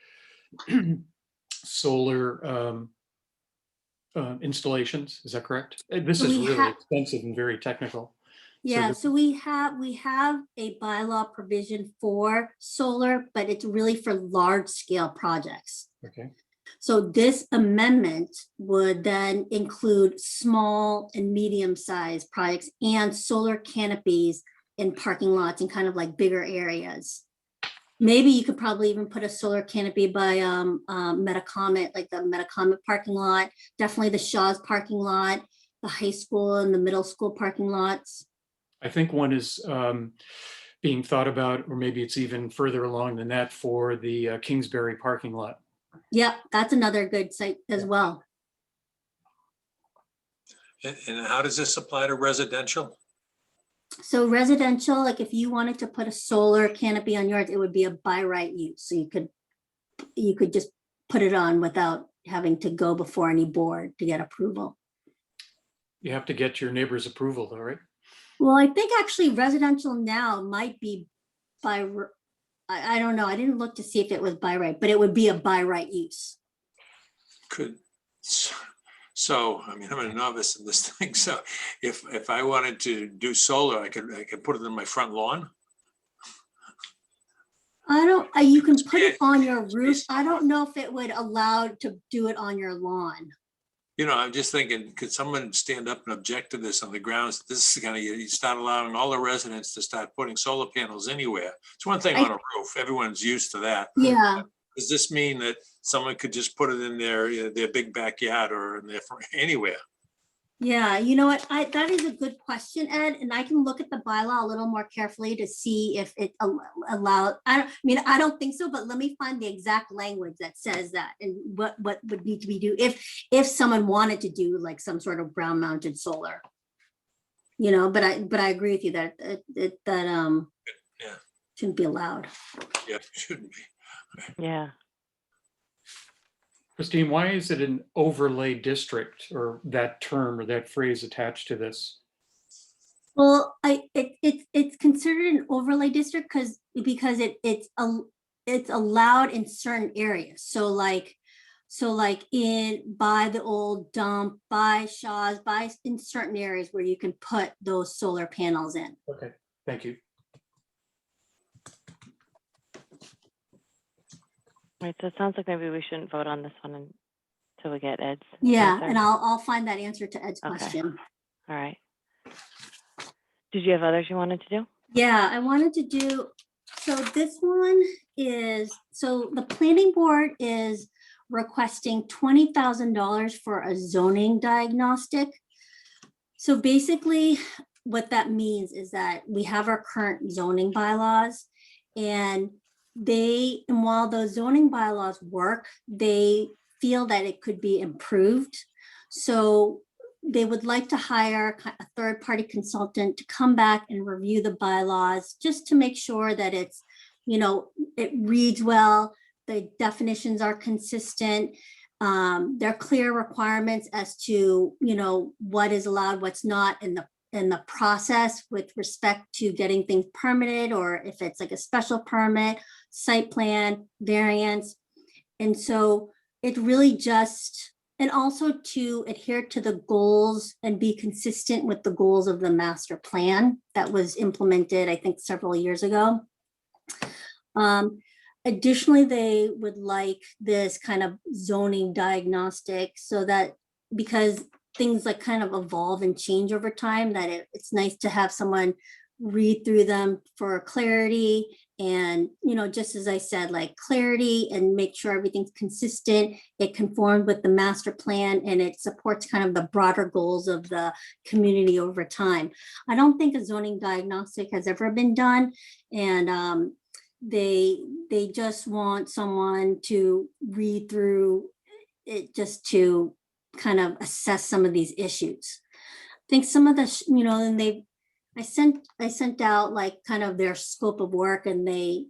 solar installations. Is that correct? This is really expensive and very technical. Yeah, so we have a bylaw provision for solar, but it's really for large scale projects. Okay. So this amendment would then include small and medium-sized projects and solar canopies in parking lots and kind of like bigger areas. Maybe you could probably even put a solar canopy by Metacomet, like the Metacomet parking lot, definitely the Shaw's parking lot, the high school and the middle school parking lots. I think one is being thought about, or maybe it's even further along than that, for the Kingsbury parking lot. Yep, that's another good site as well. And how does this apply to residential? So residential, like if you wanted to put a solar canopy on yours, it would be a by right use. So you could just put it on without having to go before any board to get approval. You have to get your neighbor's approval though, right? Well, I think actually residential now might be by, I don't know. I didn't look to see if it was by right, but it would be a by right use. So, I mean, I'm a novice in this thing. So if I wanted to do solar, I could put it in my front lawn. You can put it on your roof. I don't know if it would allow to do it on your lawn. You know, I'm just thinking, could someone stand up and object to this on the grounds? This is gonna, you start allowing all the residents to start putting solar panels anywhere. It's one thing on a roof, everyone's used to that. Yeah. Does this mean that someone could just put it in their big backyard or in their, anywhere? Yeah, you know what, that is a good question, Ed, and I can look at the bylaw a little more carefully to see if it allowed. I don't think so, but let me find the exact language that says that and what would need to be do if someone wanted to do like some sort of ground mounted solar. You know, but I agree with you that that shouldn't be allowed. Yeah, it shouldn't be. Yeah. Christine, why is it an overlay district, or that term or that phrase attached to this? Well, it's considered an overlay district because it's allowed in certain areas. So like by the old dump, by Shaw's, in certain areas where you can put those solar panels in. Okay, thank you. Right, so it sounds like maybe we shouldn't vote on this one until we get Ed's. Yeah, answer. and I'll find that answer to Ed's Okay. question. All right. Did you have others you wanted to do? Yeah, I wanted to do, so this one is, so the planning board is requesting $20,000 for a zoning diagnostic. So basically what that means is that we have our current zoning bylaws, and while those zoning bylaws work, they feel that it could be improved. So they would like to hire a third-party consultant to come back and review the bylaws just to make sure that it's, you know, it reads well, the definitions are consistent, There are clear requirements as to, you know, what is allowed, what's not in the process with respect to getting things permitted, or if it's like a special permit, site plan, variance. And so it really just, and also to adhere to the goals and be consistent with the goals of the master plan that was implemented, I think, several years ago. Additionally, they would like this kind of zoning diagnostic so that, because things like kind of evolve and change over time, that it's nice to have someone read through them for clarity. And, you know, just as I said, like clarity, and make sure everything's consistent, it conformed with the master plan, and it supports kind of the broader goals of the community over time. I don't think a zoning diagnostic has ever been done. And they just want someone to read through it just to kind of assess some of these issues. I think some of the, you know, and I sent out like kind of their scope of work, and they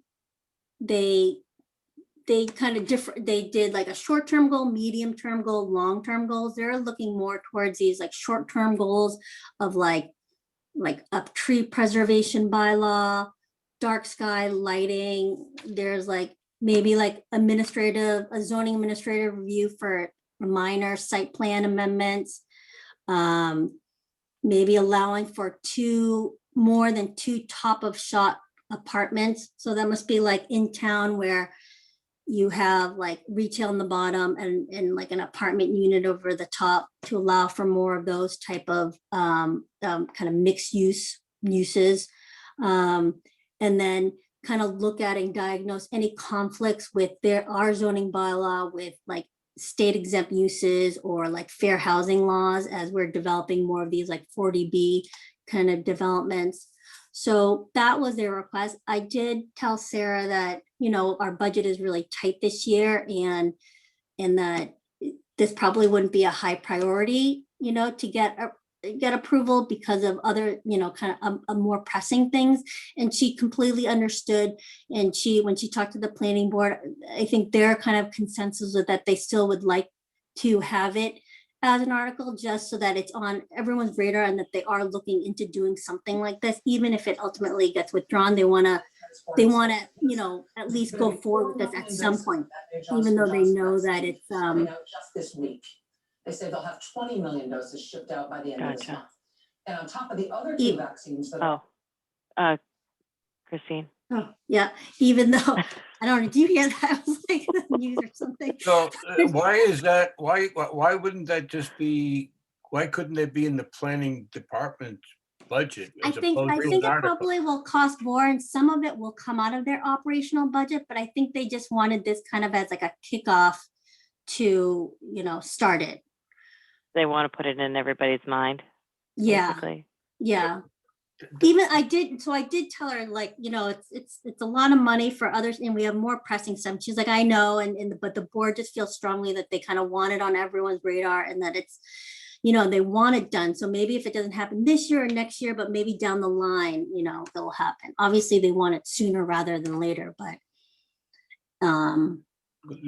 kind of different, they did like a short-term goal, medium-term goal, long-term goals. They're looking more towards these like short-term goals of like a tree preservation bylaw, dark sky lighting. There's like maybe like a zoning administrative review for minor site plan amendments. Maybe allowing for more than two top of shot apartments. So that must be like in town where you have like retail in the bottom and like an apartment unit over the top, to allow for more of those type of kind of mixed uses. And then kind of look at and diagnose any conflicts with our zoning bylaw with like state exempt uses or like fair housing laws, as we're developing more of these like 40B kind of developments. So that was their request. I did tell Sarah that, you know, our budget is really tight this year, and that this probably wouldn't be a high priority, you know, to get approval because of other, you know, kind of more pressing things. And she completely understood. And when she talked to the planning board, I think their kind of consensus was that they still would like to have it as an article, just so that it's on everyone's radar, and that they are looking into doing something like this. Even if it ultimately gets withdrawn, they want to, you know, at least go forward with this at some point, even though they know that it's just this week. They say they'll have 20 million doses shipped out by the end of this month. And on top of the other two vaccines that Christine. Oh, yeah, even though, I don't know, do you hear that? I was like news or something. So why is that? Why wouldn't that just be, why couldn't that be in the planning department budget? I think it probably will cost more, and some of it will come out of their operational budget, but I think they just wanted this kind of as like a kickoff to, you know, start it. They want to put it in everybody's mind. Yeah. Basically. Yeah. Even I did tell her, like, you know, it's a lot of money for others, and we have more pressing stuff. She's like, I know, but the board just feels strongly that they kind of want it on everyone's radar, and that it's, you know, they want it done. So maybe if it doesn't happen this year or next year, but maybe down the line, you know, it'll happen. Obviously they want it sooner rather than later, but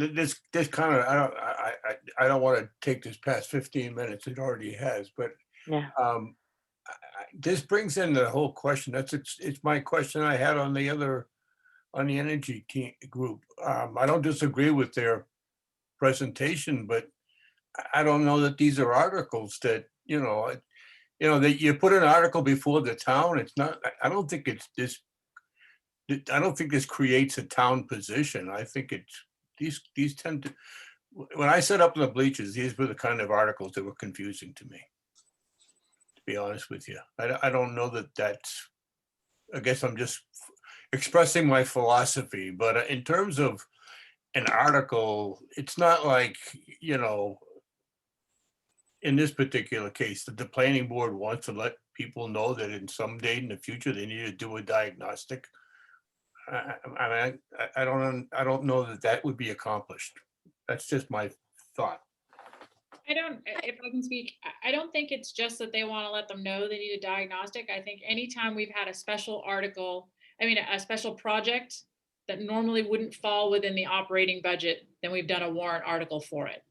this kind of, I don't want to take this past 15 minutes. It already has, but yeah. This brings in the whole question. It's my question I had on the energy team group. I don't disagree with their presentation, but I don't know that these are articles that, you know, that you put an article before the town. It's not, I don't think it's this. I don't think this creates a town position. I think it's these tend to, when I set up the bleachers, these were the kind of articles that were confusing to me, to be honest with you. I don't know that that's, I guess I'm just expressing my philosophy, but in terms of an article, it's not like, you know, in this particular case, that the planning board wants to let people know that in some day in the future, they need to do a diagnostic. I don't know that that would be accomplished. That's just my thought. If I can speak, I don't think it's just that they want to let them know they need a diagnostic. I think anytime we've had a special article, a special project that normally wouldn't fall within the operating budget, then we've done a warrant article for it.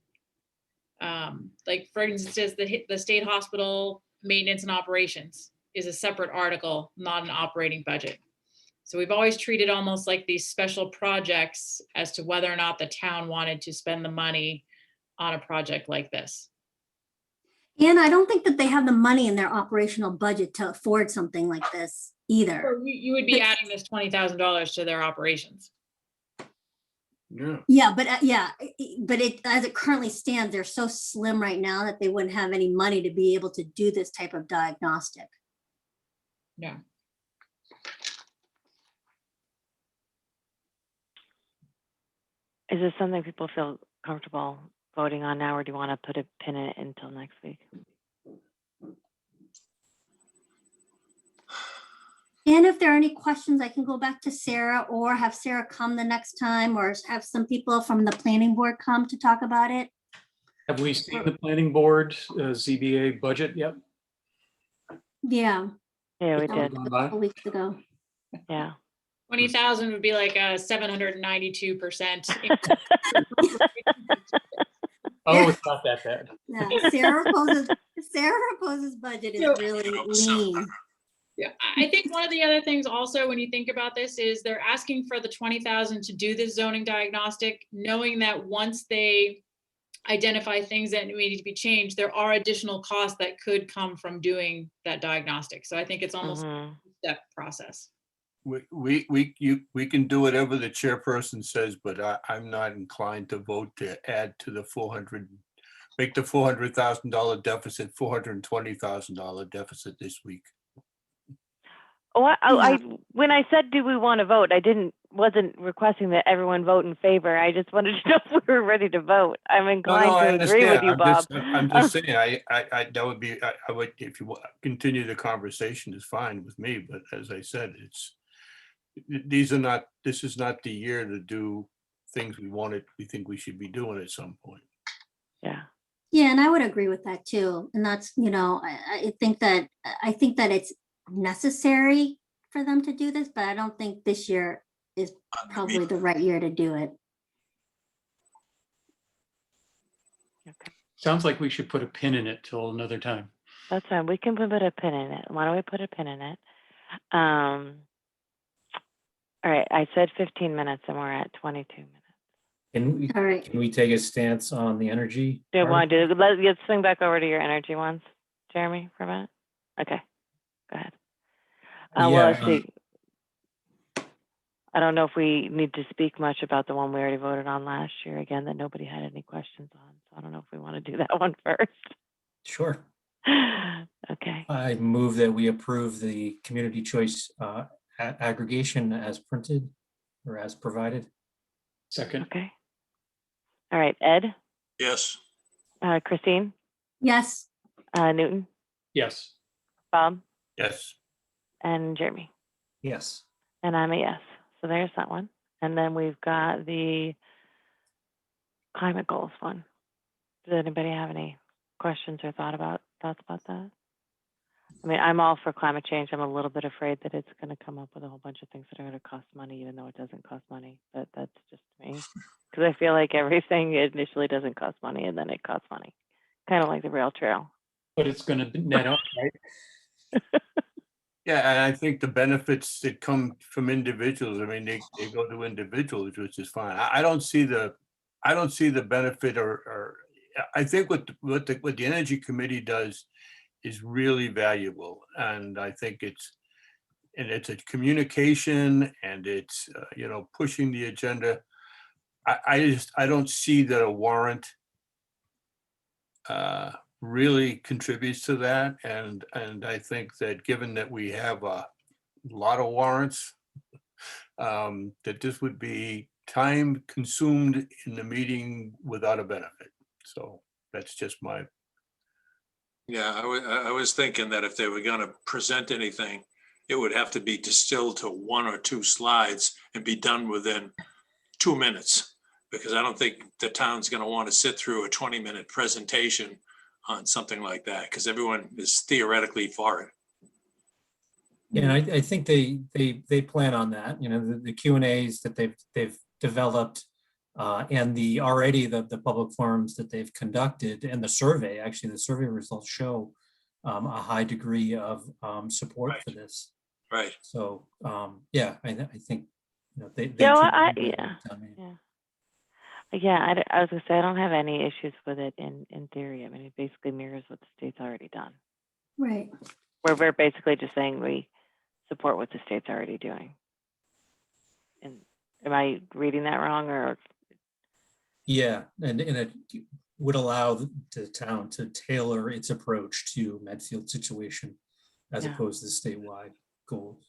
Like for instance, the state hospital maintenance and operations is a separate article, not an operating budget. So we've always treated almost like these special projects as to whether or not the town wanted to spend the money on a project like this. And I don't think that they have the money in their operational budget to afford something like this either. Or you would be adding this $20,000 to their operations. Yeah. Yeah, but it as it currently stands, they're so slim right now that they wouldn't have any money to be able to do this type of diagnostic. Yeah. Is this something people feel comfortable voting on now, or do you want to put a pin in it until next week? And if there are any questions, I can go back to Sarah or have Sarah come the next time, or have some people from the planning board come to talk about it. Have we seen the planning board ZBA budget yet? Yeah. Yeah, we That did. was a couple weeks ago. Yeah. 20,000 would be like a 792%. Oh, it's not that bad. Yeah, Sarah proposes budget is really lean. Yeah, I think one of the other things also, when you think about this, is they're asking for the 20,000 to do this zoning diagnostic, knowing that once they identify things that need to be changed, there are additional costs that could come from doing that diagnostic. So I think it's almost a step process. We can do whatever the chairperson says, but I'm not inclined to vote to add to the make the $400,000 deficit, $420,000 deficit this week. Oh, when I said, do we want to vote? I wasn't requesting that everyone vote in favor. I just wanted to know if we were ready to vote. I'm inclined to agree with you, Bob. I'm just saying, that would be, I would, if you continue the conversation is fine with me, but as I said, this is not the year to do things we think we should be doing at some point. Yeah. Yeah, and I would agree with that too. And that's, I think that it's necessary for them to do this, but I don't think this year is probably the right year to do it. Okay. Sounds like we should put a pin in it till another time. That's fine. We can put a pin in it. Why don't we put a pin in it? All right. I said 15 minutes and we're at 22 minutes. All right. Can we take a stance on the energy? Do you part? want to do, let's swing back over to your energy ones, Jeremy, for a minute. Okay, go ahead. Well, let's see. I don't know if we need to speak much about the one we already voted on last year, again, that nobody had any questions on. So I don't know if we want to do that one first. Sure. Okay. I move that we approve the community choice aggregation as printed or as provided. Second. Okay. All right, Ed? Yes. Christine? Yes. Newton? Yes. Bob? Yes. And Jeremy? Yes. And I'm a yes. So there's that one. And then we've got the climate goals one. Does anybody have any questions or thoughts about that? I mean, I'm all for climate change. I'm a little bit afraid that it's going to come up with a whole bunch of things that are going to cost money, even though it doesn't cost money. But that's just me. Because I feel like everything initially doesn't cost money and then it costs money. Kind of like the rail trail. But it's going to net up, right? Yeah, and I think the benefits that come from individuals, I mean, they go to individuals, which is fine. I don't see the benefit or I think what the Energy Committee does is really valuable. And I think it's a communication and it's, pushing the agenda. I don't see that a warrant really contributes to that. And I think that given that we have a lot of warrants, that this would be time consumed in the meeting without a benefit. So that's just my. Yeah, I was thinking that if they were going to present anything, it would have to be distilled to 1 or 2 slides and be done within 2 minutes, because I don't think the town's going to want to sit through a 20-minute presentation on something like that, because everyone is theoretically for it. Yeah, and I think they plan on that. The Q&As that they've developed And the public forums that they've conducted and the survey, actually the survey results show a high degree of support for this. Right. So, yeah, I think, they. Yeah, should I be able to, was gonna say, I don't have any issues with it in theory. I mean, it basically mirrors what the state's already done. Right. Where we're basically just saying we support what the state's already doing. And am I reading that wrong, or? Yeah, and it would allow the town to tailor its approach to Medfield situation as opposed to statewide goals.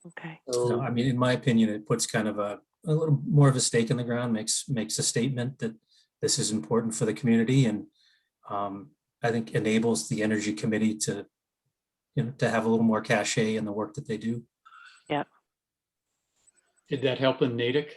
Okay. So, I mean, in my opinion, it puts kind of a little more of a stake in the ground, makes a statement that this is important for the community, and I think enables the Energy Committee to, to have a little more cachet in the work that they do. Yeah. Did that help in Natick?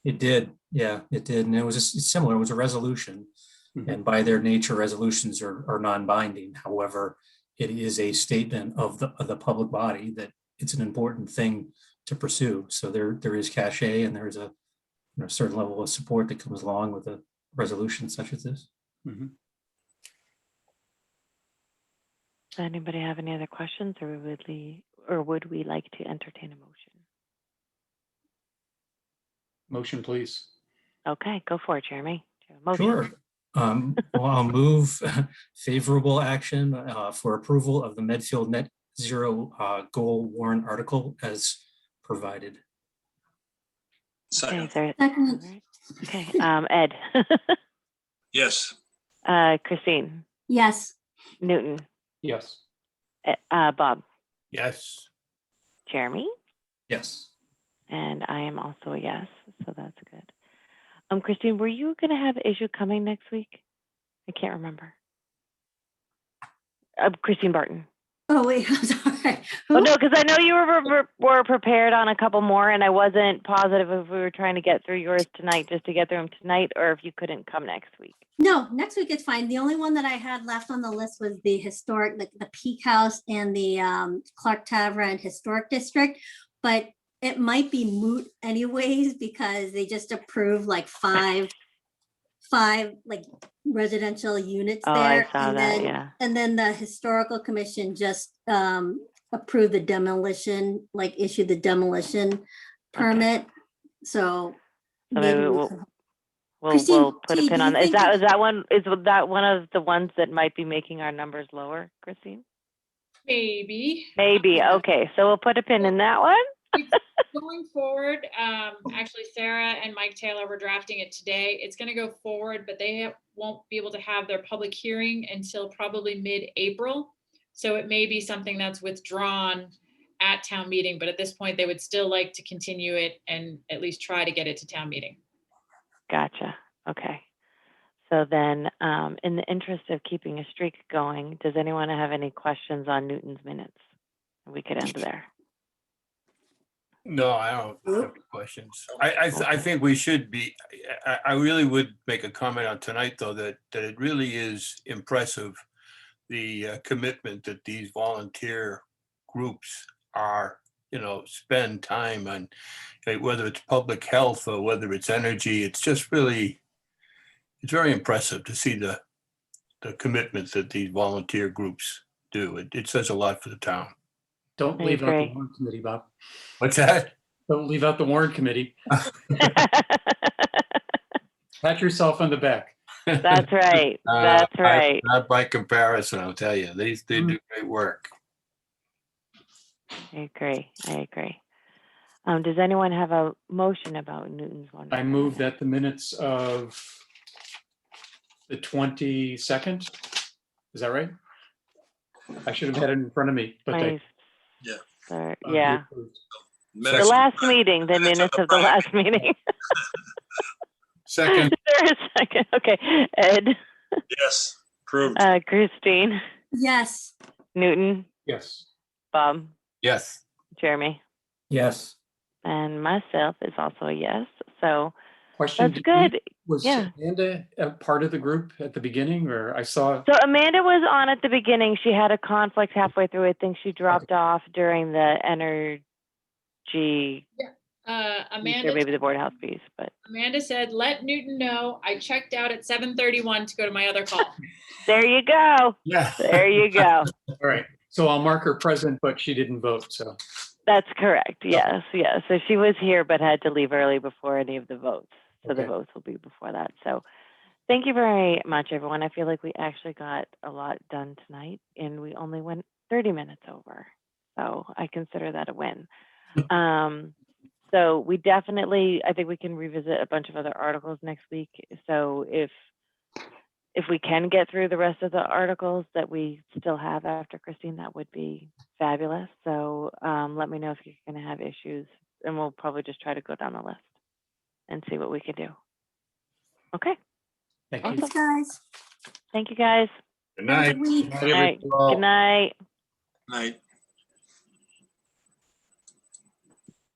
It did, yeah, it did, and it was similar. It was a resolution, and by their nature, resolutions are non-binding. However, it is a statement of the public body that it's an important thing to pursue. So there is cachet, and there's a certain level of support that comes along with a resolution such as this. Does anybody have any other questions, or would we like to entertain a motion? Motion, please. Okay, go for it, Jeremy. Do you have a motion? Sure. Well, I'll move favorable action for approval of the Medfield Net Zero Goal Warrant article as provided. Okay, is there- Second. all right. Okay, Ed. Yes. Christine. Yes. Newton. Yes. Bob. Yes. Jeremy. Yes. And I am also a yes, so that's good. Christine, were you going to have issue coming next week? I can't remember. Christine Barton. Oh, wait, I'm sorry. Oh, no, because I know you were prepared on a couple more, and I wasn't positive if we were trying to get through yours tonight, just to get through them tonight, or if you couldn't come next week. No, next week is fine. The only one that I had left on the list was the historic, the Peak House and the Clark Tavern Historic District, but it might be moot anyways because they just approved like five like residential units Oh, there. I saw and that, then, yeah. And then the Historical Commission just approved the demolition, like issued the demolition permit. So maybe maybe we'll Christine, put T, a pin do on you that. Is think that one of the ones that might be making our numbers lower, Christine? Maybe. Maybe. Okay, so we'll put a pin in that one. Going forward, actually Sarah and Mike Taylor were drafting it today. It's going to go forward, but they won't be able to have their public hearing until probably mid-April. So it may be something that's withdrawn at town meeting, but at this point they would still like to continue it and at least try to get it to town meeting. Gotcha. Okay. So then, in the interest of keeping a streak going, does anyone have any questions on Newton's minutes? We could end there. No, I don't have any questions. I think we should be, I really would make a comment on tonight, though, that it really is impressive, the commitment that these volunteer groups are, spend time on, whether it's public health or whether it's energy. It's just really, it's very impressive to see the commitment that these volunteer groups do. It says a lot for the town. Don't leave out the warrant committee, Bob. What's that? Don't leave out the warrant committee. Pat yourself on the back. That's right. That's right. Not by comparison, I'll tell you. They do great work. I agree. Does anyone have a motion about Newton's one? I move that the minutes of the 22nd, is that right? I should have had it in front of me, but they. Yeah. The last meeting, the minutes of the last meeting. Second. There's a second. Okay. Ed. Yes. Approved. Christine. Yes. Newton. Yes. Bob. Yes. Jeremy. Yes. And myself is also a yes. So Question. that's good. Was Amanda a part of the group at the beginning, or I saw? So Amanda was on at the beginning. She had a conflict halfway through. I think she dropped off during the energy I'm sure Amanda, maybe the board house piece, but Amanda said, let Newton know I checked out at 7:31 to go to my other call. there you go. Yeah. There you go. All right. So I'll mark her present, but she didn't vote. So That's correct. Yes, yes. So she was here, but had to leave early before any of the votes. So the Okay. votes will be before that. So thank you very much, everyone. I feel like we actually got a lot done tonight and we only went 30 minutes over. So I consider that a win. So we definitely, I think we can revisit a bunch of other articles next week. So if we can get through the rest of the articles that we still have after Christine, that would be fabulous. So let me know if you're going to have issues, and we'll probably just try to go down the list and see what we can do. Okay. thank you. Thanks, guys. Thank you, guys. Good Have a night. good week. All right. Good night. Night.